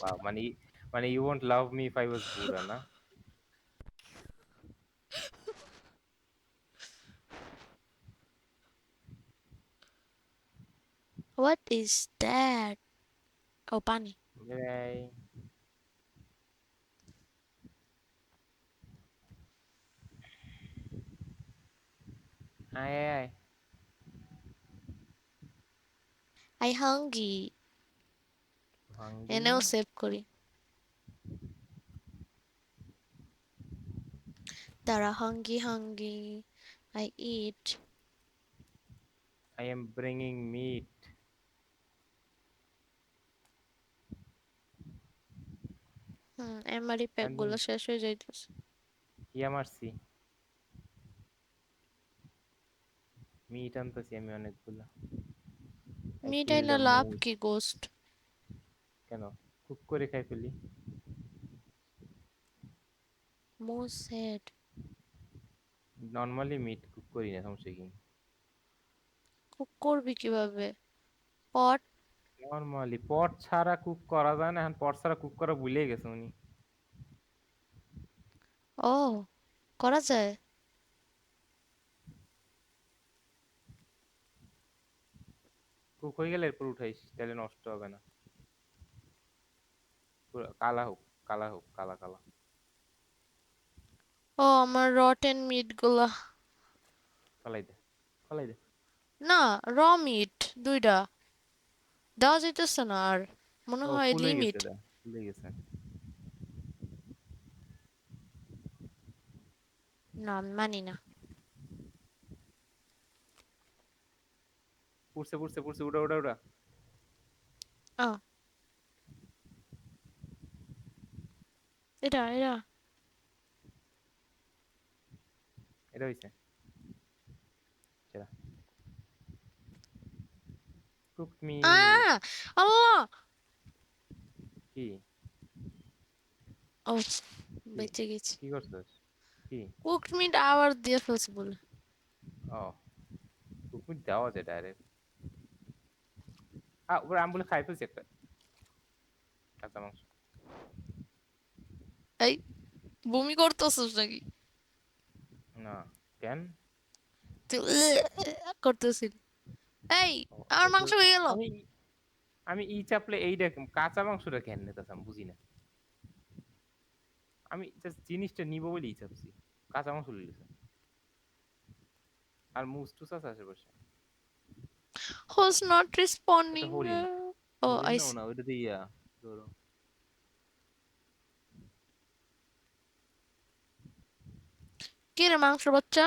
Speaker 2: Wow. Money, you won't love me if I was Buddha, na?
Speaker 1: What is that? ও, পানি।
Speaker 2: Bye. Aye, aye.
Speaker 1: I hungry. এনেও
Speaker 2: Hungry.
Speaker 1: সেভ করি। দাঁড়া, hungry hungry, I eat.
Speaker 2: I am bringing meat.
Speaker 1: MRE pack
Speaker 2: And
Speaker 1: গুলো শেষ হয়ে যাইতেছে।
Speaker 2: ইয়ামারসি meat আনতেছি আমি অনেকগুলা। I
Speaker 1: মিটাই
Speaker 2: killed
Speaker 1: না,
Speaker 2: a
Speaker 1: লাভ
Speaker 2: moose.
Speaker 1: কি গোস্ট?
Speaker 2: কেন? কুক করে খাই ফেলি।
Speaker 1: মোস হেড।
Speaker 2: নর্মালি মিট কুক করি না, সমস্যা কি?
Speaker 1: কুক করবি কিভাবে? পট।
Speaker 2: নর্মালি পট ছাড়া কুক করা যায় না, এখন পট ছাড়া কুক করা ভুলে গেছে উনি।
Speaker 1: ও, করা যায়।
Speaker 2: কুক হয়ে গেলে এরপর উঠাইস, তাহলে নষ্ট হবে না। পুরো কালা হোক, কালা হোক, কালা কালা।
Speaker 1: ও, আমার রটেন মিট গুলা।
Speaker 2: ফালাই দে, ফালাই দে।
Speaker 1: না, র মিট দুইটা দেওয়া যাইতেছে না আর, মনে
Speaker 2: ও
Speaker 1: হয়
Speaker 2: ফুল হয়ে গেছে,
Speaker 1: লিমিট।
Speaker 2: এটা ফুল হয়ে গেছে।
Speaker 1: না, আমি মানি না।
Speaker 2: পুড়ছে পুড়ছে পুড়ছে, উড়া উড়া উড়া।
Speaker 1: ও, এটা এটা।
Speaker 2: এটা হইছে। সেরা। Cooked me.
Speaker 1: আল্লাহ।
Speaker 2: কি
Speaker 1: ও,
Speaker 2: কি
Speaker 1: বেঁচে গেছি।
Speaker 2: কি করছিস? কি?
Speaker 1: কুকড মিট আবার দিয়ে ফেলছি বলে।
Speaker 2: ও, কুকড মিট দেওয়া যায় ডাইরেক্ট। ওপরে আমি বলে খাই ফেলছি একটা কাঁচা মাংস।
Speaker 1: এই, বমি করতেছিস নাকি?
Speaker 2: না, কেন?
Speaker 1: তুই করতেছিস। এই,
Speaker 2: ও,
Speaker 1: আমার মাংস হয়ে গেল।
Speaker 2: আমি আমি ই চাপলে এইটা কাঁচা মাংসটা কেন নিতেছ আমি বুঝি না। আমি জাস্ট জিনিসটা নিব বলে ই চাপছি, কাঁচা মাংস লিখেছে। আর মুস টুস আছে আশেপাশে।
Speaker 1: হোস নট
Speaker 2: এটা
Speaker 1: রেসপন্ডিং।
Speaker 2: হরিণ।
Speaker 1: ও,
Speaker 2: হরিণ নাও
Speaker 1: আইস।
Speaker 2: না ওইটা দিয়ে ধরো।
Speaker 1: কে রে মাংস বাচ্চা?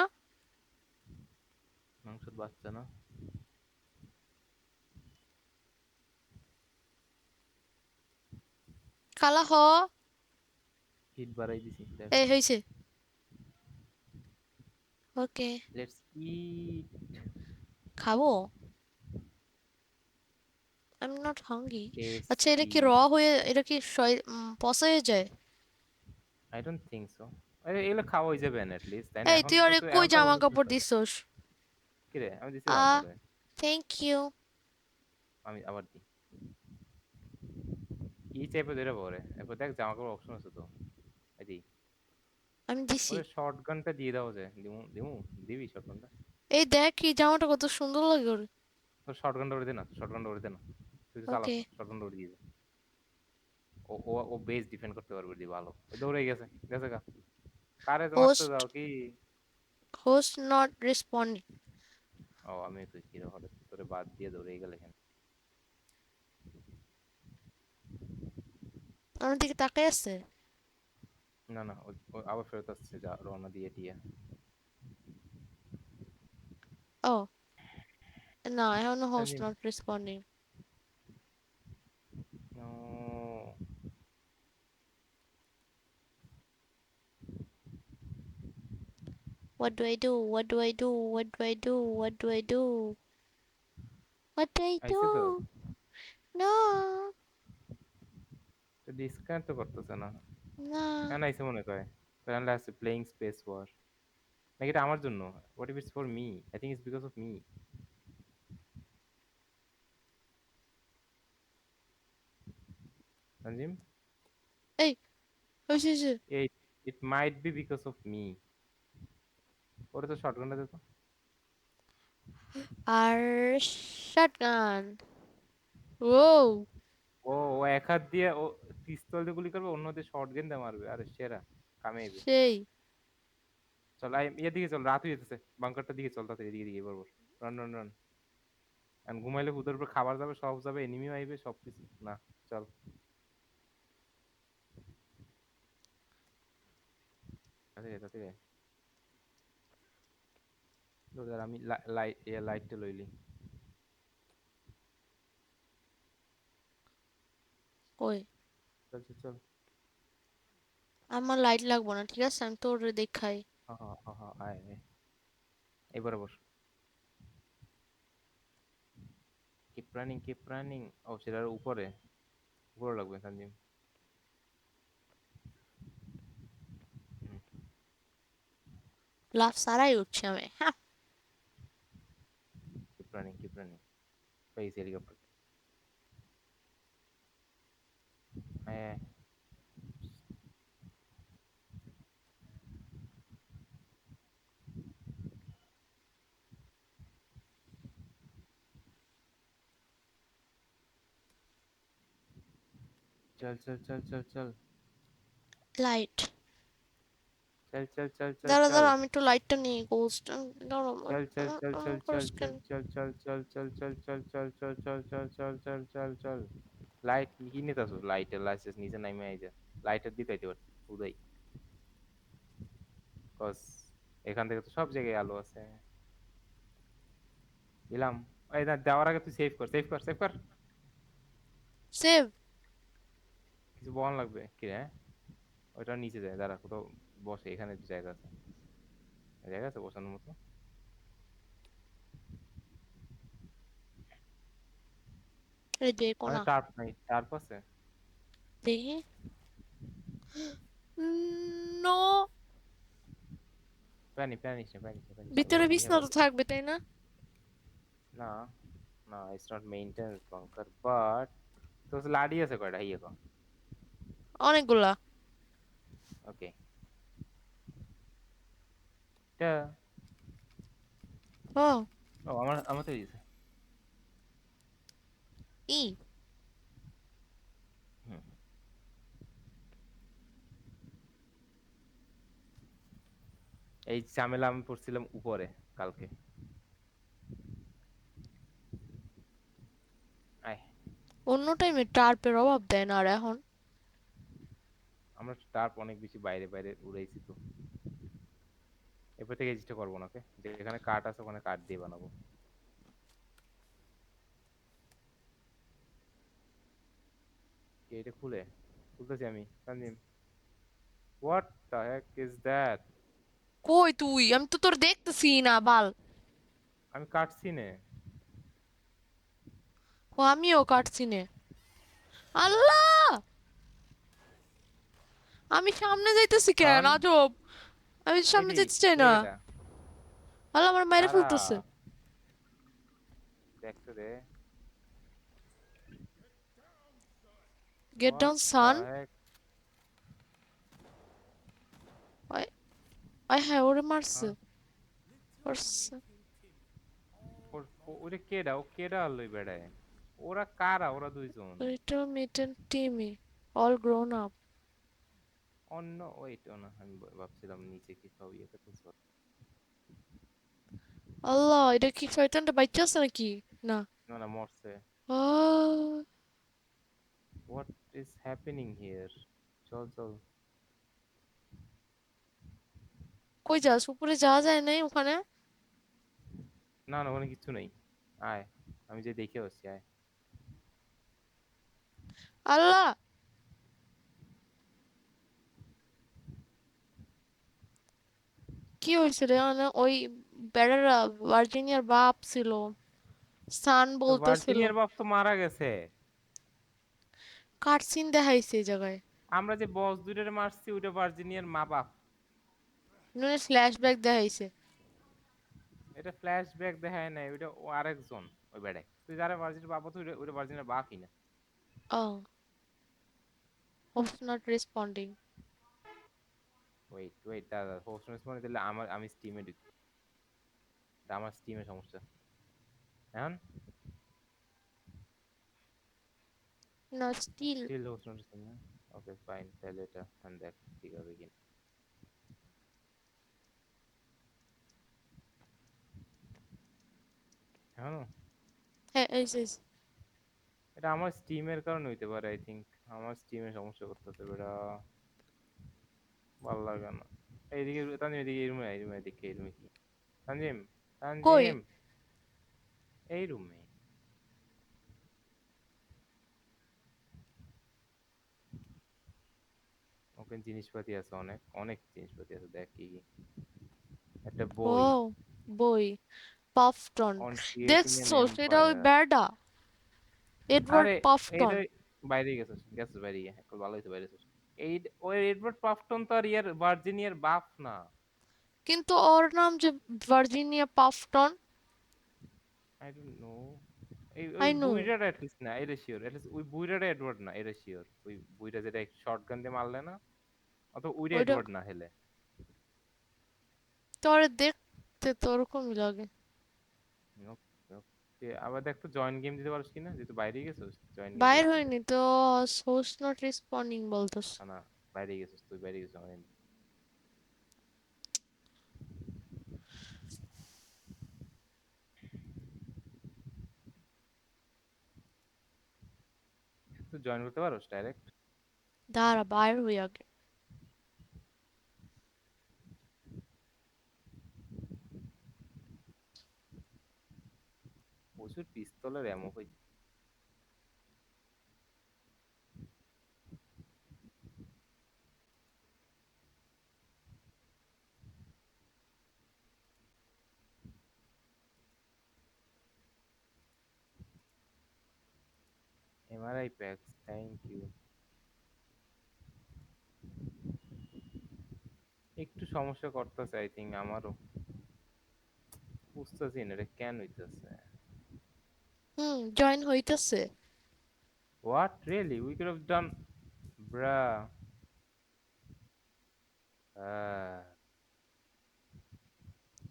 Speaker 2: মাংসের বাচ্চা না।
Speaker 1: খালা হ।
Speaker 2: হিট বাড়াই দিছি দেখ।
Speaker 1: এই হইছে। ওকে।
Speaker 2: Let's eat.
Speaker 1: খাবো। I am not hungry. আচ্ছা, এটা
Speaker 2: টেস্টি।
Speaker 1: কি র হয়ে, এটা কি পচা হয়ে যায়?
Speaker 2: I don't think so. আরে এগুলো খাওয়া হয়ে যাবে না লিস্ট, তাই না?
Speaker 1: এই,
Speaker 2: এখন
Speaker 1: তুই
Speaker 2: তো
Speaker 1: ওরে
Speaker 2: তো
Speaker 1: কই
Speaker 2: এখন তো আর
Speaker 1: জামা
Speaker 2: অন্য কিছু
Speaker 1: কাপড়
Speaker 2: খাবে।
Speaker 1: দিছস?
Speaker 2: কি রে, আমি
Speaker 1: আ
Speaker 2: দিছিলাম তোরে।
Speaker 1: Thank you.
Speaker 2: আমি আবার দিই। ই চেপে ধরে পরে এরপর দেখ জামা কাপড় অপশন আছে তো। এই দি।
Speaker 1: আমি দিছি।
Speaker 2: ওরে শর্ট গানটা দিয়ে দাও যায়, দিমু দিমু। দিবি শর্ট গানটা?
Speaker 1: এই দেখ কি জামাটা কত সুন্দর লাগে ওরে।
Speaker 2: তোর শর্ট গানটা ওরে দে না, শর্ট গানটা ওরে দে না। তুই তো চালাস
Speaker 1: ওকে।
Speaker 2: না, শর্ট গানটা ওরে দিয়ে দে। ও ও ও বেস ডিফেন্ড করতে পারবে দি ভালো। ওই দৌড়ে গেছে, গেছে গা। কারে তো মারতে
Speaker 1: হোস্ট
Speaker 2: যাও কি?
Speaker 1: Host not responding.
Speaker 2: ও, আমি তো কি রে হঠাৎ তোরে বাদ দিয়ে দৌড়ে গেলে কেন?
Speaker 1: আমার দিকে তাকাই আছে।
Speaker 2: না না, ও আবার ফেরত আসছে, যা রওনা দিয়ে টিয়া।
Speaker 1: ও, না, এখনো host
Speaker 2: Tanjim.
Speaker 1: Not responding.
Speaker 2: Oh,
Speaker 1: What do I do? What do I do? What do I do? What do I do? What do I
Speaker 2: আইছে তো।
Speaker 1: do? No,
Speaker 2: তো ডিসকানেক্ট তো করতেছে না।
Speaker 1: না।
Speaker 2: হ্যাঁ, আইছে মনে করে। তাহলে আছে প্লেইং স্পেস ওয়ার। নাকি এটা আমার জন্য? What if it's for me? I think it's because of me. Tanjim.
Speaker 1: এই, হয়েছে হয়েছে।
Speaker 2: It it might be because of me. ওরে তো শটগানটা দে তো।
Speaker 1: আর শটগান। ও,
Speaker 2: ও এক হাত দিয়ে ও পিস্তল দিয়ে গুলি করবে, অন্য দিয়ে শটগান দিয়ে মারবে। আরে সেরা কামাইবে।
Speaker 1: সেই।
Speaker 2: চল এর দিকে চল, রাত হয়ে যেতেছে। বাংকারটার দিকে চল, তাড়াতাড়ি এদিকে এদিকে বরাবর। Run run run. এখন ঘুমাইলে হুদের উপর খাবার যাবে, সব যাবে, এনিমিও আইবে, সব কিছু না। চল তাড়াতাড়ি তাড়াতাড়ি আয়। দৌড়, আমি লাইটটা লইলি।
Speaker 1: কই?
Speaker 2: চল চল চল।
Speaker 1: আমার লাইট লাগবো না, ঠিক আছে, আমি তোর দেখাই।
Speaker 2: হা হা হা হা, আয় আয়। এই বরাবর। Keep running keep running. ও সেটার উপরে, উপরে লাগবে তানজিম।
Speaker 1: লাফ সারাই উঠছি আমি, হ্যাঁ।
Speaker 2: Keep running keep running. পেয়েছি হেলিকপ্টার। আয় আয়। चल चल चल चल चल
Speaker 1: লাইট।
Speaker 2: चल चल चल चल
Speaker 1: দাঁড়া দাঁড়া,
Speaker 2: चल
Speaker 1: আমি একটু লাইটটা নিই, গোস্ট। দাঁড়া,
Speaker 2: चल चल चल चल चल
Speaker 1: স্ক্যান।
Speaker 2: चल चल चल चल चल चल चल चल चल चल चल चल चल चल चल লাইট কি নিতে আসো? লাইটের লাইসেন্স নিচে নামে আই যা। লাইটের দিতে আইতে পারতি উদয়। কস এখান থেকে তো সব জায়গায় আলো আছে। দিলাম। এই না, দেওয়ার আগে তুই সেভ কর, সেভ কর, সেভ কর।
Speaker 1: সেভ।
Speaker 2: কিছু বল লাগবে কি রে? ওইটা নিচে যায়, দাঁড়া কোথাও বসে, এখানে জায়গা আছে, জায়গা আছে বসানোর মতো।
Speaker 1: এই যে
Speaker 2: মানে
Speaker 1: কোনা
Speaker 2: টার্প নাই, টার্প আছে?
Speaker 1: দেখি। নো।
Speaker 2: প্যানিস না, প্যানিস না,
Speaker 1: ভিতরে
Speaker 2: we have
Speaker 1: বিছনা তো
Speaker 2: already.
Speaker 1: থাকবে তাই না?
Speaker 2: না, না, it's not maintenance bunker, but তো লাডি আছে কয়টা ইয়ে কো?
Speaker 1: অনেকগুলা।
Speaker 2: ওকে। এটা
Speaker 1: ও
Speaker 2: ও আমার তো দিছে।
Speaker 1: ই
Speaker 2: হুম। এই ঝামেলা আমি পড়ছিলাম উপরে কালকে। আয়,
Speaker 1: অন্য টাইমে টার্পের অভাব দেয় না আর এখন।
Speaker 2: আমরা টার্প অনেক বেশি বাইরে বাইরে উড়াইছি তো। এরপর থেকে এই জিনিসটা করবো না, ওকে? যেখানে কাঠ আছে ওখানে কাঠ দিয়ে বানাবো। কি এটা খুলতেছি আমি, Tanjim. What the heck is that?
Speaker 1: কই তুই? আমি তো তোর দেখতেছি না বাল।
Speaker 2: আমি কাটছি নে।
Speaker 1: ও আমিও কাটছি নে। আল্লাহ, আমি সামনে যাইতেছি কেন?
Speaker 2: হন
Speaker 1: আজব, আমি সামনে
Speaker 2: এডি
Speaker 1: যেতে চাই না।
Speaker 2: লেগেটা
Speaker 1: আল্লাহ, আমার মাইরে
Speaker 2: কারা
Speaker 1: ফেলতেছে।
Speaker 2: দেখতে দে।
Speaker 1: Get
Speaker 2: what
Speaker 1: down
Speaker 2: the
Speaker 1: sun.
Speaker 2: Heck?
Speaker 1: আয় আয়, হ্যাঁ ওরে মারছে। মারছে।
Speaker 2: ওরে কেডা, ও কেডা লই বেড়ায়? ওরা কারা, ওরা দুইজন?
Speaker 1: Little mutant Timmy, all grown up.
Speaker 2: অন্য ওয়েট না, আমি ভাবছিলাম নিচে কি সব ইয়ে করতেছ।
Speaker 1: আল্লাহ, এটা কি শয়তানটা বাচ্চা আছে নাকি? না।
Speaker 2: না না, মরছে।
Speaker 1: আহ,
Speaker 2: হোয়াট ইজ হ্যাপেনিং হিয়ার? চল চল।
Speaker 1: কই যাস? উপরে যাওয়া যায় নাই ওখানে?
Speaker 2: না না, ওখানে কিচ্ছু নেই। আয়, আমি যে দেখে আসছি, আয়।
Speaker 1: আল্লাহ, কি হয়েছে রে? মানে ওই বেড়ারা ভার্জিনিয়ার বাপ ছিল, সান
Speaker 2: তো
Speaker 1: বলতেছিল।
Speaker 2: ভার্জিনিয়ার বাপ তো মারা গেছে।
Speaker 1: কাটসিন দেখাইছে এই জায়গায়।
Speaker 2: আমরা যে বস দুইটারে মারছি ওইটা ভার্জিনিয়ার মা বাপ।
Speaker 1: মানে ফ্ল্যাশব্যাক দেখাইছে।
Speaker 2: এটা ফ্ল্যাশব্যাক দেখায় নাই, ওইটা ও আরেকজন। ওই বেড়ায় তুই যারা ভার্জিনিয়ার বাপ তো ওইটা ওইটা ভার্জিনিয়ার বাপই না।
Speaker 1: Oh, hope's not responding.
Speaker 2: Wait wait, দাদা হোস্ট রেসপন্স দিলে আমি স্টিমে ঢুকি। এটা আমার স্টিমে সমস্যা এখন।
Speaker 1: No, still.
Speaker 2: Still host response না? ওকে ফাইন, তাহলে এটা দেখ ঠিক হবে কিনা। এখনো
Speaker 1: হ্যাঁ, এই যে
Speaker 2: এটা আমার স্টিমের কারণে হইতে পারে, আই থিংক। আমার স্টিমে সমস্যা করতেছে বেটা, ভালো লাগে না। এইদিকে তানজিম, এদিকে এই রুমে, এই রুমে এদিকে, এই রুমে কি? তানজিম,
Speaker 1: কই?
Speaker 2: তানজিম, এই রুমে ওকে জিনিসপাতি আছে, অনেক অনেক জিনিসপাতি আছে, দেখ কি কি। একটা বই।
Speaker 1: ও, বই। পাফটন
Speaker 2: অন ক্রিয়েটিং এন
Speaker 1: দেখছো? সেটা ওই
Speaker 2: এম্পায়ার।
Speaker 1: বেড়া, এডওয়ার্ড
Speaker 2: আরে এইটা
Speaker 1: পাফটন।
Speaker 2: বাইরে গেছিস, গেছিস বাইরে গিয়ে একটু ভালো হইছে, বাইরে গেছিস। এই ওই এডওয়ার্ড পাফটন তো আর ইয়ার ভার্জিনিয়ার বাপ না।
Speaker 1: কিন্তু ওর নাম যে Virginia Pufton.
Speaker 2: I don't know. এই ওই
Speaker 1: আই নো।
Speaker 2: বুইরাটা অ্যাটলিস্ট না, এটা শিওর অ্যাটলিস্ট ওই বুইরাটা এডওয়ার্ড না, এটা শিওর। ওই বুইরা যেটা শর্টগান দিয়ে মারলে না, অত ওইটা
Speaker 1: ওইটা
Speaker 2: এডওয়ার্ড না হেলে।
Speaker 1: তোরে দেখতে তো ওরকমই লাগে।
Speaker 2: ওকে ওকে, আবার দেখ তো জয়েন গেম দিতে পারছিস কিনা, যেহেতু বাইরে গেছিস জয়েন গেম
Speaker 1: বাইর
Speaker 2: দিতে পারবি।
Speaker 1: হয়নি তো। সোর্স নট রেসপন্ডিং বলতেছ।
Speaker 2: না না, বাইরে গেছিস তুই, বাইরে গেছিস আমার। তুই জয়েন করতে পারোস ডাইরেক্ট।
Speaker 1: দাঁড়া, বাইর হই আগে।
Speaker 2: প্রচুর পিস্তলের এমো হয়েছে। Apex, thank you. একটু সমস্যা করতেছে আই থিঙ্ক আমারও, বুঝতেছি না এটা কেন হইতেছে।
Speaker 1: জয়েন হইতেছে।
Speaker 2: What really? We could have done, bruh. আহ,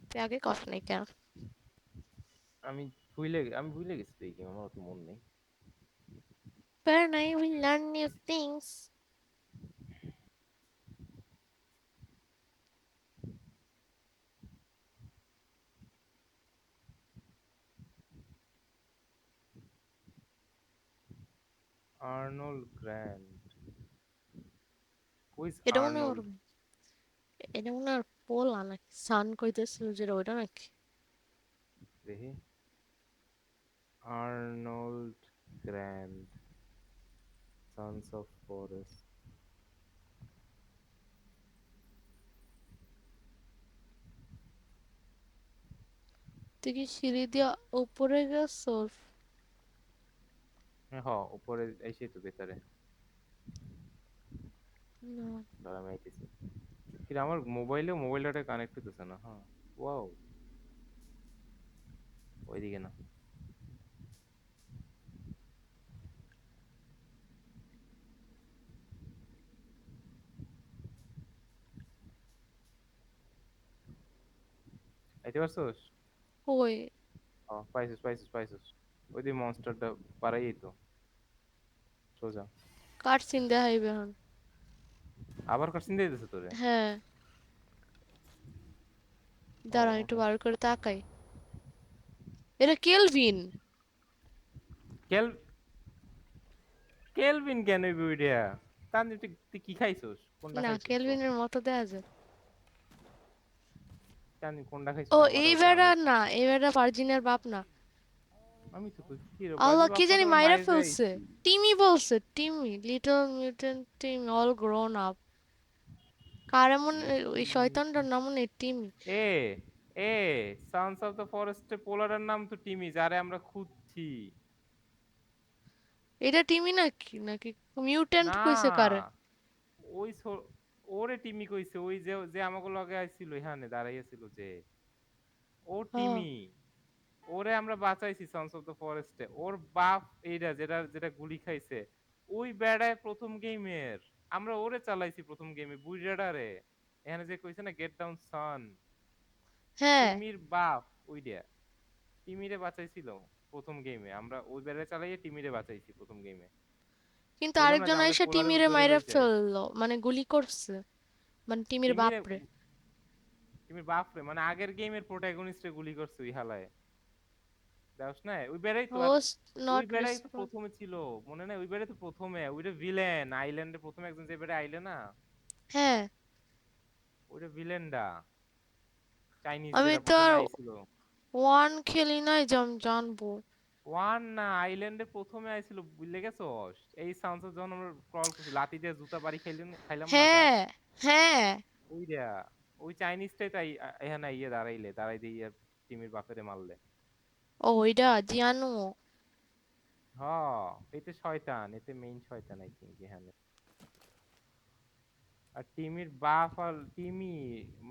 Speaker 1: তুই আগে কস নাই কেন?
Speaker 2: আমি ভুলে গেছি তো এই game, আমার অত মন নেই।
Speaker 1: But I will learn new things.
Speaker 2: Arnold Grant. Who is
Speaker 1: এটা মনে হয়
Speaker 2: Arnold?
Speaker 1: এটা মনে হয় পোলা নাকি সান কইতেছিল যেটা ওইটা নাকি?
Speaker 2: দেখি, Arnold Grant, Sons of Forest.
Speaker 1: তুই কি সিঁড়ি দিয়া উপরে গেছস?
Speaker 2: হ, উপরে এসে তো ভেতরে।
Speaker 1: না।
Speaker 2: দাঁড়া আমি আইতেছি। কিন্তু আমার মোবাইল ডাটা কানেক্ট হইতেছে না। হ্যাঁ, ওয়াও, ওইদিকে না। আইতে পারছোস?
Speaker 1: ওই
Speaker 2: পাইছিস। ওই যে মনস্টারটা পারাই তো সোজা।
Speaker 1: কাটসিন দেখাইবে এখন।
Speaker 2: আবার কাছিন দিয়ে দিতেছে তোরে?
Speaker 1: হ্যাঁ,
Speaker 2: ও
Speaker 1: দাঁড়া একটু
Speaker 2: ওকে।
Speaker 1: বার করে তাকাই। এটা কেলভিন।
Speaker 2: কেল কেলভিন কেন ভিডিও? তান তুই তুই কি খাইছস? কোনটা
Speaker 1: না,
Speaker 2: খাইছস ক?
Speaker 1: কেলভিনের মতো দেখা যায়।
Speaker 2: জানি কোনটা
Speaker 1: ও
Speaker 2: খাইছস
Speaker 1: এই
Speaker 2: আমারও দে
Speaker 1: বেড়া
Speaker 2: আমি।
Speaker 1: না, এই বেড়া ভার্জিনের বাপ না।
Speaker 2: আমি তো কই কি রে
Speaker 1: আল্লাহ,
Speaker 2: বাজি
Speaker 1: কি
Speaker 2: বাপ্পা
Speaker 1: জানি
Speaker 2: তো
Speaker 1: মাইরা
Speaker 2: মাইরে
Speaker 1: ফেলছে।
Speaker 2: আইছি।
Speaker 1: টিমি বলছে, Timmy little mutant Tim all grown up. কার এমন? ওই শয়তানটার নাম মনে হয় টিমি।
Speaker 2: এ এ সাউন্ডস অফ দ্য ফরেস্টে পোলারের নাম তো টিমি, যারে আমরা খুঁজছি।
Speaker 1: এটা টিমি নাকি নাকি মিউটেন্ট
Speaker 2: না,
Speaker 1: কইছে কারে?
Speaker 2: ওই ওরে টিমি কইছে, ওই যে যে আমাকে লগে আইছিল এখানে দাঁড়াইয়াছিল যে, ও
Speaker 1: হ্যাঁ,
Speaker 2: টিমি। ওরে আমরা বাঁচাইছি সন্স অফ দ্য ফরেস্টে। ওর বাপ এইটা যেটা যেটা গুলি খাইছে, ওই বেড়ায় প্রথম গেমের। আমরা ওরে চালাইছি প্রথম গেমে, বুইড়াটারে। এখানে যে কইছে না গেট ডাউন সান,
Speaker 1: হ্যাঁ,
Speaker 2: টিমির বাপ ওইটা। টিমিরে বাঁচাইছিল প্রথম গেমে, আমরা ওই বেড়ায় চালাইয়ে টিমিরে বাঁচাইছি প্রথম গেমে।
Speaker 1: কিন্তু
Speaker 2: বললাম না যে
Speaker 1: আরেকজন
Speaker 2: আমাদের
Speaker 1: আইসা
Speaker 2: পোলারে
Speaker 1: টিমিরে
Speaker 2: ধরে
Speaker 1: মাইরা
Speaker 2: ফেলছে।
Speaker 1: ফেললো, মানে গুলি করছে, মানে টিমির
Speaker 2: টিমিরে
Speaker 1: বাপরে।
Speaker 2: টিমির বাপরে মানে আগের গেমের প্রোটাগনিস্টে গুলি করছে ওই হালায়। দেখছ না ওই বেড়াই তো। আর
Speaker 1: হোস্ট
Speaker 2: ওই
Speaker 1: নট
Speaker 2: বেড়াই তো
Speaker 1: রেসপন্স।
Speaker 2: প্রথমে ছিল, মনে নাই? ওই বেড়াই তো প্রথমে, ওইটা ভিলেন আইল্যান্ডে প্রথমে একজন যে বেড়ে আইলে না,
Speaker 1: হ্যাঁ,
Speaker 2: ওইটা ভিলেনডা, চাইনিজ
Speaker 1: আমি
Speaker 2: যেটা
Speaker 1: তো
Speaker 2: প্রথমে
Speaker 1: আর
Speaker 2: আইছিল।
Speaker 1: ওয়ান খেলি নাই যে আমি জানবো।
Speaker 2: ওয়ান না, আইল্যান্ডে প্রথমে আইছিল, বুঝলে গেছস? এই সাউন্ডস যখন আমরা ক্রল করছি, লাঠি দিয়ে জুতা বাড়ি খাইলাম না যা,
Speaker 1: হ্যাঁ, হ্যাঁ।
Speaker 2: ওইটা। ওই চাইনিজটাই তাই এখানে ইয়ে দাঁড়াই দিয়ে টিমির বাপেরে মারলে।
Speaker 1: ও ওইটা জিয়ানু।
Speaker 2: হ, এতে শয়তান, এতে মেইন শয়তান আই থিঙ্ক এখানে। আর টিমির বাপ আর টিমি,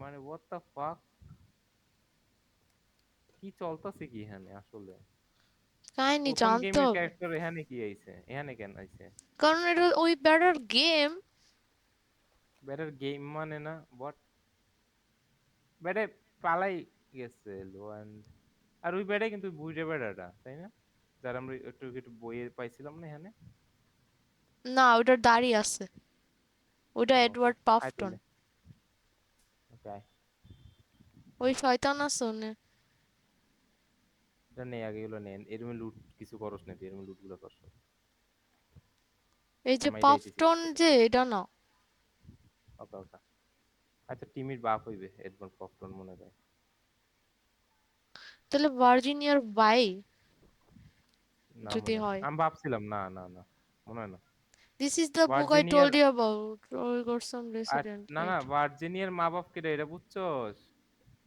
Speaker 2: মানে what the fuck, কি চলতেছে কি এখানে আসলে?
Speaker 1: কাহিনী
Speaker 2: প্রথম
Speaker 1: জানতে
Speaker 2: গেমের
Speaker 1: হবে।
Speaker 2: ক্যারেক্টার এখানে কি আইছে, এখানে কেন আইছে?
Speaker 1: কারণ এটা ওই বেড়ার গেম।
Speaker 2: ব্যাটার গেম মানে না বট, ব্যাটে পালাই গেছে লোয়ান। আর ওই ব্যাটে কিন্তু বুইড়ে ব্যাটাটা, তাই না? যার আমরা একটু একটু বইয়ে পাইছিলাম না এখানে।
Speaker 1: না, ওইটার দাড়ি আছে। ওইটা
Speaker 2: ওকে,
Speaker 1: এডওয়ার্ড
Speaker 2: আয়
Speaker 1: পাফটন।
Speaker 2: তাইলে। ওকে আয়।
Speaker 1: ওই শয়তান আছে ওনে।
Speaker 2: এটা নেই, আগে এগুলো নেন, এরমে লুট কিছু করস না তুই, এরমে লুট গুলো করস।
Speaker 1: এই যে
Speaker 2: আমি যাইতেছি
Speaker 1: পাফটন
Speaker 2: কিছু।
Speaker 1: যে এটা না।
Speaker 2: ওকে ওকে। আচ্ছা টিমির বাপ হইবে এডমন্ড পপটন মনে হয়।
Speaker 1: তাহলে ভার্জিনিয়ার বাই
Speaker 2: না
Speaker 1: যদি
Speaker 2: মনে হয়,
Speaker 1: হয়।
Speaker 2: আমি ভাবছিলাম না না না, মনে হয় না।
Speaker 1: This is the book I
Speaker 2: ভার্জিনিয়ার,
Speaker 1: told you about. Oregon
Speaker 2: R
Speaker 1: resident.
Speaker 2: না না,
Speaker 1: Wait.
Speaker 2: ভার্জিনিয়ার মা বাপ কেটে এটা বুঝছস?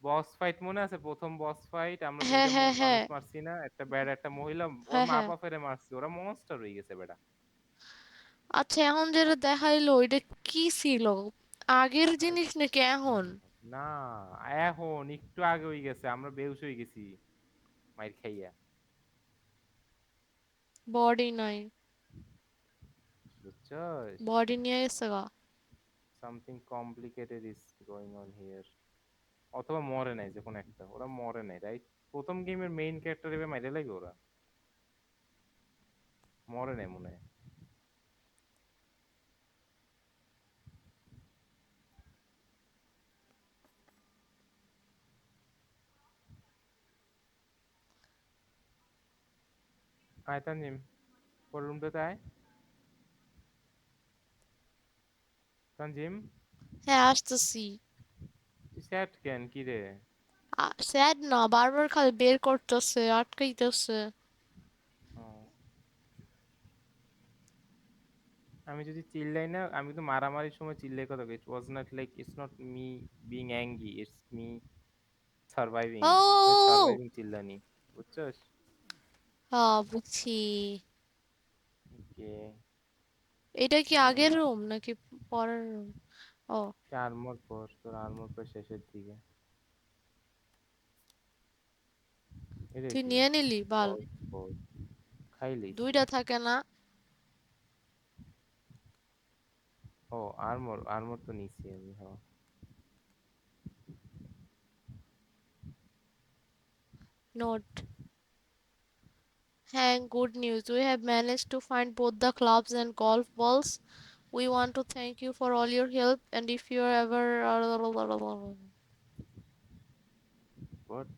Speaker 2: বস ফাইট মনে আছে? প্রথম বস ফাইট আমরা
Speaker 1: হ্যাঁ,
Speaker 2: দুইটা
Speaker 1: হ্যাঁ,
Speaker 2: মানুষ
Speaker 1: হ্যাঁ,
Speaker 2: মারছি না, একটা বেড়া একটা মহিলা, ওর
Speaker 1: হ্যাঁ,
Speaker 2: মা
Speaker 1: হ্যাঁ।
Speaker 2: বাপেরে মারছি, ওরা মনস্টার হয়ে গেছে বেটা।
Speaker 1: আচ্ছা এখন যেটা দেখাইলো ওইটা কি ছিল? আগের জিনিস নাকি এখন?
Speaker 2: না, এখন একটু আগে হয়ে গেছে, আমরা বেহুশ হয়ে গেছি মাইর খাইয়া।
Speaker 1: বডি নাই।
Speaker 2: বুঝছস?
Speaker 1: বডি নিয়ে গেছে গা।
Speaker 2: Something complicated is going on here. অথবা মরে নাই, যে কোনো একটা, ওরা মরে নাই রাইট। প্রথম গেমের মেইন ক্যারেক্টার এভাবে মাইরে লাগে ওরা, মরে নাই মনে হয়। আয় তানজিম, পরের রুমটাতে আয়। তানজিম,
Speaker 1: হ্যাঁ আসতেছি।
Speaker 2: তুই স্যাড কেন, কি রে?
Speaker 1: স্যাড না, বারবার খালি বের করতেছে, আটকাইতেছে।
Speaker 2: ও, আমি যদি চিল্লাই না, আমি তো মারামারির সময় চিল্লাই কথা, it was not like, it's not me being angry, it's me surviving.
Speaker 1: ও
Speaker 2: সার্ভাইভিং চিল্লানি, বুঝছস?
Speaker 1: হ্যাঁ বুঝছি।
Speaker 2: ওকে।
Speaker 1: এটা কি আগের রুম নাকি পরের রুম? ও,
Speaker 2: আর্মর পর তোর, আর্মর পর শেষের দিকে। এটা
Speaker 1: তুই
Speaker 2: কি?
Speaker 1: নিয়ে নিলি বাল?
Speaker 2: পজ পজ, খাই লইছি।
Speaker 1: দুইটা থাকে না?
Speaker 2: ও, আর্মর, আর্মর তো নিছি আমি, হ্যাঁ।
Speaker 1: নোট, হ্যাঁ good news, we have managed to find both the clubs and golf balls. We want to thank you for all your help, and if you are ever
Speaker 2: What?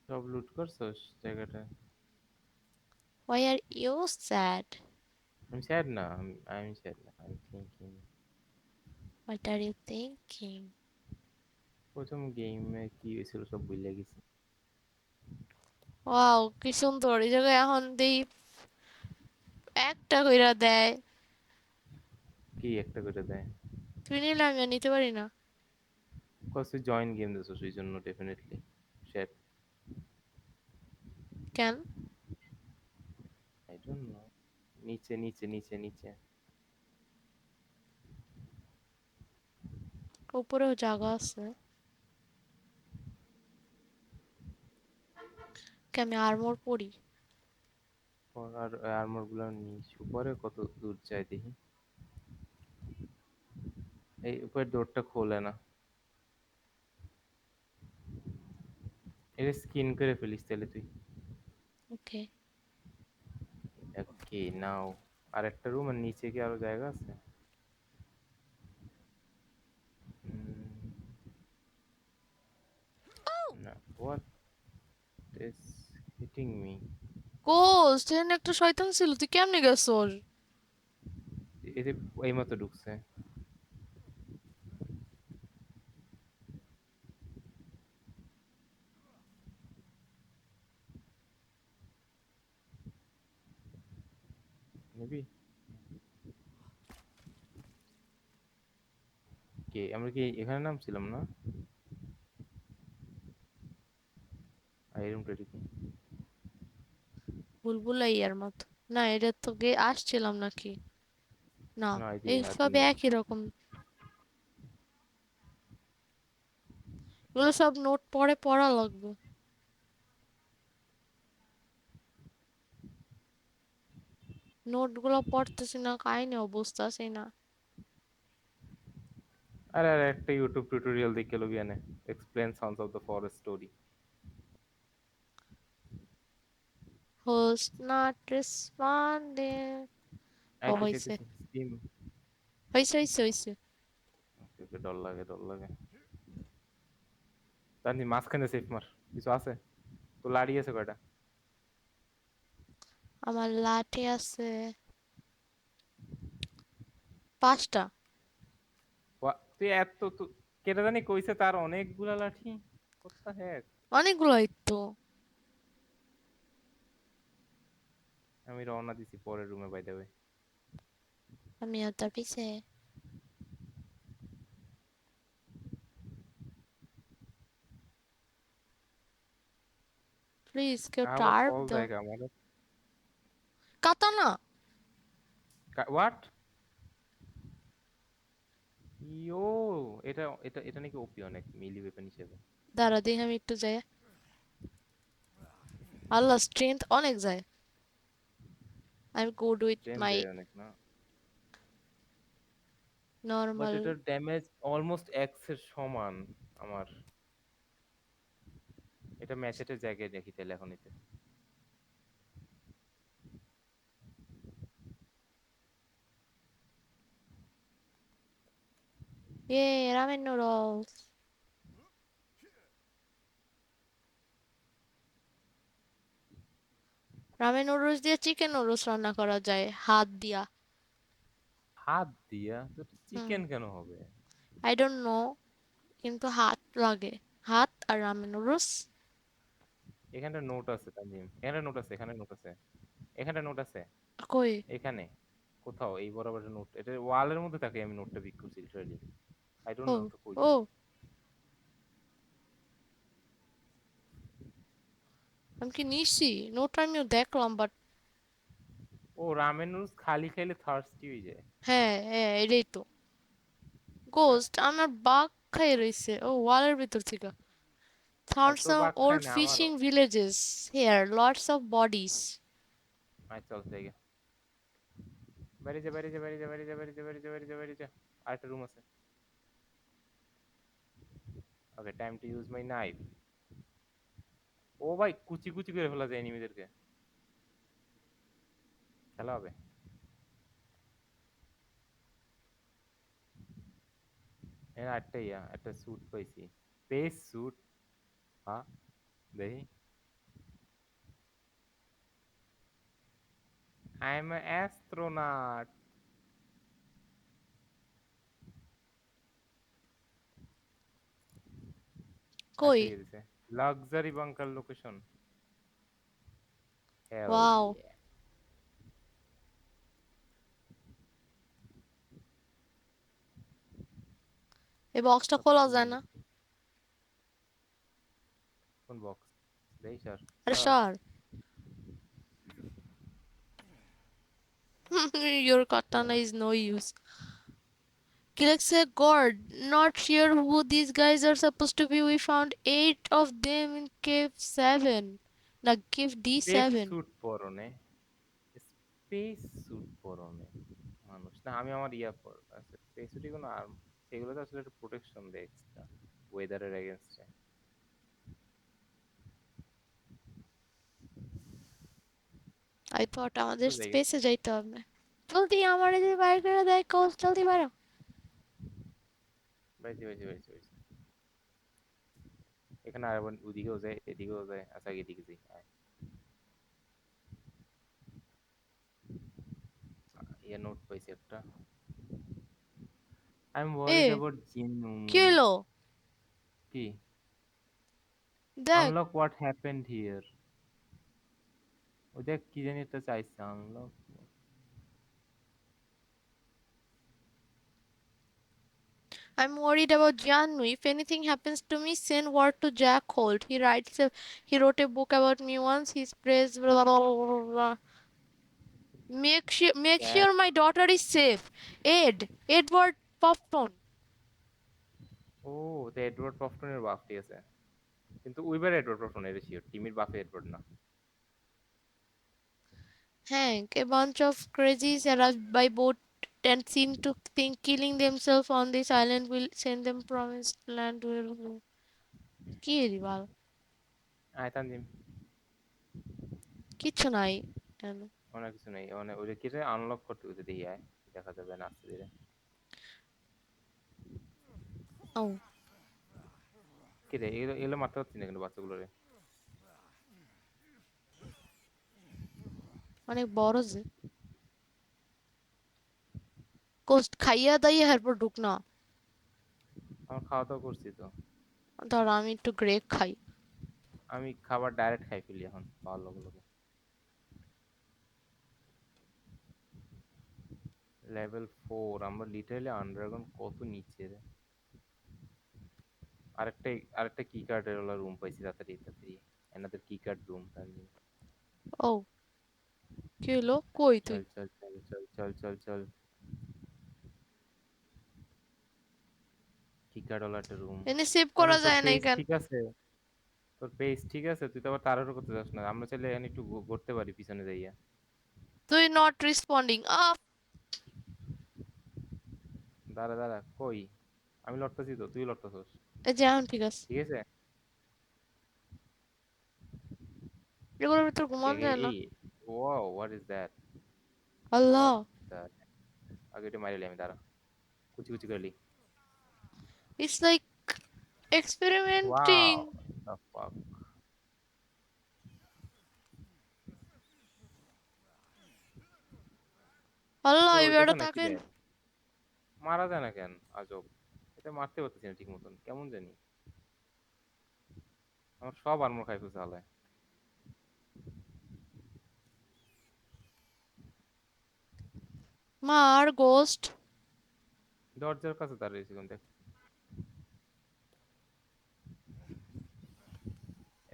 Speaker 2: সব লুট করছস জায়গাটা?
Speaker 1: why are you sad?
Speaker 2: আমি স্যাড না, আমি স্যাড না, আমি thinking.
Speaker 1: What are you thinking?
Speaker 2: প্রথম গেমে কি হয়েছিল সব ভুলে গেছি।
Speaker 1: ওয়াও কি সুন্দর, এই জায়গায় এখন দেই একটা কইরা দেয়।
Speaker 2: কি একটা করে দেয়?
Speaker 1: তুই নিলে আমি আর নিতে পারি না
Speaker 2: কস তুই জয়েন গেম দিছস ওই জন্য ডেফিনেটলি স্যাড।
Speaker 1: কেন?
Speaker 2: I don't no. নিচে নিচে নিচে নিচে।
Speaker 1: উপরেও জায়গা আছে। কে আমি আর্মর পরি?
Speaker 2: পর আর আর্মর গুলো নিচ উপরে কত দূর যায় দেখি। এই উপরের ডোরটা খোলে না। এটা স্কিন করে ফেলিস তাহলে তুই।
Speaker 1: ওকে।
Speaker 2: ওকে নাও। আর একটা রুম, আর নিচে কি আরো জায়গা আছে? না, what is hitting me?
Speaker 1: Ghost, এখানে একটা শয়তান ছিল, তুই কেমনে গেছস?
Speaker 2: এতে এইমাত্র ঢুকছে। নিবি? কে, আমরা কি এখানে নামছিলাম না? আর এই রুমটা কি?
Speaker 1: ভুলভুলাইয়ার মতো। না এটা তো আসছিলাম নাকি? না,
Speaker 2: না,
Speaker 1: এই
Speaker 2: এদিকে হাঁটি
Speaker 1: সব
Speaker 2: নেই।
Speaker 1: একই রকম। এগুলো সব নোট পরে পড়া লাগবে। নোট গুলো পড়তেছি না, কাহিনী বুঝতেছি না।
Speaker 2: আরে আরে, একটা ইউটিউব টিউটোরিয়াল দেখে লবি এনে, explain sounds of the forest story.
Speaker 1: Host not responding. ও
Speaker 2: আইতেছে
Speaker 1: হইছে,
Speaker 2: আইতেছে স্টিম।
Speaker 1: হইছে হইছে হইছে।
Speaker 2: ওকে ওকে, ডর লাগে ডর লাগে। তার মাঝখানে সেফ মার, কিছু আছে? তো লাড়ি আছে কয়টা?
Speaker 1: আমার লাঠি আছে 5টা।
Speaker 2: তুই এত তো, কেটে জানি কইছে তার অনেকগুলা লাঠি। কোথা হ্যাক?
Speaker 1: অনেকগুলোই তো।
Speaker 2: আমি রওনা দিছি পরের রুমে, বাই দ্য ওয়ে।
Speaker 1: আমিও তার পিছে। প্লিজ কেউ
Speaker 2: আবার
Speaker 1: টার্প
Speaker 2: ফল
Speaker 1: দাও।
Speaker 2: জায়গা আমাদের।
Speaker 1: কাতানা।
Speaker 2: হোয়াট? ইয়ো, এটা এটা এটা নাকি ওপি অনেক মিলি ওয়েপন হিসেবে।
Speaker 1: দাঁড়া দেখি আমি একটু যাই। আল্লাহ স্ট্রেংথ অনেক যায়। আই গুড উইথ
Speaker 2: স্ট্রেন
Speaker 1: মাই
Speaker 2: দেয় অনেক না, বাট
Speaker 1: নর্মাল।
Speaker 2: এটার ড্যামেজ অলমোস্ট এক্স এর সমান আমার। এটা ম্যাচেটের জায়গায় দেখি তাহলে এখন এতে।
Speaker 1: এ রামেন নুডলস। রামেন নুডলস দিয়ে চিকেন নুডলস রান্না করা যায় হাত দিয়া।
Speaker 2: হাত দিয়া তো
Speaker 1: হুম,
Speaker 2: চিকেন কেন হবে?
Speaker 1: আই ডোন্ট নো, কিন্তু হাত লাগে। হাত আর রামেন নুডলস।
Speaker 2: এখানটা নোট আছে তানজিম, এখানে নোট আছে, এখানে নোট আছে, এখানটা নোট আছে,
Speaker 1: কই?
Speaker 2: এখানে কোথাও এই বরাবর নোট, এটা ওয়ালের মধ্যে থাকে, আমি নোটটা পিক করছি literally. I don't
Speaker 1: oh
Speaker 2: know তো কই
Speaker 1: ও,
Speaker 2: দিছি।
Speaker 1: আমি কি নিছি? নোট আমিও দেখলাম বাট।
Speaker 2: ও রামেন নুডলস খালি খাইলে থার্স্টি হয়ে যায়।
Speaker 1: হ্যাঁ হ্যাঁ, এটাই তো।
Speaker 2: আচ্ছা,
Speaker 1: গোস্ট আমার বাঘ খাই রইছে ও ওয়ালের ভিতর থেকে।
Speaker 2: আর
Speaker 1: Found
Speaker 2: তোর
Speaker 1: some
Speaker 2: বাঘ খায়
Speaker 1: old
Speaker 2: না আমারও।
Speaker 1: fishing villages. Here, lots of bodies.
Speaker 2: আচ্ছা চল জায়গা, বাইরে যা বাইরে যা বাইরে যা বাইরে যা বাইরে যা বাইরে যা বাইরে যা বাইরে যা, আরেকটা রুম আছে। Okay, time to use my knife. ও ভাই কুচি কুচি করে ফেলা যায় এনিমিদেরকে, খেলা হবে। এর একটা ইয়া একটা স্যুট পাইছি, স্পেস স্যুট। হ্যাঁ দেখি, আই এম অ্যাস্ট্রোনট। আচ্ছা
Speaker 1: কই?
Speaker 2: ইয়ে দিছে, লাক্সারি বাঙ্কার লোকেশন, হেল
Speaker 1: Wow.
Speaker 2: ইয়ে।
Speaker 1: এই বক্সটা খোলা যায় না?
Speaker 2: কোন বক্স? দেখি স্যার,
Speaker 1: আরে
Speaker 2: স্যার।
Speaker 1: সর। Your
Speaker 2: কিরা?
Speaker 1: katana is no use. Kilekse God, not sure who these guys are supposed to be. We found 8 of them in cave 7. Na cave
Speaker 2: space
Speaker 1: D7.
Speaker 2: Suit পরনে, স্পেস স্যুট পরনে মানুষ না, আমি আমার ইয়া পর আছে স্পেস স্যুটই কোনো আর্ম, সেগুলো তো আসলে একটা প্রোটেকশন দেয় এক্সট্রা ওয়েদারের এগেইনস্টে।
Speaker 1: I thought
Speaker 2: তো
Speaker 1: আমাদের
Speaker 2: জায়গা,
Speaker 1: স্পেসে যাইতে হবে। জলদি আমার এই বাইর করে দেয় কোচ, জলদি বাইরো।
Speaker 2: বাইছি বাইছি বাইছি বাইছি, এখানে আর ওদিকেও যায় এদিকেও যায়, আচ্ছা এদিকে যাই আয়। ইয়া নোট পাইছি একটা, I am worried
Speaker 1: uh
Speaker 2: about জিনু।
Speaker 1: কি হইলো?
Speaker 2: কি?
Speaker 1: দেখ।
Speaker 2: আনলক হোয়াট হ্যাপেন্ড হিয়ার, ও দেখ কি জানি একটা চাইছে unlock.
Speaker 1: I'm worried about Janu. If anything happens to me, send word to Jack Holt. He wrote a book about me once. He's praised. Blah, blah, blah, blah, blah. Make sure my daughter is safe. Edward Popton.
Speaker 2: ও তো এডওয়ার্ড পফটনের বাপ, ঠিক আছে, কিন্তু উইবার এডওয়ার্ড পফটন এর শিওর, টিমির বাপে এডওয়ার্ড না।
Speaker 1: Hank, a bunch of crazies arrived by boat and seem to think killing themselves on this island will send them promised land. কি রে বাল,
Speaker 2: আয় তানজিম,
Speaker 1: কিচ্ছু নাই। কেন?
Speaker 2: অনেক কিছু নেই, মানে ওই যে কি আনলক করতে হচ্ছে, দেখি আয় দেখা যাবে না আস্তে ধীরে।
Speaker 1: ও,
Speaker 2: কি রে এগুলো এগুলো মারতে পারছি না কিন্তু বাচ্চাগুলো রে।
Speaker 1: অনেক বড় যে। কোস্ট খাইয়া দাইয়া এরপর ঢুক না।
Speaker 2: আমার খাওয়া দাওয়া করছি তো,
Speaker 1: ধর আমি একটু গ্রেক খাই।
Speaker 2: আমি খাবার ডাইরেক্ট খাই ফেলি এখন পাওয়ার লগে লগে। লেভেল 4, আমরা লিটারালি আন্ডারগ্রাউন্ড কত নিচে রে। আরেকটা আরেকটা কি কার্ডের ওলা রুম পাইছি, তাড়াতাড়ি তাড়াতাড়ি another keycard room তানজিম।
Speaker 1: ও, কি হলো? কই তুই?
Speaker 2: চল চল চল চল চল চল চল, keycard ওয়ালা একটা রুম।
Speaker 1: এনে সেভ করা
Speaker 2: তানজিম তোর
Speaker 1: যায় নাই
Speaker 2: পেজ
Speaker 1: কেন?
Speaker 2: ঠিক আছে? তোর পেজ ঠিক আছে? তুই তো আবার তাড়াহুড়ো করতে যাস না, আমরা চাইলে এখানে একটু ঘুরতে পারি পিছনে যাইয়া।
Speaker 1: তুই নট রেসপন্ডিং আপ।
Speaker 2: দাঁড়া দাঁড়া, কই? আমি লড়তেছি তো, তুই লড়তেছস।
Speaker 1: এই যে এখন ঠিক আছে।
Speaker 2: ঠিক আছে।
Speaker 1: এগুলোর ভিতর ঘুমান যায় না।
Speaker 2: এই, ওয়াও, হোয়াট ইজ দ্যাট?
Speaker 1: আল্লাহ।
Speaker 2: হোয়াট দ্য, আগে এটা মারিলি আমি, দাঁড়া। কুচি কুচি করলি।
Speaker 1: It's like experimenting.
Speaker 2: Wow, the fuck.
Speaker 1: আল্লাহ,
Speaker 2: তোর
Speaker 1: এই
Speaker 2: হইতেছে
Speaker 1: বেড়া
Speaker 2: নাকি
Speaker 1: তাকেন।
Speaker 2: রে? মারা যায় না কেন? আজব। এটা মারতে পারতেছি না ঠিক মতন, কেমন জানি। আমার সব আর্মর খাই ফেলছে হালায়।
Speaker 1: মার গোস্ট।
Speaker 2: দরজার কাছে দাঁড়িয়েছি কোন দেখ।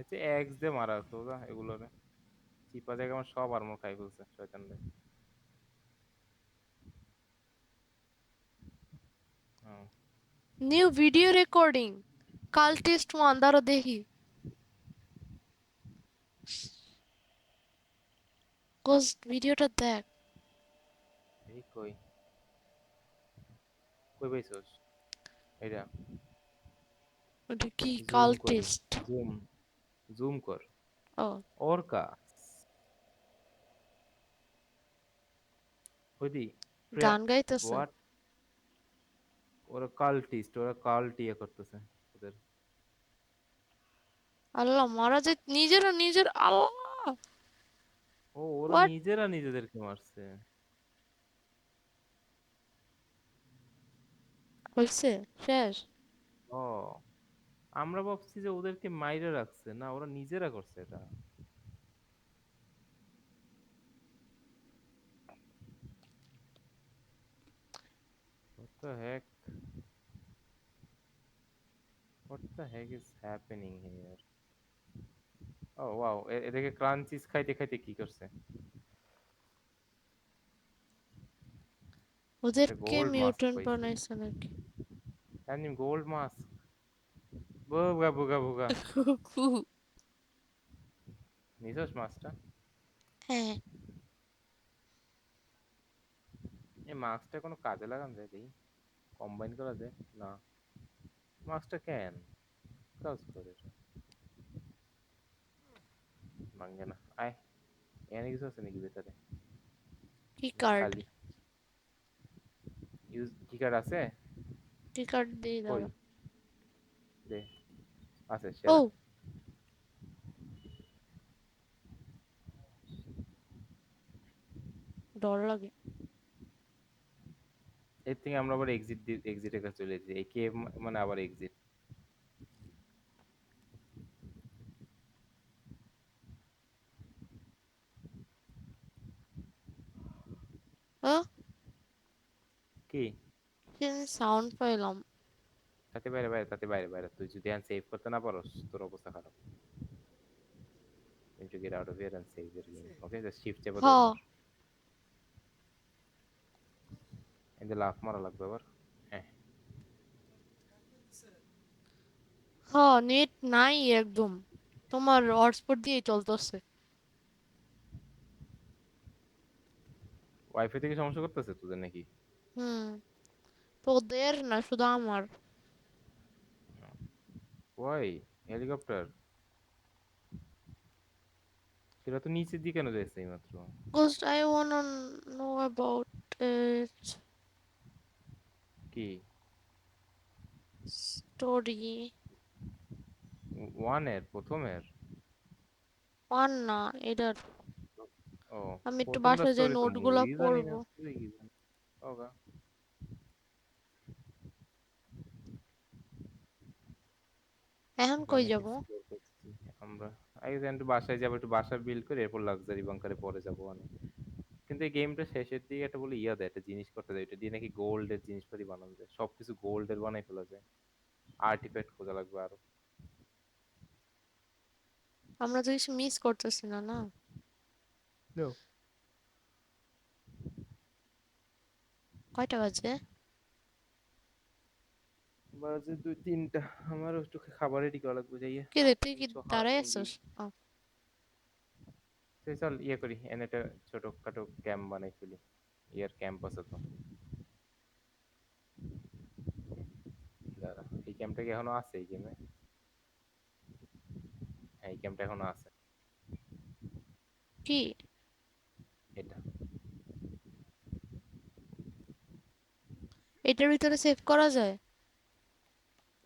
Speaker 2: এতে এক্স দিয়ে মারা সোজা এগুলোরে। চিপা জায়গা আমার সব আর্মর খাই ফেলছে শয়তান রে। হ্যাঁ।
Speaker 1: New video recording. কাল টেস্ট ওয়ান, দাঁড়া দেখি। গোস্ট ভিডিওটা দেখ।
Speaker 2: এই কই, কই পাইছস? এইটা
Speaker 1: ওটা কি?
Speaker 2: জুম
Speaker 1: কাল
Speaker 2: করি,
Speaker 1: টেস্ট।
Speaker 2: জুম, জুম কর।
Speaker 1: ও,
Speaker 2: ওরকা, ওইদি প্রিয়া,
Speaker 1: গান গাইতেছে।
Speaker 2: হোয়াট? ওরা কাল্টিস্ট, ওরা কাল্ট ইয়ে করতেছে ওদের।
Speaker 1: আল্লাহ, মারা যায় নিজেরা নিজের। আল্লাহ।
Speaker 2: ও, ওরা
Speaker 1: হোয়াট?
Speaker 2: নিজেরা নিজেদেরকে মারছে।
Speaker 1: হয়েছে? শেষ?
Speaker 2: ও, আমরা ভাবছি যে ওদেরকে মাইরে রাখছে, না ওরা নিজেরা করছে এটা। What the heck? What the heck is happening here? Oh wow, এদেরকে ক্রাঞ্চিস খাইতে খাইতে কি করছে? একটা
Speaker 1: ওদেরকে
Speaker 2: গোল্ড মাস্ক
Speaker 1: মিউটেন্ট
Speaker 2: পাইছি।
Speaker 1: বানাইছে নাকি?
Speaker 2: জানি গোল্ড মাস্ক। বুগা বুগা বুগা। নিছস মাস্কটা?
Speaker 1: হ্যাঁ।
Speaker 2: এই মাস্কটা কোনো কাজে লাগান যায় দেখি, কম্বাইন করা যায় না। মাস্কটা কেন কাজ করে এটা? ভাঙ্গে না, আয়। এখানে কিছু আছে নাকি ভেতরে?
Speaker 1: কি
Speaker 2: না
Speaker 1: কার্ড?
Speaker 2: খালি। ইউজ কি কার্ড আছে?
Speaker 1: কি কার্ড দিয়ে
Speaker 2: কই
Speaker 1: দাঁড়া।
Speaker 2: দে, আছে
Speaker 1: ও,
Speaker 2: সেরা।
Speaker 1: ডর লাগে।
Speaker 2: এর থেকে আমরা আবার এক্সিটের কাছে চলে যাই, এই কেভ মানে আবার এক্সিট।
Speaker 1: হ্যাঁ,
Speaker 2: কি?
Speaker 1: সাউন্ড পাইলাম।
Speaker 2: তাতে বাইরে বাইরে, তাতে বাইরে বাইরে, তুই যদি এখন সেভ করতে না পারোস তোর অবস্থা খারাপ। You need to get out of here and save your game. Okay, just shift চেপে
Speaker 1: হ,
Speaker 2: দৌড় মার। এতে লাফ মারা লাগবে আবার। হ্যাঁ।
Speaker 1: হ, নেট নাই একদম। তোমার হটস্পট দিয়ে চলতেছে।
Speaker 2: ওয়াইফাই থেকে সমস্যা করতেছে তোদের নাকি?
Speaker 1: হুম। তোদের না, শুধু আমার।
Speaker 2: ওই হেলিকপ্টার, এরা তো নিচের দিকে কেন যাচ্ছে এই মাত্র?
Speaker 1: Ghost, I wanna know about it.
Speaker 2: কি?
Speaker 1: Story.
Speaker 2: ওয়ানের প্রথমের?
Speaker 1: পান না এটার।
Speaker 2: ও,
Speaker 1: আমি একটু
Speaker 2: প্রথমটা
Speaker 1: বাসায় যাই
Speaker 2: স্টোরি তো
Speaker 1: নোটগুলা
Speaker 2: মুভি জানি না,
Speaker 1: পড়বো।
Speaker 2: স্টোরি কি জানি। ওগা,
Speaker 1: এখন
Speaker 2: ওকে
Speaker 1: কই
Speaker 2: অনেক
Speaker 1: যাব?
Speaker 2: এক্সপ্লোর করছি আমরা। আগে একটু বাসায় যাবো, একটু বাসা বিল্ড করে এরপর লাক্সারি বাংকারে পরে যাবো অনেক। কিন্তু এই গেমটা শেষের দিকে একটা বলে ইয়া দেয়, একটা জিনিস করতে দেয়, এটা দিয়ে নাকি গোল্ডের জিনিসপাতি বানানো যায়, সবকিছু গোল্ডের বানাই ফেলা যায়। আর্টিফ্যাক্ট খোঁজা লাগবে আরো।
Speaker 1: আমরা তো কিছু মিস করতেছি না, না?
Speaker 2: No.
Speaker 1: কয়টা বাজে?
Speaker 2: বাজে 2-3টা। আমারও একটু খাবার রেডি করা লাগবে যাইয়া।
Speaker 1: কি রে, তুই কি
Speaker 2: কিছু খাওয়ার
Speaker 1: দাঁড়াই
Speaker 2: জন্য
Speaker 1: আছিস?
Speaker 2: দিই। তুই চল ইয়ে করি, এনে একটা ছোটখাটো ক্যাম্প বানাই ফেলি। ইয়ার ক্যাম্প আছে তো। দাঁড়া, এই ক্যাম্পটা কি এখনো আছে এই গেমে? হ্যাঁ, এই ক্যাম্পটা এখনো আছে।
Speaker 1: কি?
Speaker 2: এটা
Speaker 1: এটার ভিতরে সেভ করা যায়?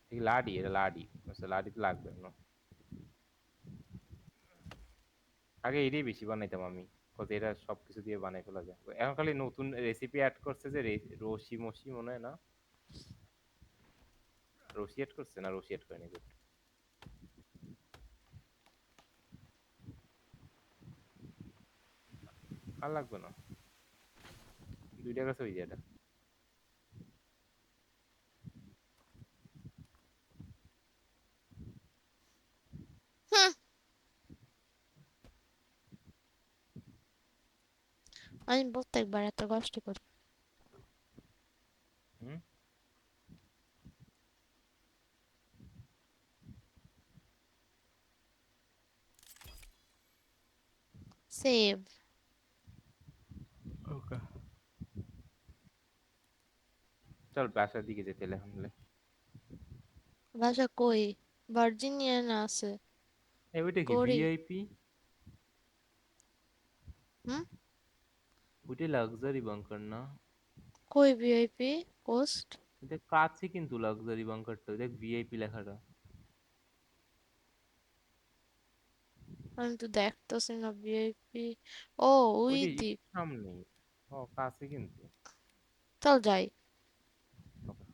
Speaker 2: ঠিক লাডি, এটা লাডি বুঝছো, লাডি তো লাগবে না। আগে এটাই বেশি বানাইতাম আমি, কত এটা সবকিছু দিয়ে বানাই ফেলা যায়। এখন খালি নতুন রেসিপি অ্যাড করছে যে রশি মশি মনে হয় না, রশি অ্যাড করছে না, রশি অ্যাড করেনি good। আর লাগবে না, 2 টাকা হয়ে যায় এটা।
Speaker 1: হুম, আমি প্রত্যেকবার এত কষ্ট করি।
Speaker 2: হুম।
Speaker 1: সেভ।
Speaker 2: ওকে, চল বাসার দিকে যেতে হলে এখন হলে।
Speaker 1: বাসা কই? ভার্জিনিয়া না আছে?
Speaker 2: এই ওইটা কি
Speaker 1: গড়ি।
Speaker 2: ভিআইপি?
Speaker 1: হুম।
Speaker 2: ওইটা লাক্সারি বাংকার না?
Speaker 1: কই ভিআইপি কোস্ট?
Speaker 2: এটা কাছে কিন্তু লাক্সারি বাংকারটা, দেখ ভিআইপি লেখাটা।
Speaker 1: আমি তো দেখতেছি না ভিআইপি। ও, ওই
Speaker 2: ওইটা
Speaker 1: দিক।
Speaker 2: সামনেই। ও কাছে কিন্তু।
Speaker 1: চল যাই।
Speaker 2: Okay,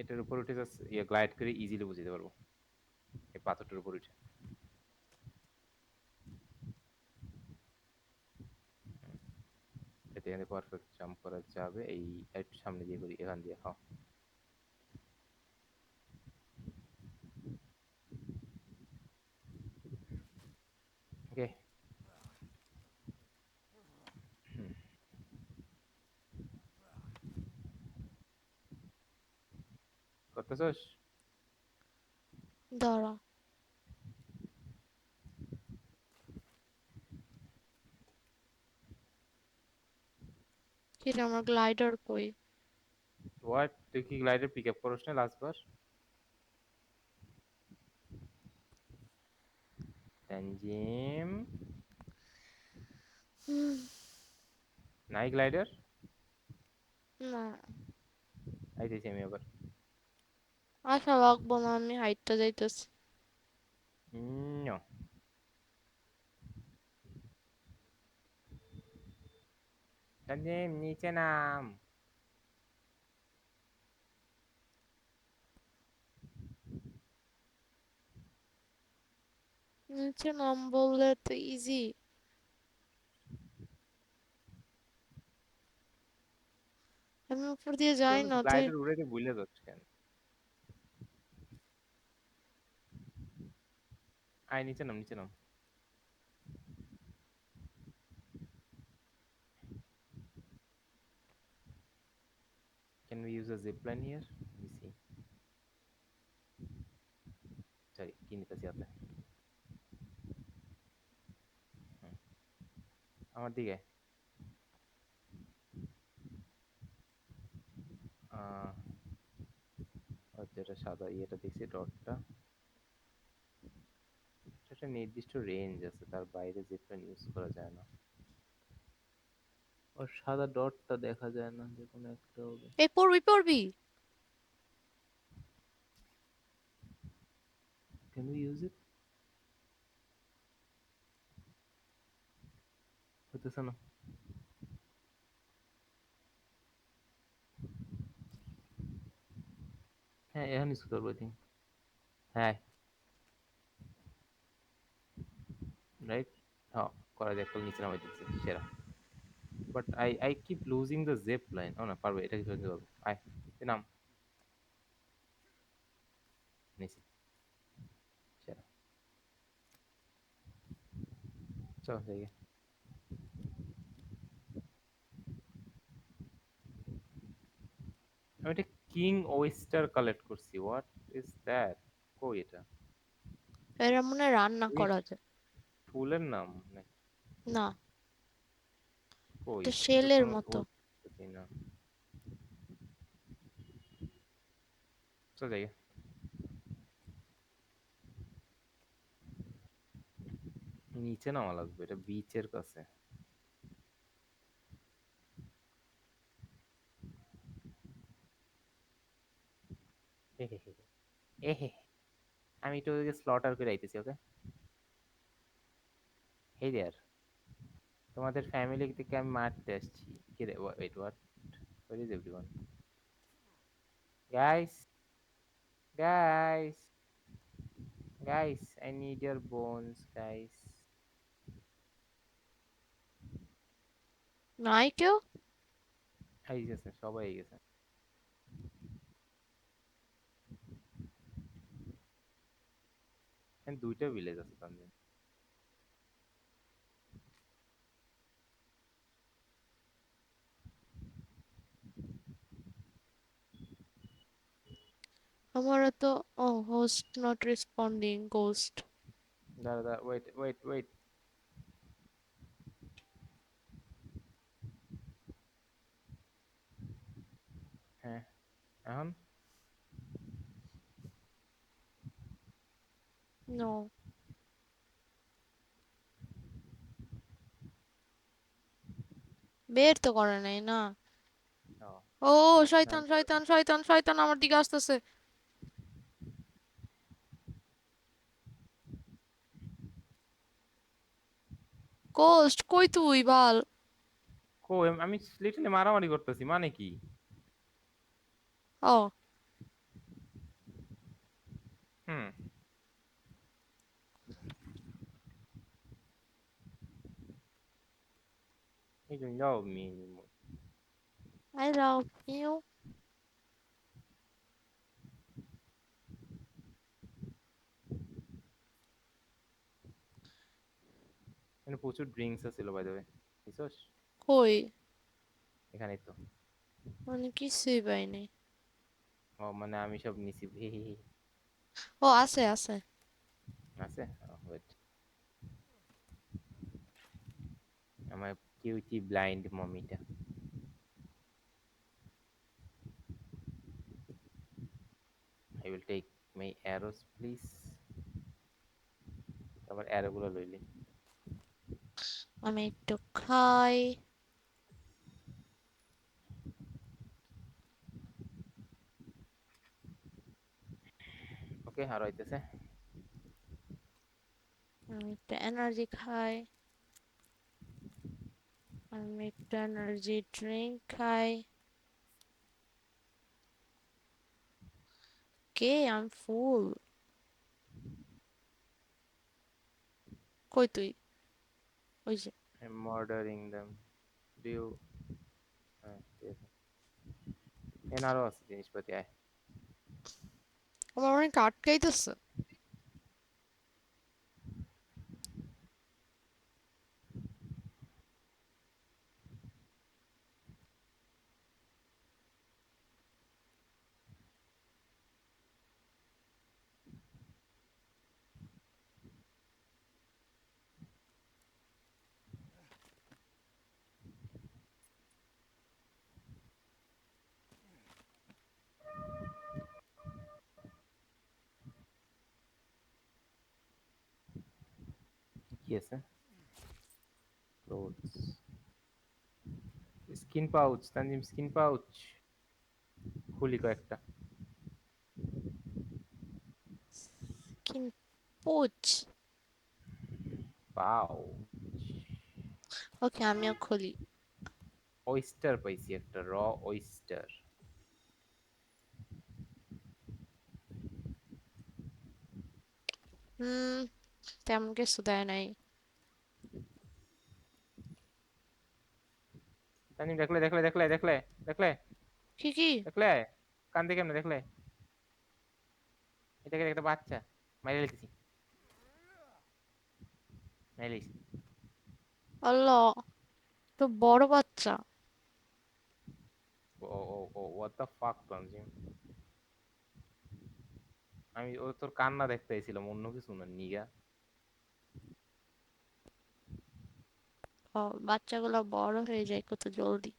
Speaker 2: এটার উপর উঠে জাস্ট ইয়ে গ্লাইড করে ইজিলি বুঝতে পারবো এই পাথরটার উপর উঠে। এতে এখানে পারফেক্ট জাম্প করা যাবে। এই একটু সামনে দিয়ে করি, এখান দিয়ে। হ্যাঁ, ওকে। করতেছস?
Speaker 1: দাঁড়া। কি রে, আমার গ্লাইডার কই?
Speaker 2: হোয়াট, তুই কি গ্লাইডার পিক আপ করিস না লাস্ট বার? তানজিম,
Speaker 1: হুম,
Speaker 2: নাই গ্লাইডার?
Speaker 1: না।
Speaker 2: আইতেছি আমি আবার।
Speaker 1: আশা লাগবো না, আমি হাইটটা যাইতেছি।
Speaker 2: No. তানজিম নিচে নাম।
Speaker 1: নিচে নাম বললে তো ইজি। আমি উপর দিয়ে যাই
Speaker 2: কোন
Speaker 1: না তুই।
Speaker 2: গ্লাইডার উড়াইতে ভুলে যাচ্ছ কেন? আয় নিচে নাম, নিচে নাম। Can we use a zip line here? Let me see. Sorry, কি নিতেছি হাতে? হুম, আমার দিকে। আহ, যেটা সাদা ইয়েটা দেখছি ডটটা, একটা নির্দিষ্ট রেঞ্জ আছে, তার বাইরে জিপ লাইন ইউজ করা যায় না। আর সাদা ডটটা দেখা যায় না, যে কোনো একটা হবে।
Speaker 1: এই পড়বি পড়বি।
Speaker 2: Can we use it? হতেছে না। হ্যাঁ, এখন ইউজ করবো আই থিঙ্ক। হ্যাঁ, রাইট। হ্যাঁ, করা যায়, একটু নিচে নামাই দিচ্ছে সেরা। But I keep losing the zip line. ও না, পারবে, এটা কিছু করতে পারবো। আয়, তুই নাম নিচে। চল যাই। আমি একটা কিং ওয়েস্টার কালেক্ট করছি, হোয়াট ইজ দ্যাট? কই এটা?
Speaker 1: এরা মনে হয় রান্না
Speaker 2: এই
Speaker 1: করা যায়।
Speaker 2: ফুলের নাম নাকি?
Speaker 1: না,
Speaker 2: কই
Speaker 1: এটা
Speaker 2: এটা তো
Speaker 1: শেলের
Speaker 2: কোনো
Speaker 1: মতো।
Speaker 2: ফুল দেখতেছি না। চল যাই। নিচে নামা লাগবে, এটা বিচের কাছে। হে হে হে এ হে হে। আমি একটু ওদিকে স্লটার করে আইতেছি, ওকে? হেই দেয়ার, তোমাদের ফ্যামিলি থেকে আমি মারতে আসছি। কি রে, wait what, where is everyone? Guys, guys, guys, I need your bones guys.
Speaker 1: নাই কেউ।
Speaker 2: এই গেছে, সবাই এই গেছে। এখানে দুইটা ভিলেজ আছে তানজিম।
Speaker 1: আমারও তো। ও, হোস্ট নট রেসপন্ডিং, গোস্ট।
Speaker 2: দাঁড়া দাঁড়া, ওয়েট ওয়েট ওয়েট। হ্যাঁ, এখন
Speaker 1: নো, বের তো করে নাই না।
Speaker 2: ও,
Speaker 1: ও,
Speaker 2: না
Speaker 1: শয়তান
Speaker 2: আমি
Speaker 1: শয়তান শয়তান শয়তান আমার দিকে আসতেছে। গোস্ট কই তুই বাল?
Speaker 2: কই, আমি লিটারালি মারামারি করতেছি, মানে কি?
Speaker 1: Oh,
Speaker 2: hmm, you don't love me anymore.
Speaker 1: I love you.
Speaker 2: এখানে প্রচুর ড্রিঙ্কস ছিল বাই দ্য ওয়ে, বুঝছস?
Speaker 1: কই?
Speaker 2: এখানেই তো।
Speaker 1: মানে কিছুই পাইনি।
Speaker 2: ও মানে আমি সব নিছি, হি হি হি।
Speaker 1: ও, আছে আছে।
Speaker 2: আছে, ওয়েট, আমার কিউটি ব্লাইন্ড মমিটা। I will take my arrows please। আবার অ্যারো গুলো লইলি।
Speaker 1: আমি একটু খাই।
Speaker 2: ওকে, আর হইতেছে।
Speaker 1: আমি একটু এনার্জি খাই। আমি একটু এনার্জি ড্রিঙ্ক খাই। কে? আই এম ফুল। কই তুই? ওই যে।
Speaker 2: I'm murdering them, do you? হ্যাঁ ঠিক আছে, এখানে আরো আছে জিনিসপাতি, আয়।
Speaker 1: আমার অনেক আটকাইতেছে।
Speaker 2: কি আছে? Clothes, skin pouch, Tanjim skin pouch খুলি কয়েকটা।
Speaker 1: কিন পোচ।
Speaker 2: পাও,
Speaker 1: ওকে, আমিও খুলি।
Speaker 2: ওয়েস্টার পাইছি একটা, র ওয়েস্টার।
Speaker 1: হুম, তেমন কিছু দেয় নাই।
Speaker 2: তানজিম দেখলে দেখলে দেখলে দেখলে দেখলে
Speaker 1: কি কি?
Speaker 2: দেখলে, কান দিয়ে কেমনে দেখলে? এটাকে একটা বাচ্চা মাইরে লিখেছি, মাইরে লিখেছি।
Speaker 1: আল্লাহ, তো বড় বাচ্চা।
Speaker 2: ও হোয়াট দ্য ফাক তানজিম। আমি ও তোর কান্না দেখতে চাইছিলাম, অন্য কিছু না নিগা।
Speaker 1: ও, বাচ্চাগুলো বড় হয়ে যায় কত জলদি।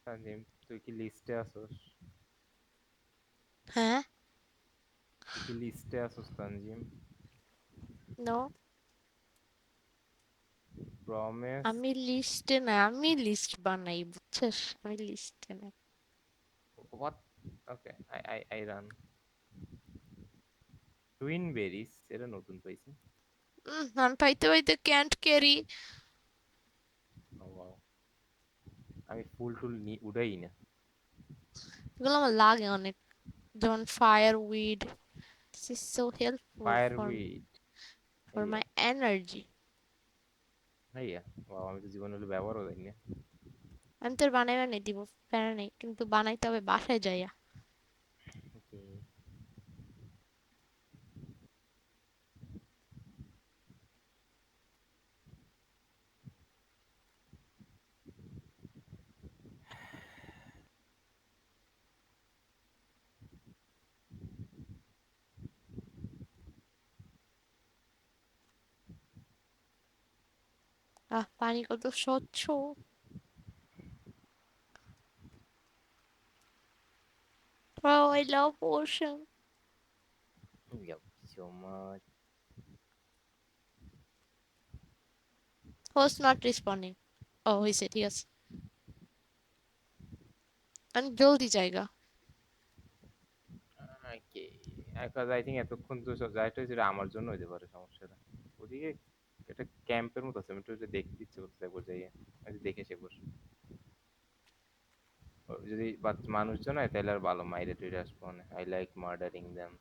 Speaker 2: তানজিম, তুই কি লিস্টে আসোস?
Speaker 1: হ্যাঁ।
Speaker 2: তুই কি লিস্টে আসোস তানজিম?
Speaker 1: নো।
Speaker 2: প্রমিস।
Speaker 1: আমি লিস্টে না, আমি লিস্ট বানাই বুঝছিস, আমি লিস্টে না।
Speaker 2: What? Okay, I run. Twin berries, এটা নতুন পাইছি।
Speaker 1: আমি পাইতে পাইতে ক্যান্ট ক্যারি।
Speaker 2: O wow. আমি ফুল টুল উড়াই না।
Speaker 1: এগুলো আমার লাগে অনেক, যেমন fire weed. This is so helpful
Speaker 2: fire
Speaker 1: for
Speaker 2: weed.
Speaker 1: For
Speaker 2: yeah,
Speaker 1: my energy.
Speaker 2: Yeah, wow, আমি তো জীবনে হলে ব্যবহারও জানি না।
Speaker 1: আমি তোর বানাই বানাই দিব, প্যারা নেই, কিন্তু বানাইতে হবে বাসায় যাইয়া।
Speaker 2: ওকে।
Speaker 1: পানি কত স্বচ্ছ। Oh, I love ocean.
Speaker 2: Yep, so much.
Speaker 1: Host not responding. ও হয়েছে, ঠিক আছে। আমি জলদি জায়গা।
Speaker 2: Okay, because I think এতক্ষণ তো সব যাইতে হয়েছিল আমার জন্য হইতে পারে সমস্যাটা। ওদিকে এটা ক্যাম্পের মতো আছে, আমি একটু ওটা দেখতে ইচ্ছে করতেছে একবার যাইয়ে। আমি দেখে সে বস। যদি মানুষজন হয় তাহলে আর ভালো, মাইরে টুইরে আসবো না। I like murdering them,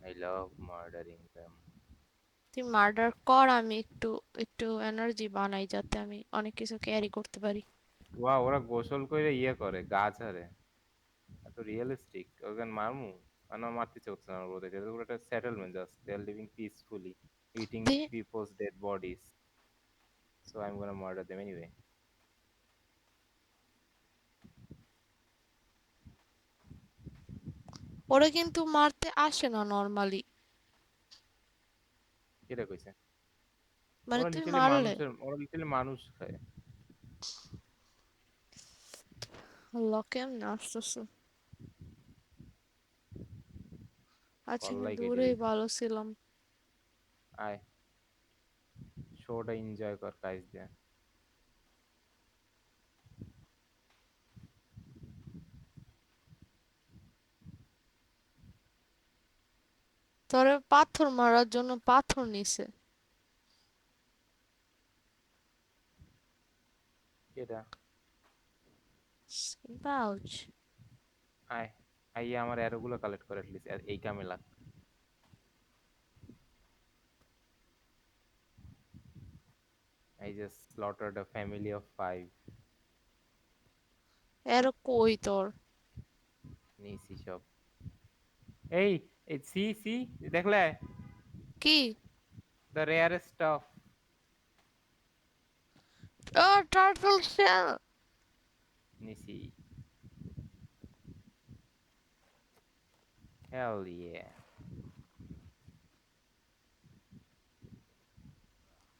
Speaker 2: I love murdering them.
Speaker 1: তুই মার্ডার কর, আমি একটু একটু এনার্জি বানাই যাতে আমি অনেক কিছু ক্যারি করতে পারি।
Speaker 2: ওরা গোসল করে ইয়ে করে গা ঝাড়ে, এত রিয়েলিস্টিক ওখানে মারমু। মানে আমার মারতে ইচ্ছে করছে না আমার ওদেরকে, এটা পুরো একটা settlement, just they are living peacefully, eating
Speaker 1: they,
Speaker 2: peoples dead bodies, so I am gonna murder them anyway.
Speaker 1: ওরা কিন্তু মারতে আসে না নর্মালি।
Speaker 2: কেটা কইছে?
Speaker 1: মানে
Speaker 2: ওরা
Speaker 1: তুই
Speaker 2: লিটারালি
Speaker 1: মারলে।
Speaker 2: মানুষের, ওরা লিটারালি মানুষ খায়।
Speaker 1: আল্লাহ, কেমনে আসতেছে। আচ্ছা,
Speaker 2: কল
Speaker 1: একটু
Speaker 2: লাইক
Speaker 1: দূরেই
Speaker 2: এডিট।
Speaker 1: ভালো ছিলাম।
Speaker 2: আয়, শোটা এনজয় কর গাইস দিয়ে।
Speaker 1: তোরে পাথর মারার জন্য পাথর নিছে।
Speaker 2: কেটা?
Speaker 1: পাউচ।
Speaker 2: আয়, আইয়া আমার অ্যারোগুলো কালেক্ট করে অ্যাটলিস্ট এই কামে লাগ। I just slaughtered a family of 5.
Speaker 1: এর কই তোর?
Speaker 2: নিছি সব। এই, এই সি সি, দেখলে?
Speaker 1: কি?
Speaker 2: The rarest stuff.
Speaker 1: Oh, turtle shell.
Speaker 2: নিছি। Hell yeah.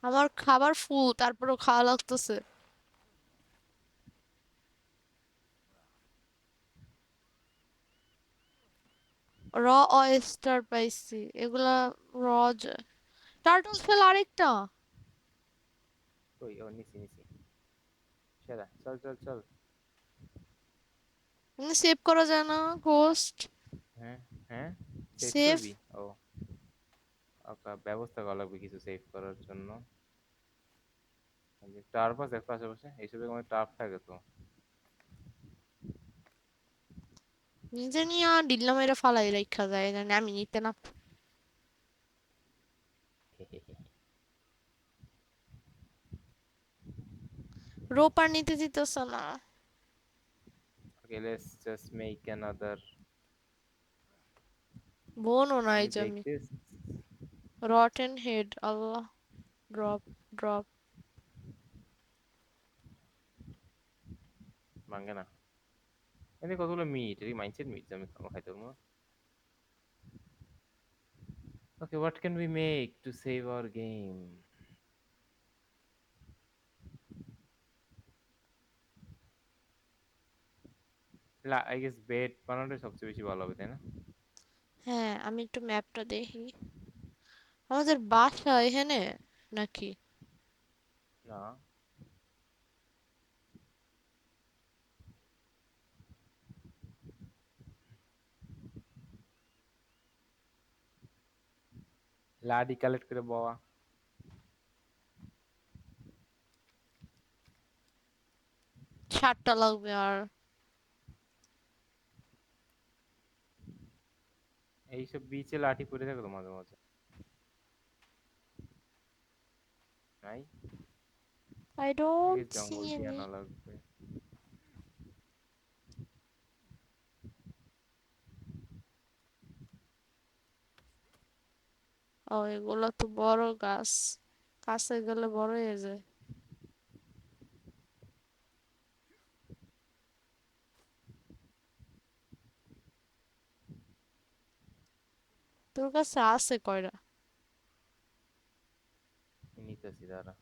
Speaker 1: আমার খাবার ফুল, তারপরও খাওয়া লাগতেছে। র অয়েস্টার পাইছি, এগুলা র। টার্টল শেল আরেকটা।
Speaker 2: কই, ও নিছি নিছি। সেরা, চল চল চল।
Speaker 1: সেভ করা যায় না গোস্ট?
Speaker 2: হ্যাঁ, হ্যাঁ, সেভ
Speaker 1: সেভ।
Speaker 2: করবি? ও, ওকে, ব্যবস্থা করা লাগবে কিছু সেভ করার জন্য। টার্ফ আছে আশেপাশে, এইসবে আমার টার্ফ থাকে তো।
Speaker 1: নিজে নিয়ে ডিল্লা মেরে ফালাই রাখা যায়, জানি আমি নিতে না। রোপার নিতে দিতেছ না।
Speaker 2: Okay, let's just make another.
Speaker 1: বোনও নাই
Speaker 2: তুমি
Speaker 1: যে আমি।
Speaker 2: দেখছিস?
Speaker 1: রটেন হেড, আল্লাহ। Drop, drop.
Speaker 2: ভাঙ্গে না। এতে কতগুলো মিট, এই মাইন্ডসেট মিট আমি খাবো, খাইতে পারবো। Okay, what can we make to save our game? I guess bed বানানোটা সবচেয়ে বেশি ভালো হবে, তাই না?
Speaker 1: হ্যাঁ, আমি একটু ম্যাপটা দেখি। আমাদের বাসা এখানে নাকি?
Speaker 2: না, লাডি কালেক্ট করে বাবা।
Speaker 1: 7টা লাগবে আর।
Speaker 2: এইসব বিচে লাঠি পড়ে থাকে তো মাঝে মাঝে, নাই?
Speaker 1: আই
Speaker 2: আগে
Speaker 1: ডোন্ট সি
Speaker 2: জঙ্গল দিয়ে
Speaker 1: এনি।
Speaker 2: আনা লাগবে।
Speaker 1: ও, এগুলো তো বড় গাছ, কাছে গেলে বড় হয়ে যায়। তোর কাছে আছে কয়টা?
Speaker 2: নিতেছি দাঁড়া।